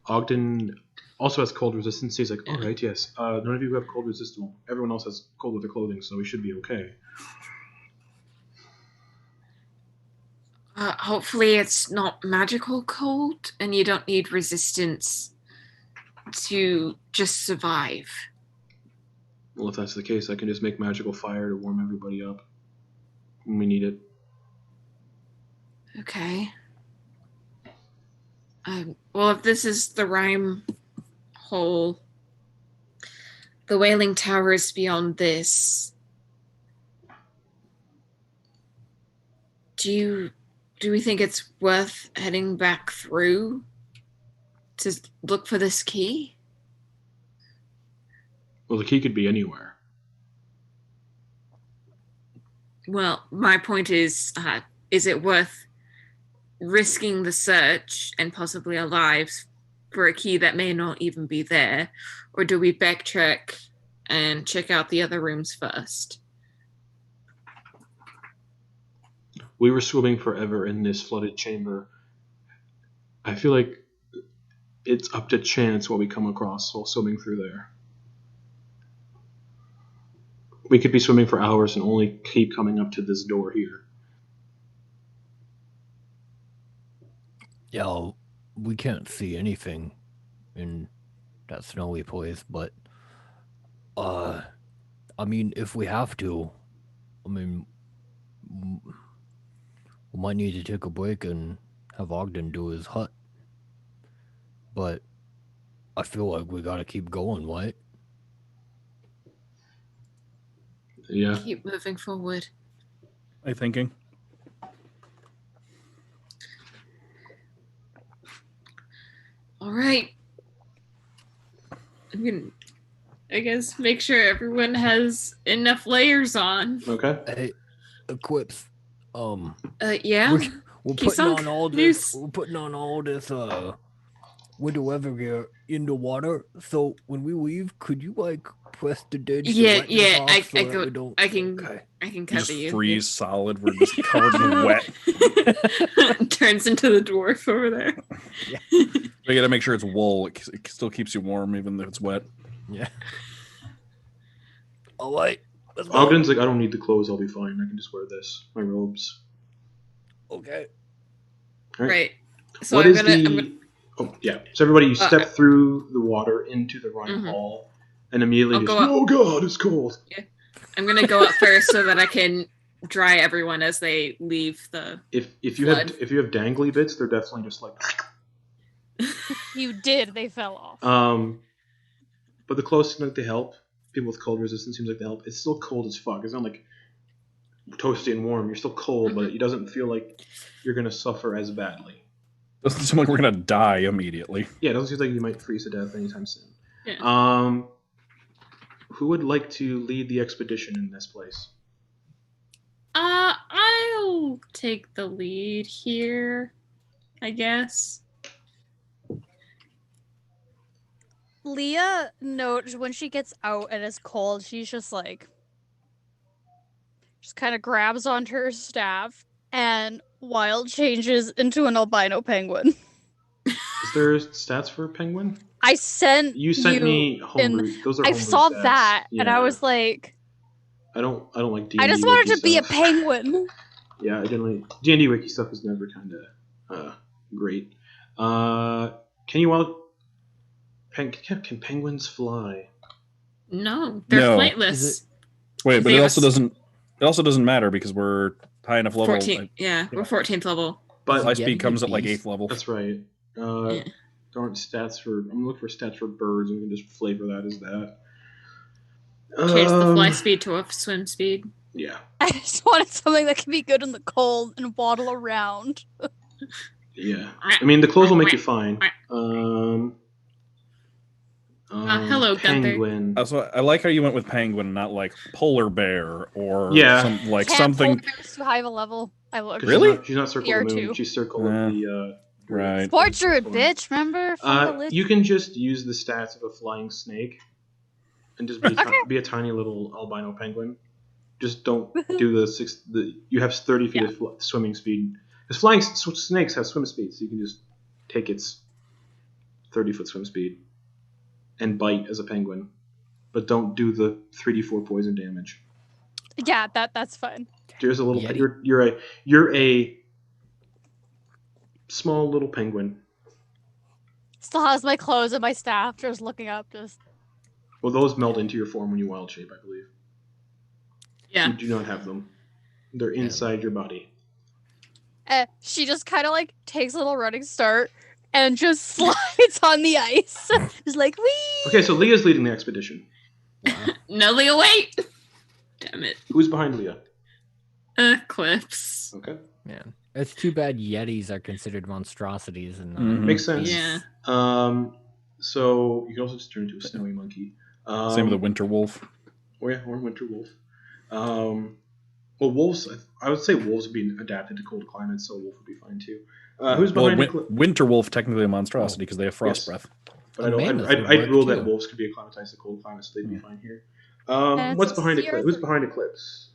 Ogden also has cold resistance. He's like, all right, yes. None of you have cold resistance. Well, everyone else has cold weather clothing, so we should be okay. Hopefully it's not magical cold and you don't need resistance to just survive. Well, if that's the case, I can just make magical fire to warm everybody up when we need it. Okay. Well, if this is the Rhyme Hole, the Wailing Tower is beyond this. Do we think it's worth heading back through to look for this key? Well, the key could be anywhere. Well, my point is it worth risking the search and possibly our lives for a key that may not even be there? Or do we backtrack and check out the other rooms first? We were swimming forever in this flooded chamber. I feel like it's up to chance what we come across while swimming through there. We could be swimming for hours and only keep coming up to this door here. Yeah, we can't see anything in that snowy place, but I mean, if we have to, I mean, we might need to take a break and have Ogden do his hut. But I feel like we gotta keep going, right? Yeah. Keep moving forward. I'm thinking. All right. I'm gonna, I guess, make sure everyone has enough layers on. Okay. Hey, Eclipse. Yeah. We're Keep putting on sunk. all this. Noose. We're putting on all this when to ever get in the water. So when we leave, could you like press the ditch? Yeah, the wetness off I so that go. we don't... I can Okay. You cover just you. freeze solid. We're just covered in wet. Turns into the dwarf over there. Yeah. We gotta make sure it's wool. It still keeps you warm even if it's wet. Yeah. All right. Let's go. Ogden's like, I don't need the clothes. I'll be fine. I can just wear this. My robes. Okay. Right. So What I'm is gonna. Oh, yeah. So everybody, you step through the water into the running hall, and immediately I'll just, go up. oh god, it's cold. I'm gonna go up first so that I can dry everyone as they leave the. If you Blood. have dangly bits, they're definitely just like. You did. They fell off. But the closest like to help, people with cold resistance seems like they help. It's still cold as fuck. It's not like toasty and warm. You're still cold, but it doesn't feel like you're gonna suffer as badly. Doesn't seem like we're gonna die immediately. Yeah, it doesn't seem like you might freeze to death anytime soon. Yeah. Who would like to lead the expedition in this place? I'll take the lead here, I guess. Leah notes when she gets out and it's cold, she's just like, just kind of grabs onto her staff and wild changes into an albino penguin. Is there stats for penguin? I sent You sent me homebrew. Those are I homebrew saw stats. that and I Yeah. was like, I don't like D&D I just wanted wiki to be a stuff. penguin. Yeah, I didn't like D&D wiki stuff is never kind of great. Can you wild? Can penguins fly? No, they're No. flightless. Wait, but They it have also doesn't. It also doesn't matter because we're high enough level. 14. Yeah, we're 14th level. But Fly Yeah, speed comes at like beast. 8th level. that's right. Yeah. There aren't stats for. I'm looking for stats for birds, and we can just flavor that as that. Change the fly speed to a swim speed. Yeah. I just wanted something that can be good in the cold and waddle around. Yeah. I mean, the clothes will make you fine. Hello, Gunther. penguin. Also, I like how you went with penguin, not like polar bear or Yeah. like Can't something. hold things too high of a level. I will 'Cause agree. Really? She's not circle of the moon. CR2. She's circle of the. Right. Sport druid, bitch, remember? From the list? You can just use the stats of a flying snake, and just be a tiny little albino penguin. Just don't do the you have 30 feet of swimming speed. Because flying snakes have swim speed, so you can just take its 30-foot swim speed and bite as a penguin, but don't do the 3d4 poison damage. Yeah, that's fine. There's a little. Yeti. You're a small little penguin. Still has my clothes and my staff, just looking up, just... Well, those meld into your form when you wild shape, I believe. Yeah. You do not have them. They're inside your body. She just kind of like takes a little running start and just slides on the ice. Just like, wee! Okay, so Leah's leading the expedition. No, Leah, wait! Damn it. Who's behind Leah? Eclipse. Okay. Man, it's too bad Yetis are considered monstrosities and Mhm. Makes sense. Yeah. So you can also just turn into a snowy monkey. Same with the winter wolf. Oh yeah, or winter wolf. Well, wolves. I would say wolves would be adapted to cold climates, so a wolf would be fine too. Who's behind Eclipse? winter wolf technically a monstrosity because they have frost Yes. breath. But I don't. Mammoth would I'd work, rule that too. wolves could be acclimatized to cold climates, so they'd be fine here. And What's it's behind Sierra Eclipse? Who's behind Eclipse?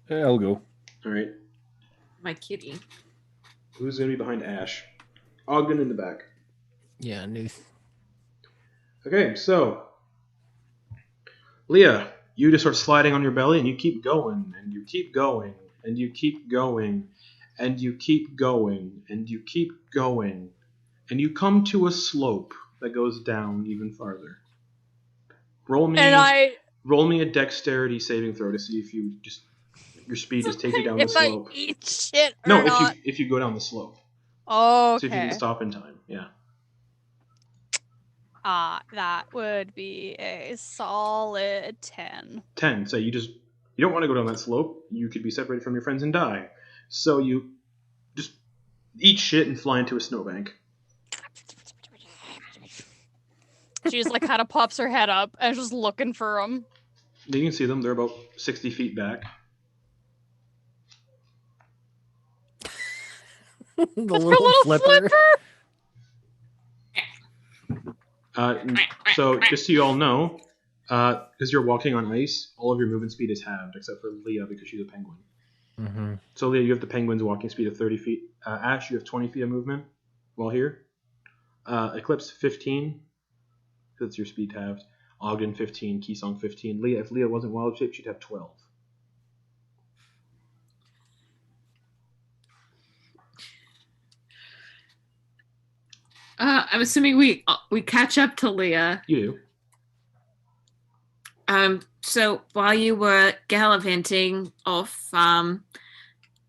Yeah, I'll go. All right. My kitty. Who's gonna be behind Ash? Ogden in the back. yeah, Nooth. Okay, so Leah, you just start sliding on your belly, and you keep going, and you keep going, and you keep going, and you keep going, and you keep going, and you come to a slope that goes down even farther. Roll me a dexterity saving throw to see if you just your speed just takes you down the if slope. I eat shit or No, not. if you go down the slope. Okay. See if you can stop in time. Yeah. That would be a solid 10. 10. So you don't want to go down that slope. You could be separated from your friends and die. So you just eat shit and fly into a snowbank. She just like kind of pops her head up and is just looking for him. You can see them. They're about 60 feet back. The That's her little flipper. So just so you all know, because you're walking on ice, all of your movement speed is halved, except for Leah because she's a penguin. Mm-hmm. So Leah, you have the penguin's walking speed of 30 feet. Ash, you have 20 feet of movement while here. Eclipse, 15. That's your speed halved. Ogden, 15. Keysong, 15. Leah, if Leah wasn't wild shape, she'd have 12. I'm assuming we catch up to Leah. You do. So while you were gallivanting off,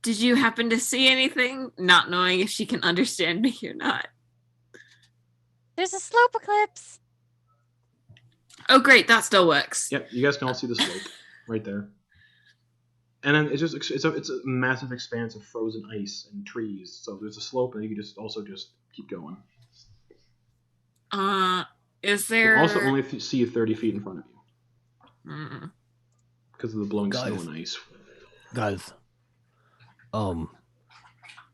did you happen to see anything? Not knowing if she can understand me or not. There's a slope eclipse. Oh, great! That still works. Yep, you guys can all see the slope right there. And then it's a massive expanse of frozen ice and trees. So there's a slope, and you can just keep going. Is You there can also only see 30 feet in front of you because of the blowing Guys. snow and ice. Guys, I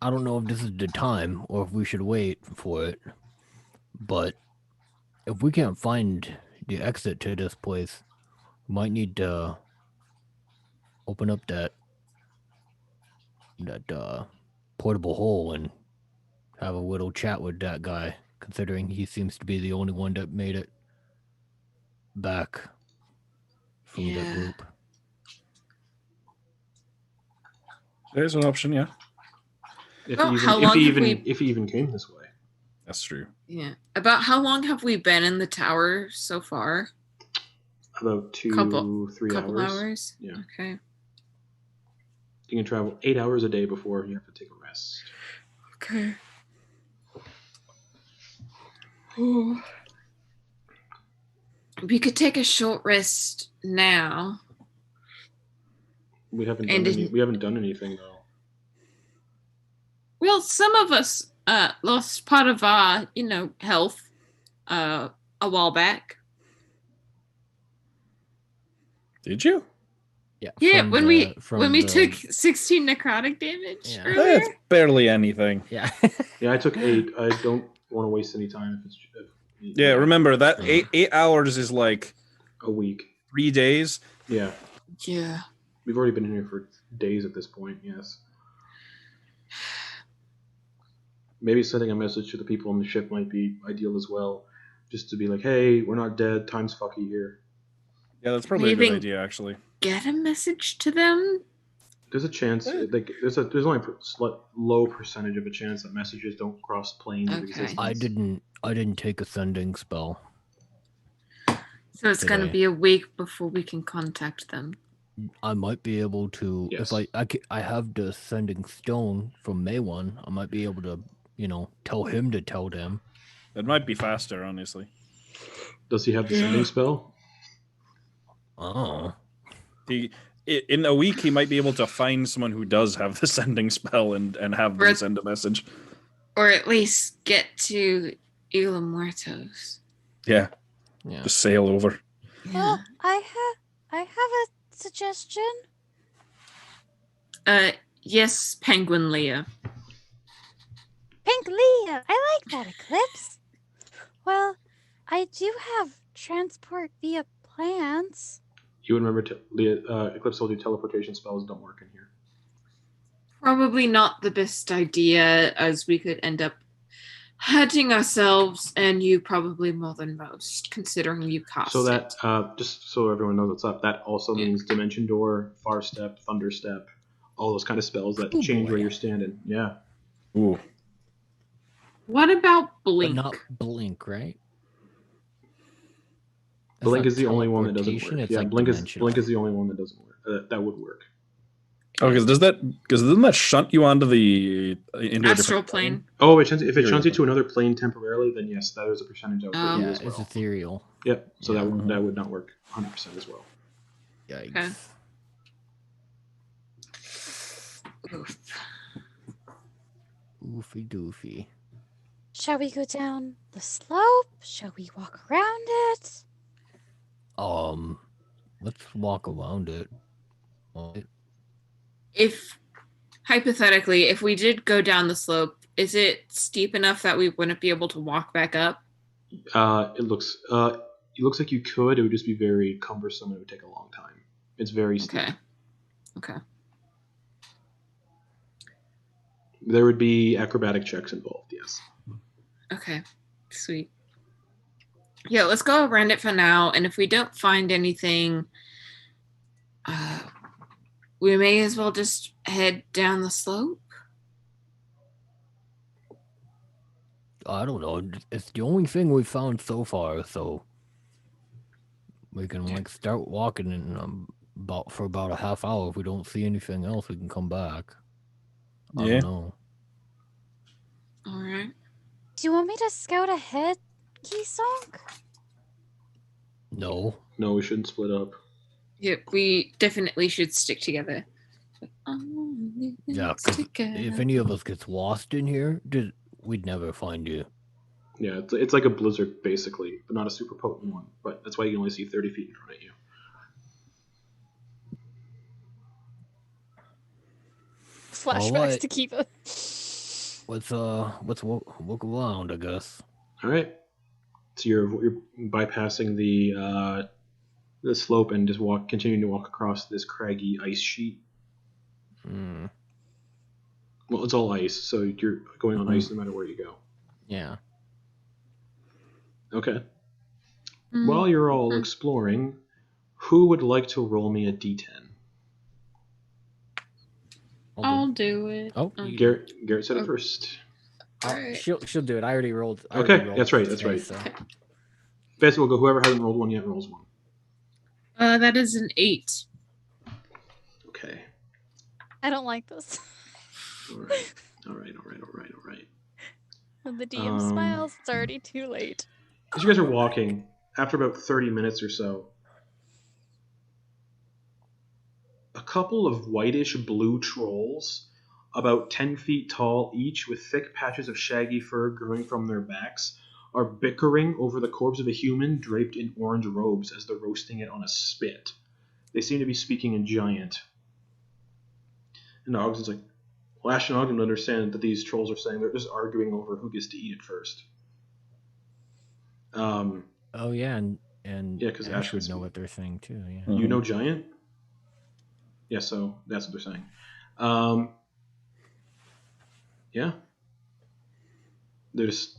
don't know if this is the time or if we should wait for it, but if we can't find the exit to this place, we might need to open up that portable hole and have a little chat with that guy, considering he seems to be the only one that made it back from the Yeah. group. There's an option, yeah. If he even came this way. That's true. Yeah. About how long have we been in the tower so far? About 3 couple hours. hours. Yeah. Okay. You can travel 8 hours a day before you have to take a rest. Okay. Ooh. We could take a short rest now. We haven't done anything though. Well, some of us lost part of our, health a while back. Did you? Yeah, from when the- we took 16 necrotic damage Yeah. earlier. That's barely anything. Yeah. Yeah, I took 8. I don't want to waste any time Yeah, remember that 8 hours is like a week. 3 days. Yeah. Yeah. We've already been here for days at this point, yes. Maybe sending a message to the people on the ship might be ideal as well. Just to be like, hey, we're not dead, time's fucky here. Yeah, that's probably a Maybe- good idea, actually. Get a message to them. There's a chance, there's only a low percentage of a chance that messages don't cross planes of Okay. existence. I didn't take a sending spell. So it's going to Today. be a week before we can contact them. I might be able to Yes. if I have the sending stone from Mayone. I might be able to, tell him to tell them. It might be faster, honestly. Does he have the sending spell? Oh. In a week, he might be able to find someone who does have the sending spell and have them send a message. Or at least get to Isla Muertos. Yeah, Yeah. just sail over. Well, I have a suggestion. Yes, Penguin Leah. Pink Leah, I like that eclipse. Well, I do have transport via plants. You would remember Eclipse told you teleportation spells don't work in here. Probably not the best idea, as we could end up hurting ourselves, and you probably more than most, considering you cast So that, it. just so everyone knows what's up, that also means Dimension Door, Far Step, Thunder Step, all those kind of spells that Oh, change boy. where you're standing. Yeah. Ooh. What about But Blink? not blink, right? That's Blink not is the only one that doesn't teleportation, work. it's Yeah, like Blink is dimensional. the only one that doesn't work. That would work. Oh, because doesn't that shunt you onto into a Astral different plane. Oh, if it Ethereal. shunts you to another plane temporarily, then yes, that is a percentage that would Oh. do Yeah, as it's well. ethereal. Yep. So Yeah. that would not work 100% as well. Yikes. Okay. Oof. Oofy doofy. Shall we go down the slope? Shall we walk around it? Let's walk around it. What? If, hypothetically, if we did go down the slope, is it steep enough that we wouldn't be able to walk back up? It looks like you could. It would just be very cumbersome. It would take a long time. It's very steep. Okay. There would be acrobatic checks involved. Yes. Okay. Sweet. Yeah, let's go around it for now, and if we don't find anything, we may as well just head down the slope. I don't know. It's the only thing we've found so far, so we can like start walking in about a half hour. If we don't see anything else, we can come back. I Yeah. don't know. All right. Do you want me to scout ahead, Keysong? No. No, we shouldn't split up. Yep, we definitely should stick together. Yeah, because if any of us gets lost in here, we'd never find you. Yeah, it's like a blizzard basically, but not a super potent one. But that's why you can only see 30 feet in front of you. Flashbacks Alright. to keep it. Let's look around, I guess. All right. So you're bypassing the slope and just continuing to walk across this craggy ice sheet. Hmm. Well, it's all ice, so you're going on ice no matter where you go. Yeah. Okay. While you're all exploring, who would like to roll me a d10? I'll do it. Oh, Garrett said it first. Alright. She'll do it. I already rolled. Okay, that's right. today, Right. So. Basically, we'll go whoever hasn't rolled one yet rolls one. That is an 8. Okay. I don't like this. All right. When the DM smiles, it's already too late. As you guys are walking, after about 30 minutes or so, a couple of whitish blue trolls, about 10 feet tall each, with thick patches of shaggy fur growing from their backs, are bickering over the corpse of a human draped in orange robes as they're roasting it on a spit. They seem to be speaking in Giant. And Ogden's like, well, Ash and Ogden understand that these trolls are saying they're just arguing over who gets to eat it first. Oh yeah, and Yeah, 'cause Ash would can know speak. what they're saying too. Yeah. You know Giant? Yeah, so that's what they're saying. Yeah. They're just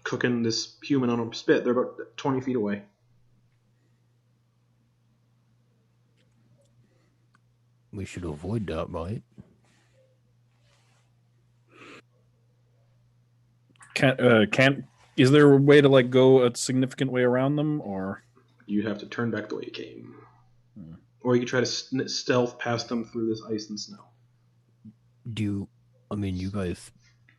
cooking this human on a spit. They're about 20 feet away. We should avoid that, right? Is there a way to like go a significant way around them, or You'd have to turn back the way you came. Or you could try to stealth past them through this ice and snow. You guys,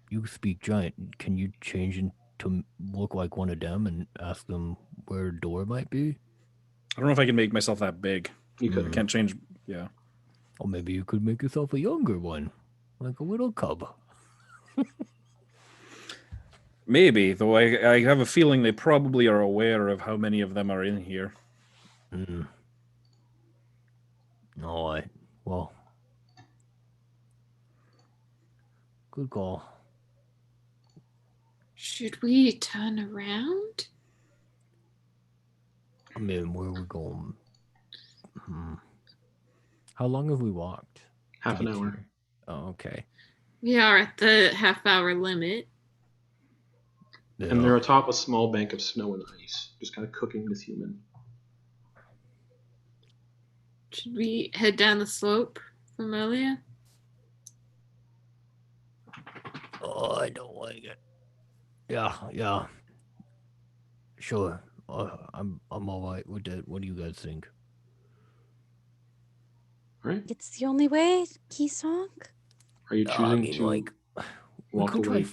you speak Giant. Can you change to look like one of them and ask them where a door might be? I don't know if I can make myself that big. You could. I can't change. Yeah. Or maybe you could make yourself a younger one, like a little cub. Maybe, though I have a feeling they probably are aware of how many of them are in here. All right. Well, good call. Should we turn around? I mean, where are we going? How long have we walked? Half an hour. Oh, okay. We are at the half-hour limit. Yeah. And they're atop a small bank of snow and ice, just kind of cooking this human. Should we head down the slope from earlier? Oh, I don't like it. Yeah. Sure. I'm all right with it. What do you guys think? Right? It's the only way, Keysong. Are you choosing to walk away?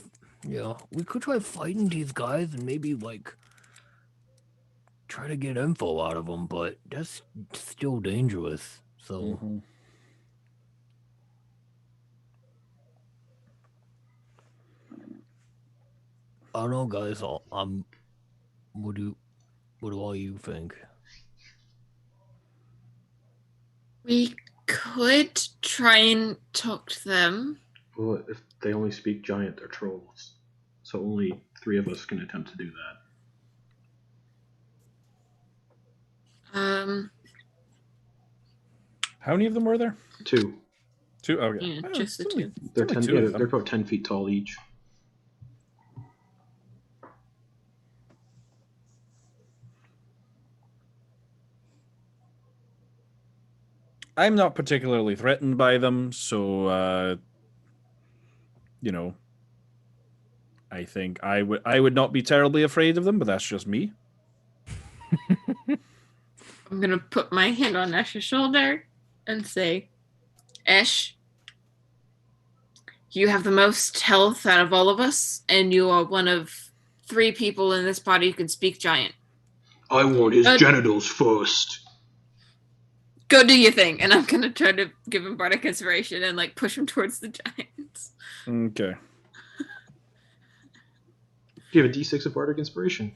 We could try fighting these guys and maybe try to get info out of them, but that's still dangerous. So I don't know, guys. What do all you think? We could try and talk to them. Well, if they only speak Giant, they're trolls. So only 3 of us can attempt to do that. How many of them were there? 2. 2? Okay. Yeah, Oh, just the it's only- 2. it's They're only 10. two Yeah, of they're them. about 10 feet tall each. I'm not particularly threatened by them, so I think I would not be terribly afraid of them, but that's just me. I'm gonna put my hand on Ash's shoulder and say, Ash, you have the most health out of all of us, and you are one of 3 people in this party who can speak giant. I want his But- genitals first. Go do your thing, and I'm gonna try to give him bardic inspiration and like push him towards the giants. Okay. You have a d6 of bardic inspiration.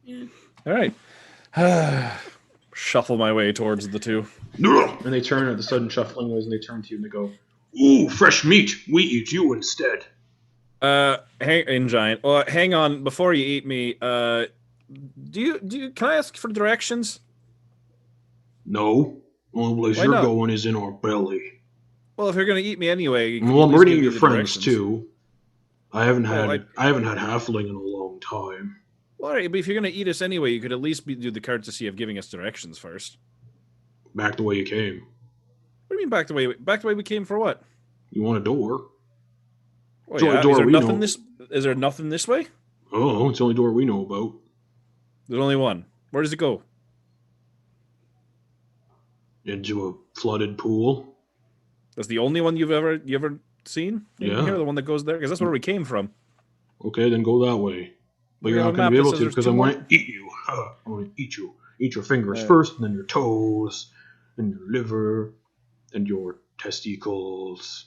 Yeah. All right. Shuffle my way towards the 2. And they turn at the sudden shuffling noise, and they turn to you and they go, "Ooh, fresh meat. We eat you instead." Giant. Hang on. Before you eat me, do you? Can I ask for directions? No. Only place Why you're not? going is in our belly. Well, if you're gonna eat me anyway, you can Well, at I'm least already give me your the friends directions. too. I haven't Well, had halfling in a long time. All right, but if you're gonna eat us anyway, you could at least do the courtesy of giving us directions first. Back the way you came. What do you mean back the way we came for what? You want a door? Oh, It's the only yeah. door Is there we nothing know. this? Is there nothing this way? Oh, it's the only door we know about. There's only one. Where does it go? Into a flooded pool. That's the only one you ever seen? Yeah. Here, the one that goes there, because that's where we came from. Okay, then go that way. But We you're have not a going to be map that able says to there's because 2 I'm more? going to eat you. I'm going to eat you. Eat your fingers Right. first, and then your toes, and your liver, and your testicles.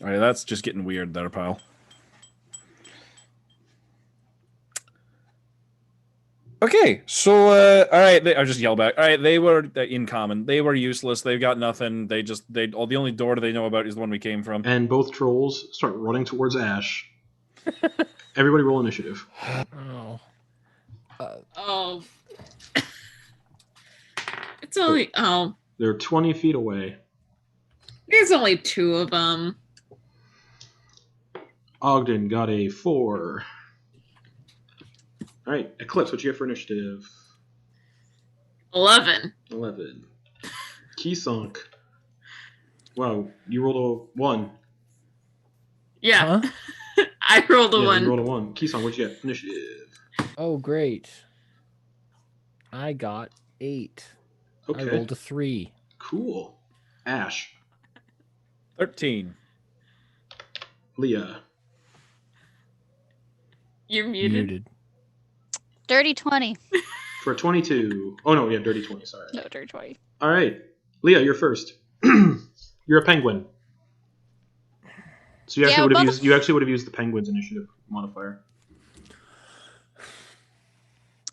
All right, that's just getting weird there, pal. Okay, so all right, I just yell back. All right, they were in common. They were useless. They've got nothing. The only door they know about is the one we came from. And both trolls start running towards Ash. Everybody roll initiative. Oh. Oh. It's only They're 20 feet away. there's only 2 of them. Ogden got a 4. All right, Eclipse, what you get for initiative? 11. 11. Keysunk. Wow, you rolled a 1. Yeah. Huh? I rolled a Yeah, 1. you rolled a 1. Keysunk, what you get? Initiative. Oh, great. I got 8. I Okay, rolled a 3. cool. Ash. 13. Leah. You're muted. Dirty 20. For a 22. Oh, no, yeah, dirty 20, sorry. No, dirty 20. All right. Leah, you're first. You're a penguin. So you actually would have used the penguin's initiative modifier.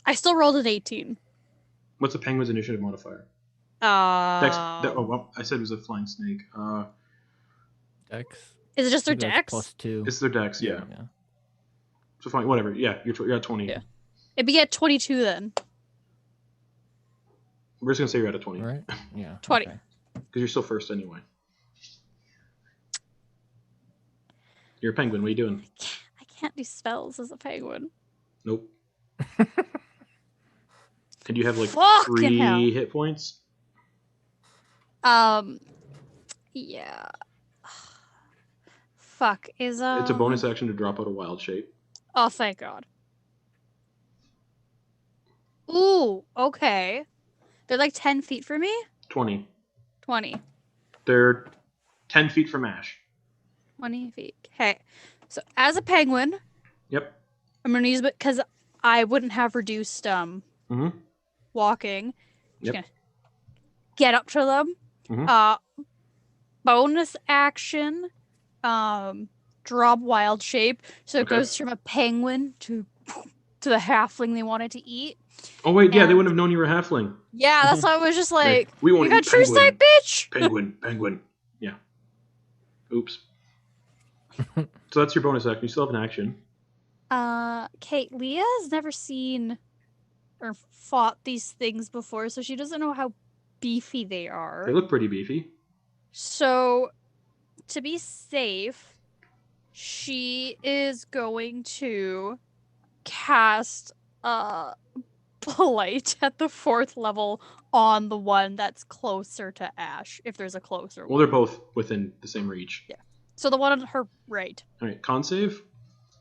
I still rolled an 18. What's the penguin's initiative modifier? Dex. Well, I said it was a flying snake. Dex. Is it just their I think that's dex? +2. It's their dex, yeah. Yeah. So fine, whatever. Yeah, you're at 20. Yeah. It'd be at 22 then. We're just gonna say you're at a 20 Right? Yeah. 20. okay. because you're still first anyway. You're a penguin. What are you doing? I can't do spells as a penguin. Nope. And you have like Fucking 3 hell. hit points. Yeah. Fuck. Is It's a bonus action to drop out a wild shape. Oh, thank God. Ooh, okay. They're like 10 feet from me? 20. 20. They're 10 feet from Ash. 20 feet. Okay. So as a penguin, Yep. I'm going to use it because I wouldn't have reduced Mm-hmm. walking. Just Yep. gonna get up to them. Mhm. Bonus action, drop wild shape. So it Okay. goes from a penguin to the halfling they wanted to eat. Oh wait, yeah, they And- wouldn't have known you were a halfling. Yeah, that's why I was just like, we you want got to true eat sight, penguin. bitch. Penguin. Yeah. Oops. So that's your bonus action. You still have an action. Kate, Leah's never seen or fought these things before, so she doesn't know how beefy they are. They look pretty beefy. So, to be safe, she is going to cast Blight at the 4th level on the one that's closer to Ash, if there's a closer Well, one. they're both within the same reach. Yeah. So the one on her right. All right, con save.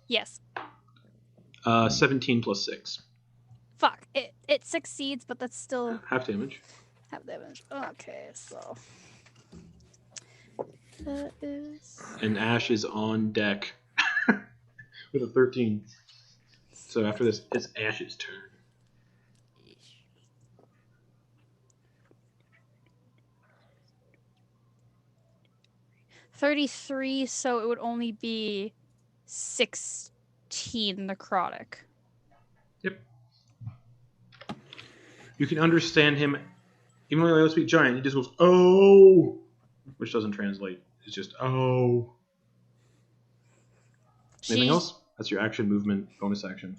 Yes. 17 plus 6. Fuck. It succeeds, but that's still Half damage. half damage. Okay, so that is And Ash is on deck with a 13. So after this, it's Ash's turn. 33, so it would only be 16 necrotic. Yep. You can understand him, even though he doesn't speak giant, he just goes, oh! Which doesn't translate. It's just, oh. Anything else? That's your action, movement, bonus action.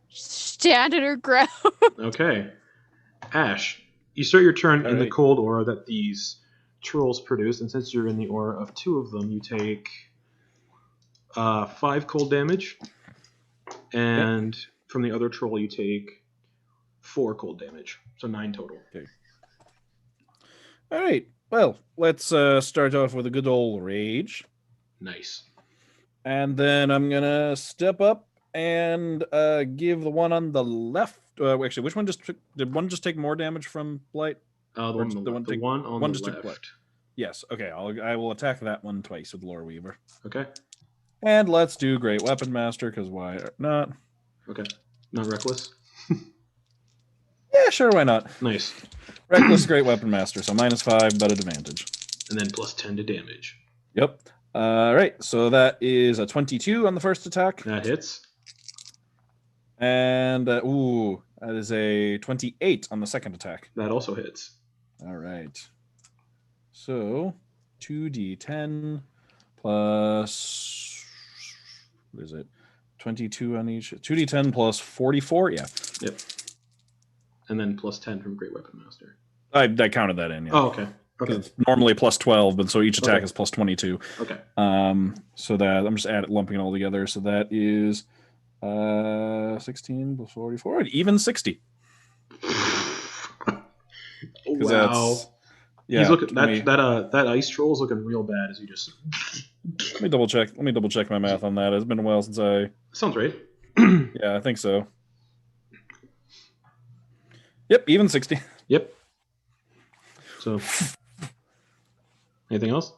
Stand in her ground. Okay. Ash, you start your turn in the Alright. cold aura that these trolls produce, and since you're in the aura of 2 of them, you take 5 cold damage, and from the other troll you take 4 cold damage, so 9 total. All right. Well, let's start off with a good old rage, Nice. and then I'm gonna step up and give the one on the left. Actually, which one did one just take more damage from blight? The one on the left. The one on the just took left. Yes. Okay. I will attack that one twice with Lore Weaver, Okay. and let's do Great Weapon Master because why not? Okay. Not reckless. Yeah, sure. Why not? Nice. Reckless Great Weapon Master, so -5, but advantage. And then plus 10 to damage. Yep. All right. So that is a 22 on the first attack, That hits. and that is a 28 on the second attack. That also hits. All right. So 2d10 plus, what is it? 22 on each. 2d10 plus 44. Yeah. Yep. And then plus 10 from Great Weapon Master. I counted that in. Yeah. Oh, okay. Okay. It's normally plus 12, but so each attack Okay. is plus 22. Okay. So that I'm just lumping it all together. So that is 16 plus 44, even 60. Wow. Yeah. He's looking let me that ice troll is looking real bad as you just double check. Let me double check my math on that. It's been a while since I. sounds right. Yeah, I think so. Yep, even 60. Yep. So anything else?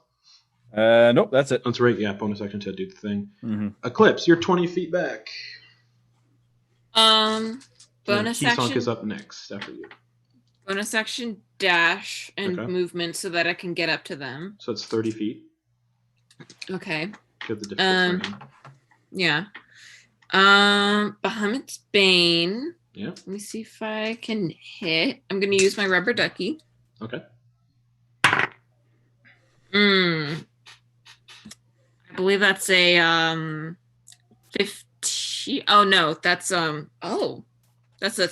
Nope, that's it. That's right, yeah, bonus action to do the thing. Mm-hmm. Eclipse, you're 20 feet back. Bonus Keysonk action. is up next after you. Bonus action dash and Okay. movement so that I can get up to them. So it's 30 feet. Okay. Get the difficult terrain. Yeah. Bahamut's Bane. Yeah. Let me see if I can hit. I'm gonna use my rubber ducky. Okay. I believe that's a 15. Oh no, that's that's a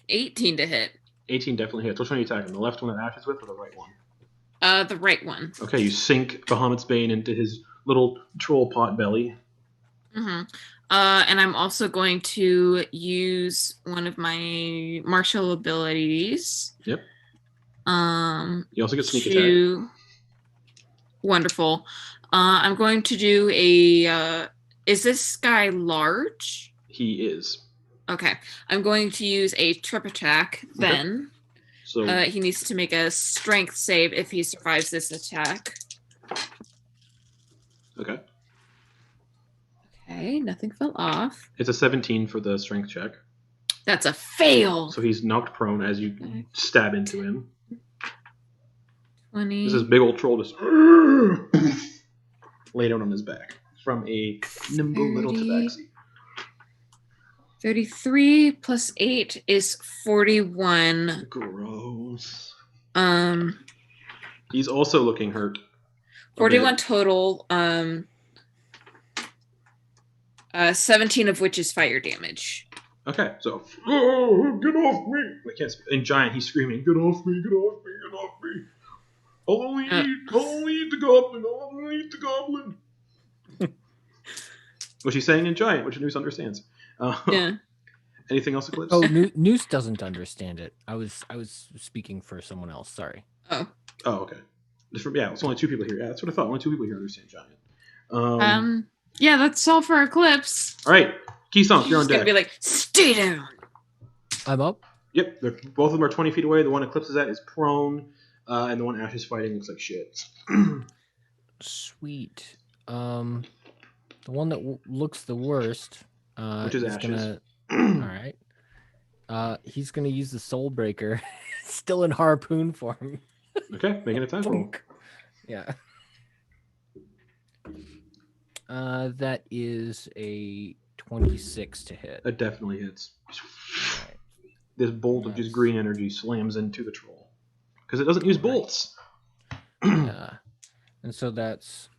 18 to hit. 18 definitely hits. Which one are you attacking? The left one that Ash is with or the right one? The right one. Okay, you sink Bahamut's Bane into his little troll pot belly. Mm-hmm. And I'm also going to use one of my martial abilities. Yep. You also get sneak attack. Wonderful. I'm going to do a. Is this guy large? He is. Okay. I'm going to use a trip attack then. So He needs to make a strength save if he survives this attack. okay. Okay, nothing fell off. It's a 17 for the strength check. That's a fail. So he's knocked prone as you stab into him. 20. This is big old troll just laid out on his back from a nimble little 30. tabaxi. 33 plus 8 is 41. Gross. He's also looking hurt. 41 total. 17 of which is fire damage. Okay, so oh, get off me! I can't speak. In giant, he's screaming, "Get off me! Get off me! Get off me! I'll only eat the goblin! I'll only eat the goblin!" What she's saying in giant, which Noose understands. Yeah. Anything else, Eclipse? Oh, Noose doesn't understand it. I was speaking for someone else. Sorry. Oh. Oh, okay. It's only 2 people here. Yeah, that's what I thought. Only 2 people here understand giant. Yeah, that's all for Eclipse. All right, Keysonk, you're on She's gonna deck. be like, stay down. I'm up. Yep, both of them are 20 feet away. The one Eclipse is at is prone, and the one Ash is fighting looks like shit. Sweet. The one that looks the worst. Which is he's Ash's. All right. He's gonna use the Soul Breaker, still in harpoon form. Okay, making a attack roll. Yeah. That is a 26 to hit. That definitely hits. Right. This bolt of just green energy slams into the troll because it doesn't use bolts. Yeah. And so that's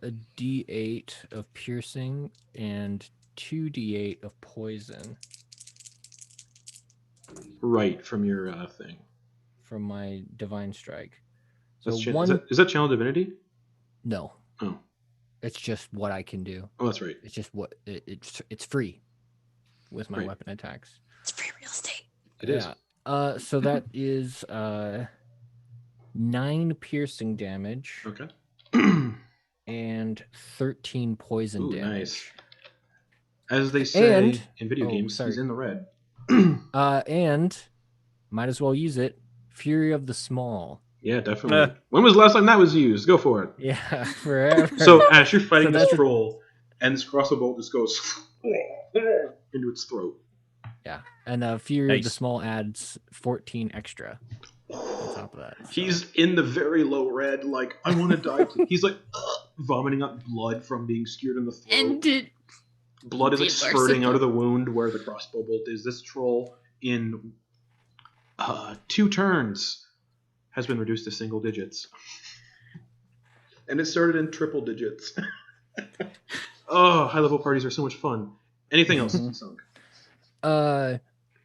a D8 of piercing and 2d8 of poison Right from your thing. from my divine strike. So That's is that channel divinity? No, Oh, it's just what I can do. oh, that's right. It's just what it's free with my Right. weapon attacks. It's free real estate. It is. So that is 9 piercing damage Okay. and 13 poison Ooh, damage. nice. As they say And- in video games, sorry. he's in the red. And might as well use it. Fury of the Small. Yeah, definitely. When was the last time that was used? Go for it. Yeah, forever. So, Ash, you're fighting So this that's a- troll, and this crossbow bolt just goes into its throat. Yeah, and Fury of the Nice. Small adds 14 extra on top of that. So. He's in the very low red, like, I want to die. He's like vomiting up blood from being skewered in the throat. And it, Blood is like Be spurting out merciful. of the wound where the crossbow bolt is. This troll, in 2 turns, has been reduced to single digits. And it started in triple digits. Oh, high-level parties are so much fun. Anything else, Mhm. Sunk?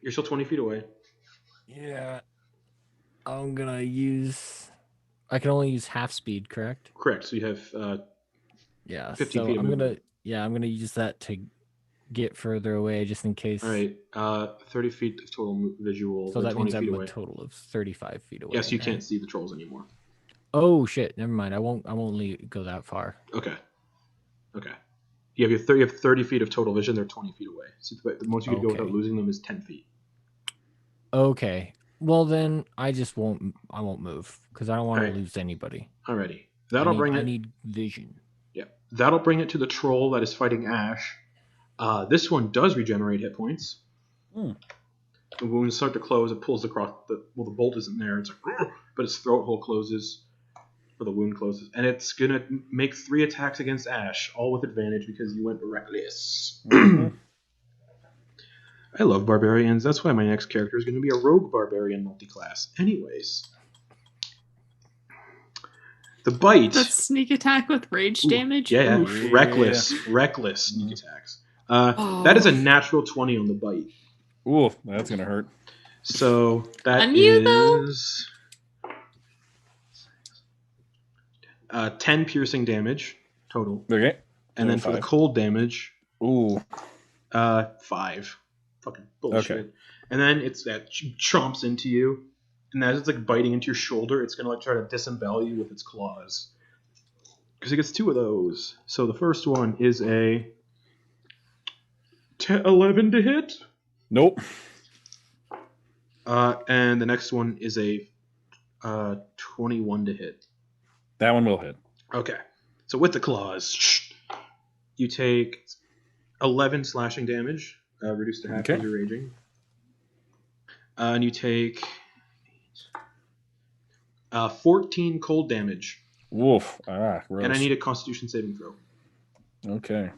You're still 20 feet away. Yeah. I'm gonna use. I can only use half speed, correct? Correct. So you have Yeah. 15 so feet of I'm movement. I'm gonna use that to get further away just in case. all right. 30 feet of total visual. So They're that 20 means feet I'm away. a total of 35 feet away. Yes, you right? can't see the trolls anymore. Oh shit! Never mind. I won't go that far. Okay. You have 30 feet of total vision. They're 20 feet away. So the most you could go without Okay. losing them is 10 feet. Okay. Well then, I just won't. I won't move because I don't want Alright. to lose anybody. Alrighty. I need vision. Yeah, that'll bring it to the troll that is fighting Ash. This one does regenerate hit points. Hmm. The wounds start to close. It pulls across the bolt isn't there. It's like, but its throat hole closes, or the wound closes, and it's gonna make 3 attacks against Ash, all with advantage because you went reckless. I love barbarians. That's why my next character is going to be a rogue barbarian multi-class. Anyways, the bite. that's sneak attack with rage Ooh, damage. Yeah, Oof. Yeah. reckless sneak attacks. That is a natural 20 on the bite. Ooh, that's gonna hurt. So that On you, though? is 10 piercing damage total, Okay. and then for the 5. cold damage, Ooh. 5. Fucking bullshit. Okay. And then it's that chomps into you, and as it's like biting into your shoulder, it's gonna like try to disembowel you with its claws. Because it gets 2 of those. So the first one is a 11 to hit. Nope. And the next one is a 21 to hit. That one will hit. Okay. So with the claws, you take 11 slashing damage, reduced to half Okay. as you're raging. And you take 14 cold damage. Woof. Ah, gross. And I need a Constitution saving throw. Okay.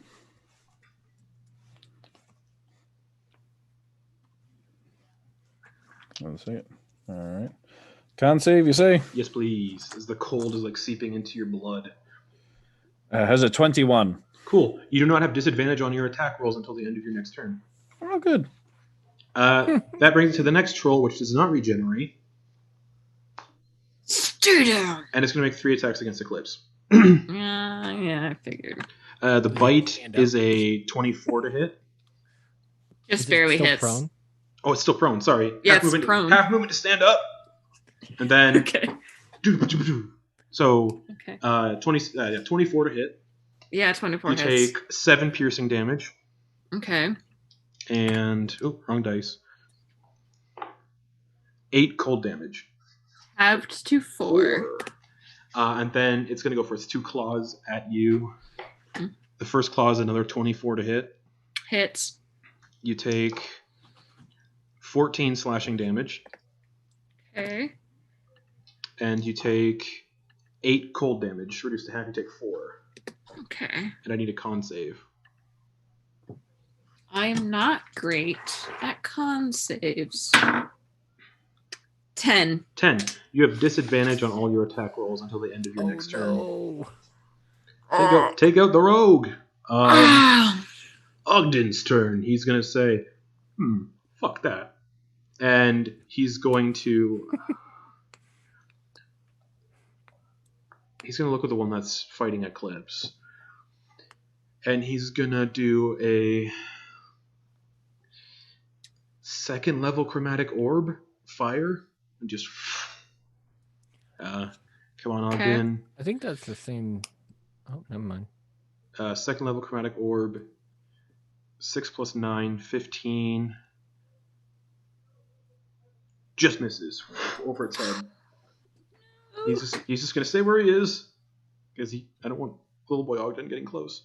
One second. All right. Con save, you say? Yes, please. As the cold is like seeping into your blood. Has a 21. Cool. You do not have disadvantage on your attack rolls until the end of your next turn. Oh, good. That brings it to the next troll, which does not regenerate. Stay down. And it's going to make 3 attacks against Eclipse. Yeah, I figured. The bite Stand up. is a 24 to hit. Just Is it barely still hits. prone? Oh, it's still prone. Sorry. Yeah, half it's movement, prone. Half movement to stand up. And then... Okay. So, Okay. 24 to hit. Yeah, 24 You hits. take 7 piercing damage. Okay. And... Oh, wrong dice. 8 cold damage. Halved to 4. And then it's going to go for its 2 claws at you. The first claw is another 24 to hit. Hits. You take 14 slashing damage. Okay. And you take 8 cold damage. Reduced to half, you take 4. Okay. And I need a con save. I am not great at con saves. 10. 10. You have disadvantage on all your attack rolls until the end of your next turn. No. Take out the rogue. Ah! Ogden's turn. He's going to say, fuck that. And he's going to... he's going to look at the one that's fighting Eclipse. And he's going to do a 2nd level chromatic orb fire. And just... come on, Ogden. I think that's the same. Oh, never mind. 2nd level chromatic orb. 6 plus 9, 15. Just misses over its head. He's just gonna stay where he is because I don't want little boy Ogden getting close.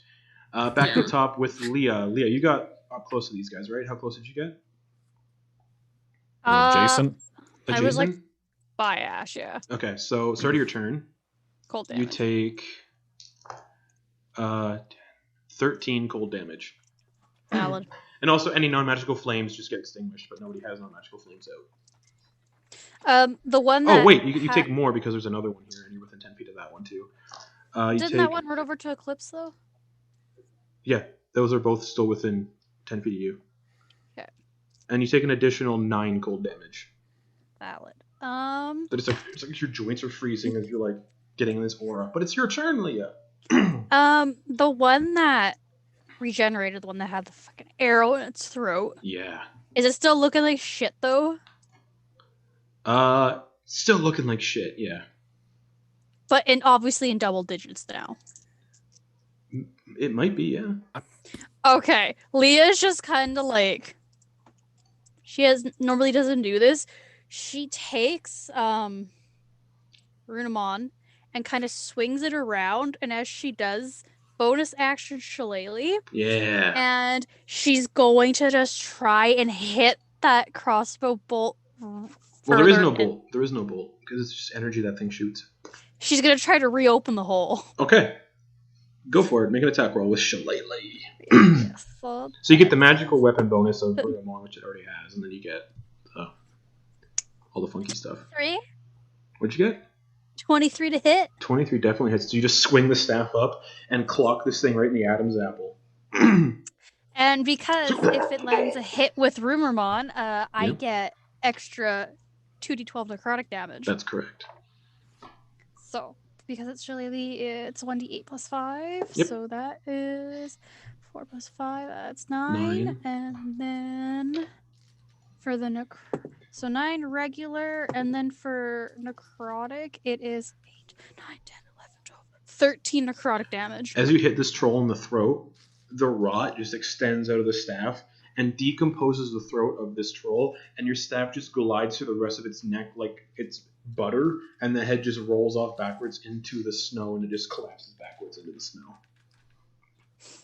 Back to the top with Leah. Leah, you got up close to these guys, right? How close did you get? Adjacent. I was like Adjacent? by Ash, yeah. Okay, so start of your turn. Cold You damage. take 13 cold damage. Valid. And also any non-magical flames just get extinguished, but nobody has non-magical flames out. The one that... Oh, wait, you take more because there's another one here, and you're within 10 feet of that one, too. Didn't that one run over to Eclipse, though? Yeah, those are both still within 10 feet of you. Okay. And you take an additional 9 cold damage. Valid. But it's like your joints are freezing as you're, like, getting this aura. But it's your turn, Leah! The one that regenerated, the one that had the fucking arrow in its throat. Yeah. Is it still looking like shit, though? Still looking like shit, yeah. But obviously in double digits now. It might be, yeah. Okay, Leah's just kind of like... normally doesn't do this. She takes Runamon and kind of swings it around, and as she does, bonus action Shillelagh. Yeah. And she's going to just try and hit that crossbow bolt. Well, there is no further, and bolt. There is no bolt, because it's just energy that thing shoots. she's gonna try to reopen the hole. Okay. Go for it. Make an attack roll with Shillelagh. Yes, So you get the magical weapon bonus of Runamon, which it already has, and then you get all the funky stuff. 3, What'd you get? 23 to hit. 23 definitely hits. So you just swing the staff up and clock this thing right in the Adam's apple. And because if it lands a hit with Rumormon, I Yep. get extra 2d12 necrotic damage. That's correct. So, because it's Shillelagh, it's 1d8 plus 5. Yep. So that is 4 plus 5, that's 9. 9. And then for the so 9 regular, and then for necrotic, it is 8, 9, 10, 11, 12, 13 necrotic damage. As you hit this troll in the throat, the rot just extends out of the staff and decomposes the throat of this troll, and your staff just glides through the rest of its neck like it's butter, and the head just rolls off backwards into the snow, and it just collapses backwards into the snow.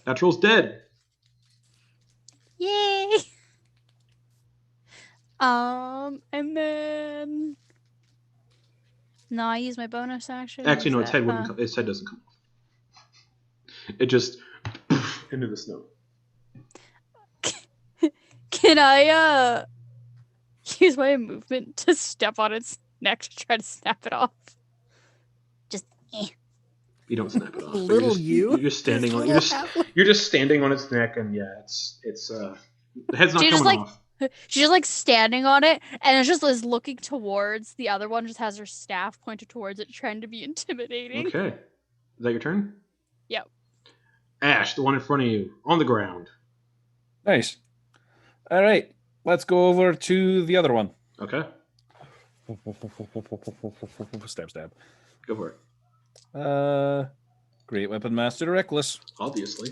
That troll's dead. Yay! And then no, I use my bonus action. Actually, no, its head wouldn't. its head doesn't come off. It just into the snow. Can I use my movement to step on its neck to try to snap it off? Just You don't snap it off. Little you. You're just standing on. You're just standing on its neck, and yeah, it's The head's not She just, coming like- off. She's just like standing on it, and it's just is looking towards the other one. Just has her staff pointed towards it, trying to be intimidating. Okay. Is that your turn? Yep. Ash, the one in front of you, on the ground. Nice. All right, let's go over to the other one. Okay. Stab, stab. Go for it. Great Weapon Master Reckless. Obviously.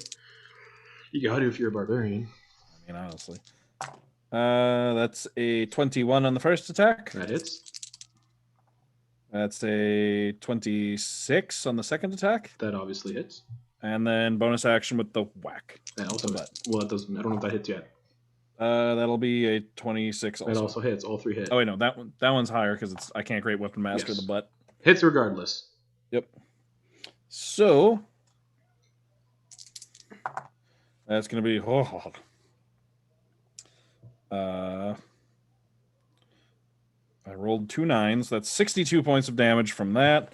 You got to if you're a barbarian. I mean, honestly. That's a 21 on the first attack. That hits. That's a 26 on the second attack. That obviously hits. And then bonus action with the whack. That also The hits. Well, that doesn't. I don't know if that hits yet. That'll be a 26 also. That also hits. All three hit. Oh wait, no, that one's higher because I can't Great Weapon Master Yes. the butt. Hits regardless. Yep. So that's gonna be I rolled 2 9s. That's 62 points of damage from that.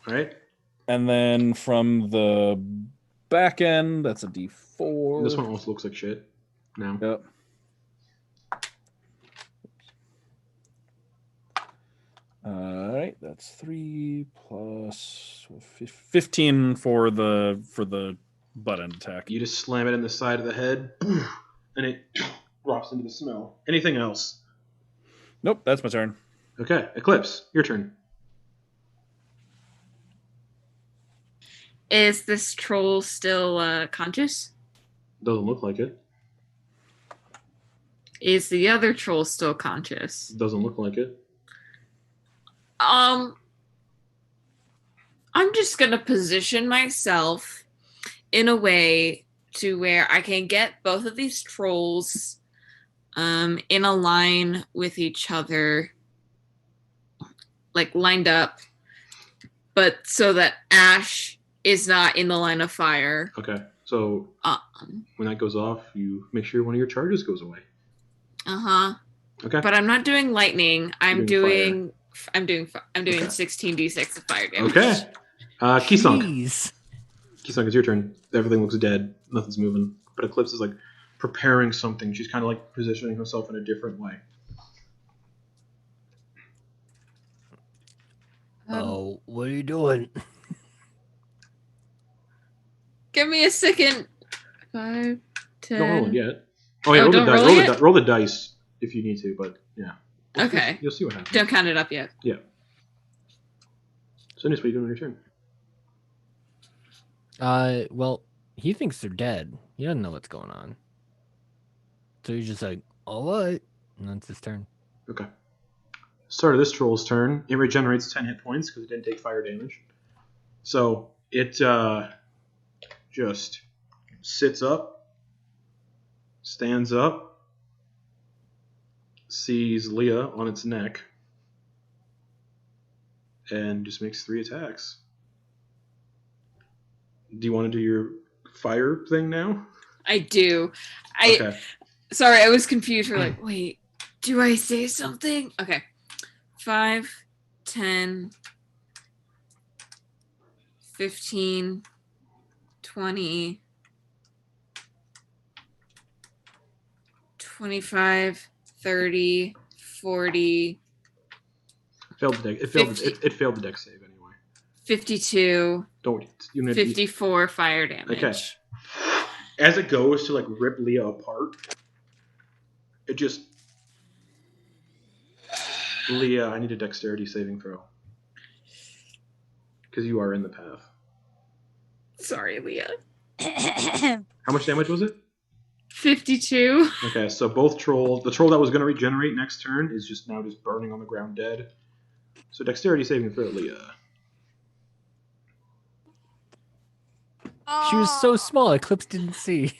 All right. And then from the back end, that's a D4. This one also looks like shit. Now. Yep. All right, that's 3 plus 15 for the butt end attack. You just slam it in the side of the head, and it drops into the snow. Anything else? Nope, that's my turn. Okay, Eclipse, your turn. Is this troll still conscious? Doesn't look like it. Is the other troll still conscious? Doesn't look like it. I'm just gonna position myself in a way to where I can get both of these trolls in a line with each other, like lined up, but so that Ash is not in the line of fire. Okay, so when that goes off, you make sure one of your charges goes away. Okay. But I'm not doing lightning. I'm doing doing Okay. 16d6 of fire damage. Okay. Keysunk. Jeez. Keysunk, it's your turn. Everything looks dead. Nothing's moving. But Eclipse is like preparing something. She's kind of like positioning herself in a different way. Oh, what are you doing? Give me a second. 5, 10. Don't roll it yet. Oh yeah, Oh, roll, the don't di- roll roll, the it? di- roll the dice if you need to, but yeah. Okay. You'll see what happens. Don't count it up yet. Yeah. So Nis, what are you doing on your turn? Well, he thinks they're dead. He doesn't know what's going on. So he's just like, all right. And that's his turn. Okay. Start of this troll's turn. It regenerates 10 hit points because it didn't take fire damage. So it just sits up, stands up, sees Leah on its neck, and just makes 3 attacks. Do you want to do your fire thing now? I do. Okay. Sorry, I was confused. We're like, wait, do I say something? Okay. 5, 10, 15, 20, 25, 30, 40, Failed the deck. It failed the deck save anyway. 52, Don't worry. You need 54 fire damage. Okay. As it goes to like rip Leah apart, it just Leah, I need a dexterity saving throw. Because you are in the path. Sorry, Leah. How much damage was it? 52. Okay, so both trolls, the troll that was going to regenerate next turn is just now just burning on the ground dead. So dexterity saving throw, Leah. She was so small, Eclipse didn't see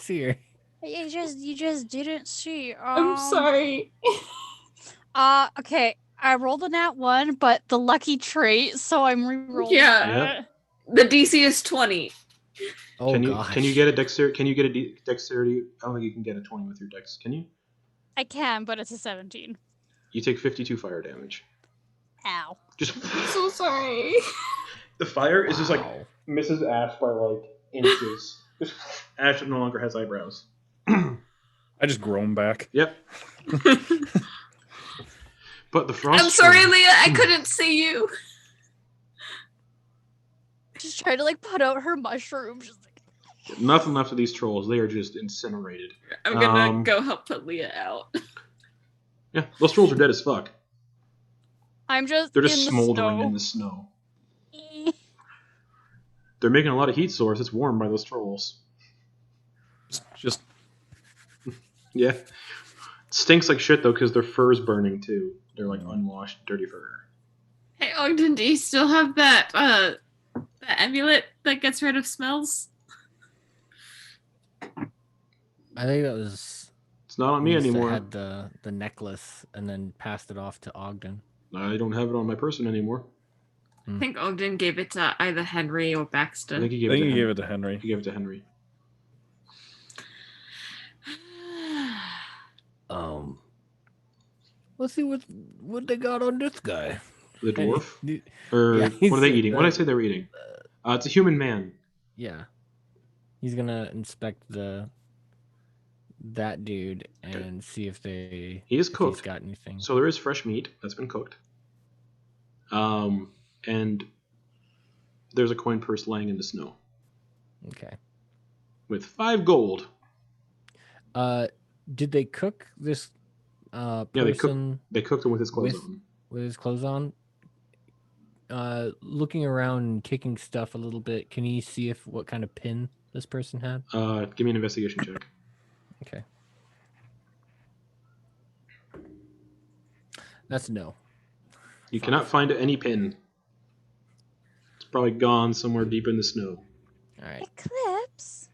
her. You just didn't see. I'm sorry. Okay. I rolled a nat 1, but the lucky trait, so I'm re-rolling. Yeah. it. The DC is 20. Oh, Can gosh. you get a dexterity? Can you get a dexterity? I don't think you can get a 20 with your dex. Can you? I can, but it's a 17. You take 52 fire damage. Ow. Just I'm so sorry. the fire is just like Wow. misses Ash by like inches. Ash no longer has eyebrows. I I just groan back. Yep. But the frost. I'm sorry, trolls- Leah. I couldn't see you. Just trying to like put out her mushrooms. Just like, Nothing left of these trolls. They are just incinerated. I'm gonna go help put Leah out. Yeah, those trolls are dead as fuck. I'm just. They're just in the smoldering snow. in the snow. They're making a lot of heat source. It's warmed by those trolls. Just Yeah. It stinks like shit though because their fur's burning too. They're like unwashed, dirty fur. Hey, Ogden, do you still have that amulet that gets rid of smells? I think that was It's not on me Lisa anymore. had the necklace and then passed it off to Ogden. I don't have it on my person anymore. I think Ogden gave it to either Henry or I Baxter. think he I gave, think it, you to gave Hen- it to Henry. he gave it to Henry. Let's see what they got on this guy. The dwarf? Yeah, Or he what are they said eating? What did I that. say they were eating? It's a human man. Yeah. He's gonna inspect that dude and see if He is he's cooked. got anything. So there is fresh meat that's been cooked. And there's a coin purse laying in the snow Okay. with 5 gold. Did they cook this Yeah, person they cooked him with his clothes With- on. with his clothes on? Looking around and kicking stuff a little bit, can you see if what kind of pin this person had? Give me an investigation check. Okay. That's a no. You cannot find any pin. It's probably gone somewhere deep in the snow. All right. Eclipse.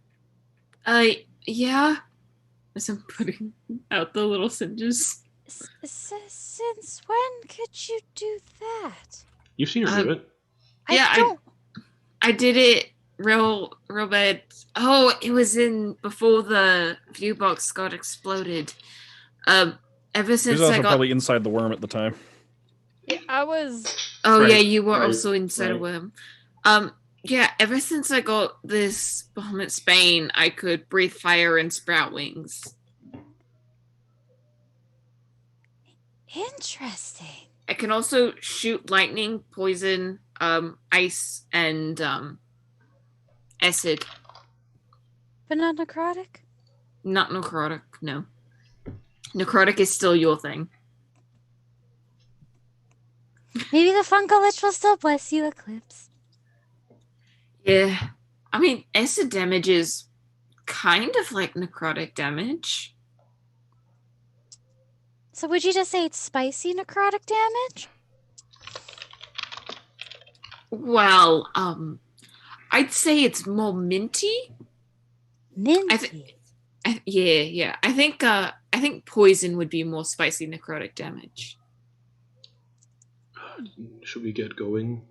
Yeah. As I'm putting out the little singes. Since when could you do that? You've seen her do it. Yeah, I don't. I did it real bad. Oh, it was in before the view box got exploded. Ever He was since also I got. probably inside the worm at the time. I was. Oh Right, yeah, you were right, also inside a right. worm. Yeah, ever since I got this Bahamut Bane, I could breathe fire and sprout wings. Interesting. I can also shoot lightning, poison, ice, and acid. But not necrotic? Not necrotic, no. Necrotic is still your thing. Maybe the Funko Lich will still bless you, Eclipse. Yeah. I mean, acid damage is kind of like necrotic damage. So would you just say it's spicy necrotic damage? Well, I'd say it's more minty. Minty. Yeah. I think poison would be more spicy necrotic damage. Should we get going?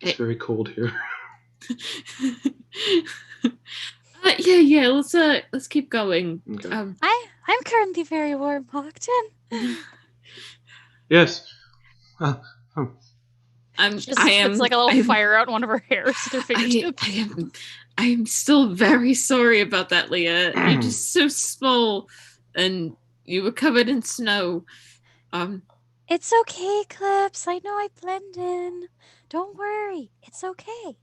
It's very cold here. Yeah. Let's keep going. Okay. I'm currently very warm, Ogden. Yes. I It's like a little fire out in one of her hairs with her fingertips. I am still very sorry about that, Leah. You're just so small, and you were covered in snow. It's okay, Eclipse. I know I blend in. Don't worry. It's okay.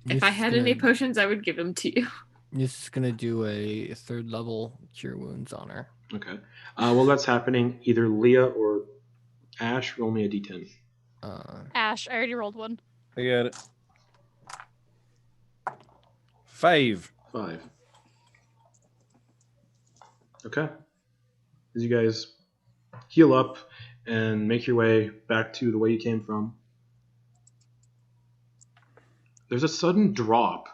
If I had any potions, I would give them to you. This is gonna do a 3rd level cure wounds on her. Okay. While that's happening, either Leah or Ash, roll me a d10. Ash, I already rolled one. I got it. 5. 5. Okay. As you guys heal up and make your way back to the way you came from, there's a sudden drop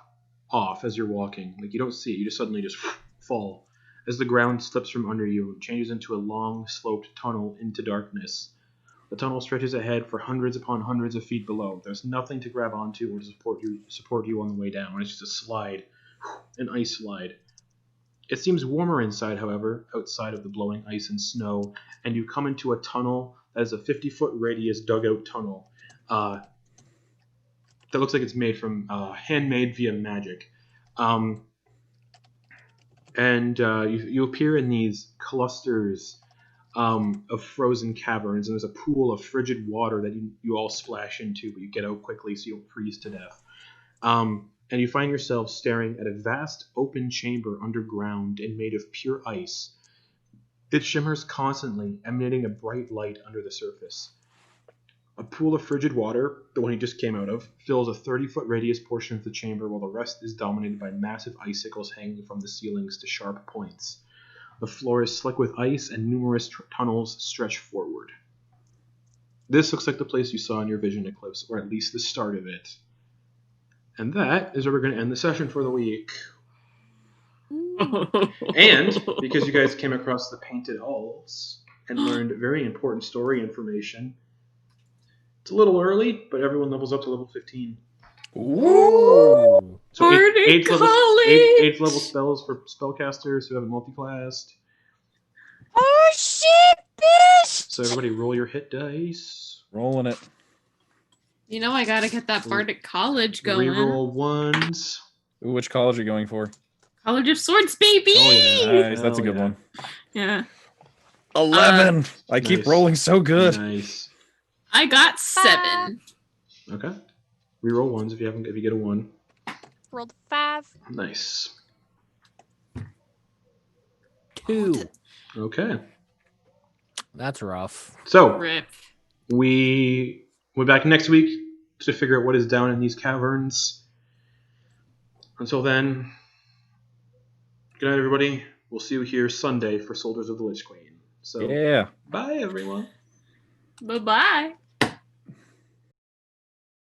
off as you're walking. Like, you don't see it. You just suddenly just fall as the ground slips from under you and changes into a long, sloped tunnel into darkness. The tunnel stretches ahead for hundreds upon hundreds of feet below. There's nothing to grab onto or to support you on the way down. It's just a slide, an ice slide. It seems warmer inside, however, outside of the blowing ice and snow, and you come into a tunnel that is a 50-foot radius dugout tunnel that looks like it's made from handmade via magic. and you appear in these clusters of frozen caverns, and there's a pool of frigid water that you all splash into, but you get out quickly so you don't freeze to death. And you find yourself staring at a vast open chamber underground and made of pure ice. It shimmers constantly, emanating a bright light under the surface. A pool of frigid water, the one he just came out of, fills a 30-foot radius portion of the chamber, while the rest is dominated by massive icicles hanging from the ceilings to sharp points. The floor is slick with ice, and numerous tunnels stretch forward. This looks like the place you saw in your vision, Eclipse, or at least the start of it. And that is where we're going to end the session for the week. And because you guys came across the painted halls and learned very important story information, it's a little early, but everyone levels up to level 15. Ooh. So Bardic eighth College! level spells for spellcasters who haven't multiclassed. Oh shit, bitch! So everybody roll your hit dice. Rolling it. You know I gotta get that Bardic College going. Reroll ones. Ooh, which college are you going for? College of Swords, baby! Oh, yeah. Nice, that's a Hell good yeah. one. Yeah. 11. I keep Nice. rolling so good. Nice. I got 7. Okay. Reroll ones if you get a 1. Rolled 5. Nice. 2. Okay. That's rough. So Rip. we'll be back next week to figure out what is down in these caverns. Until then, good night, everybody. We'll see you here Sunday for Soldiers of the Lich Queen. So, Yeah. bye, everyone. Bye-bye.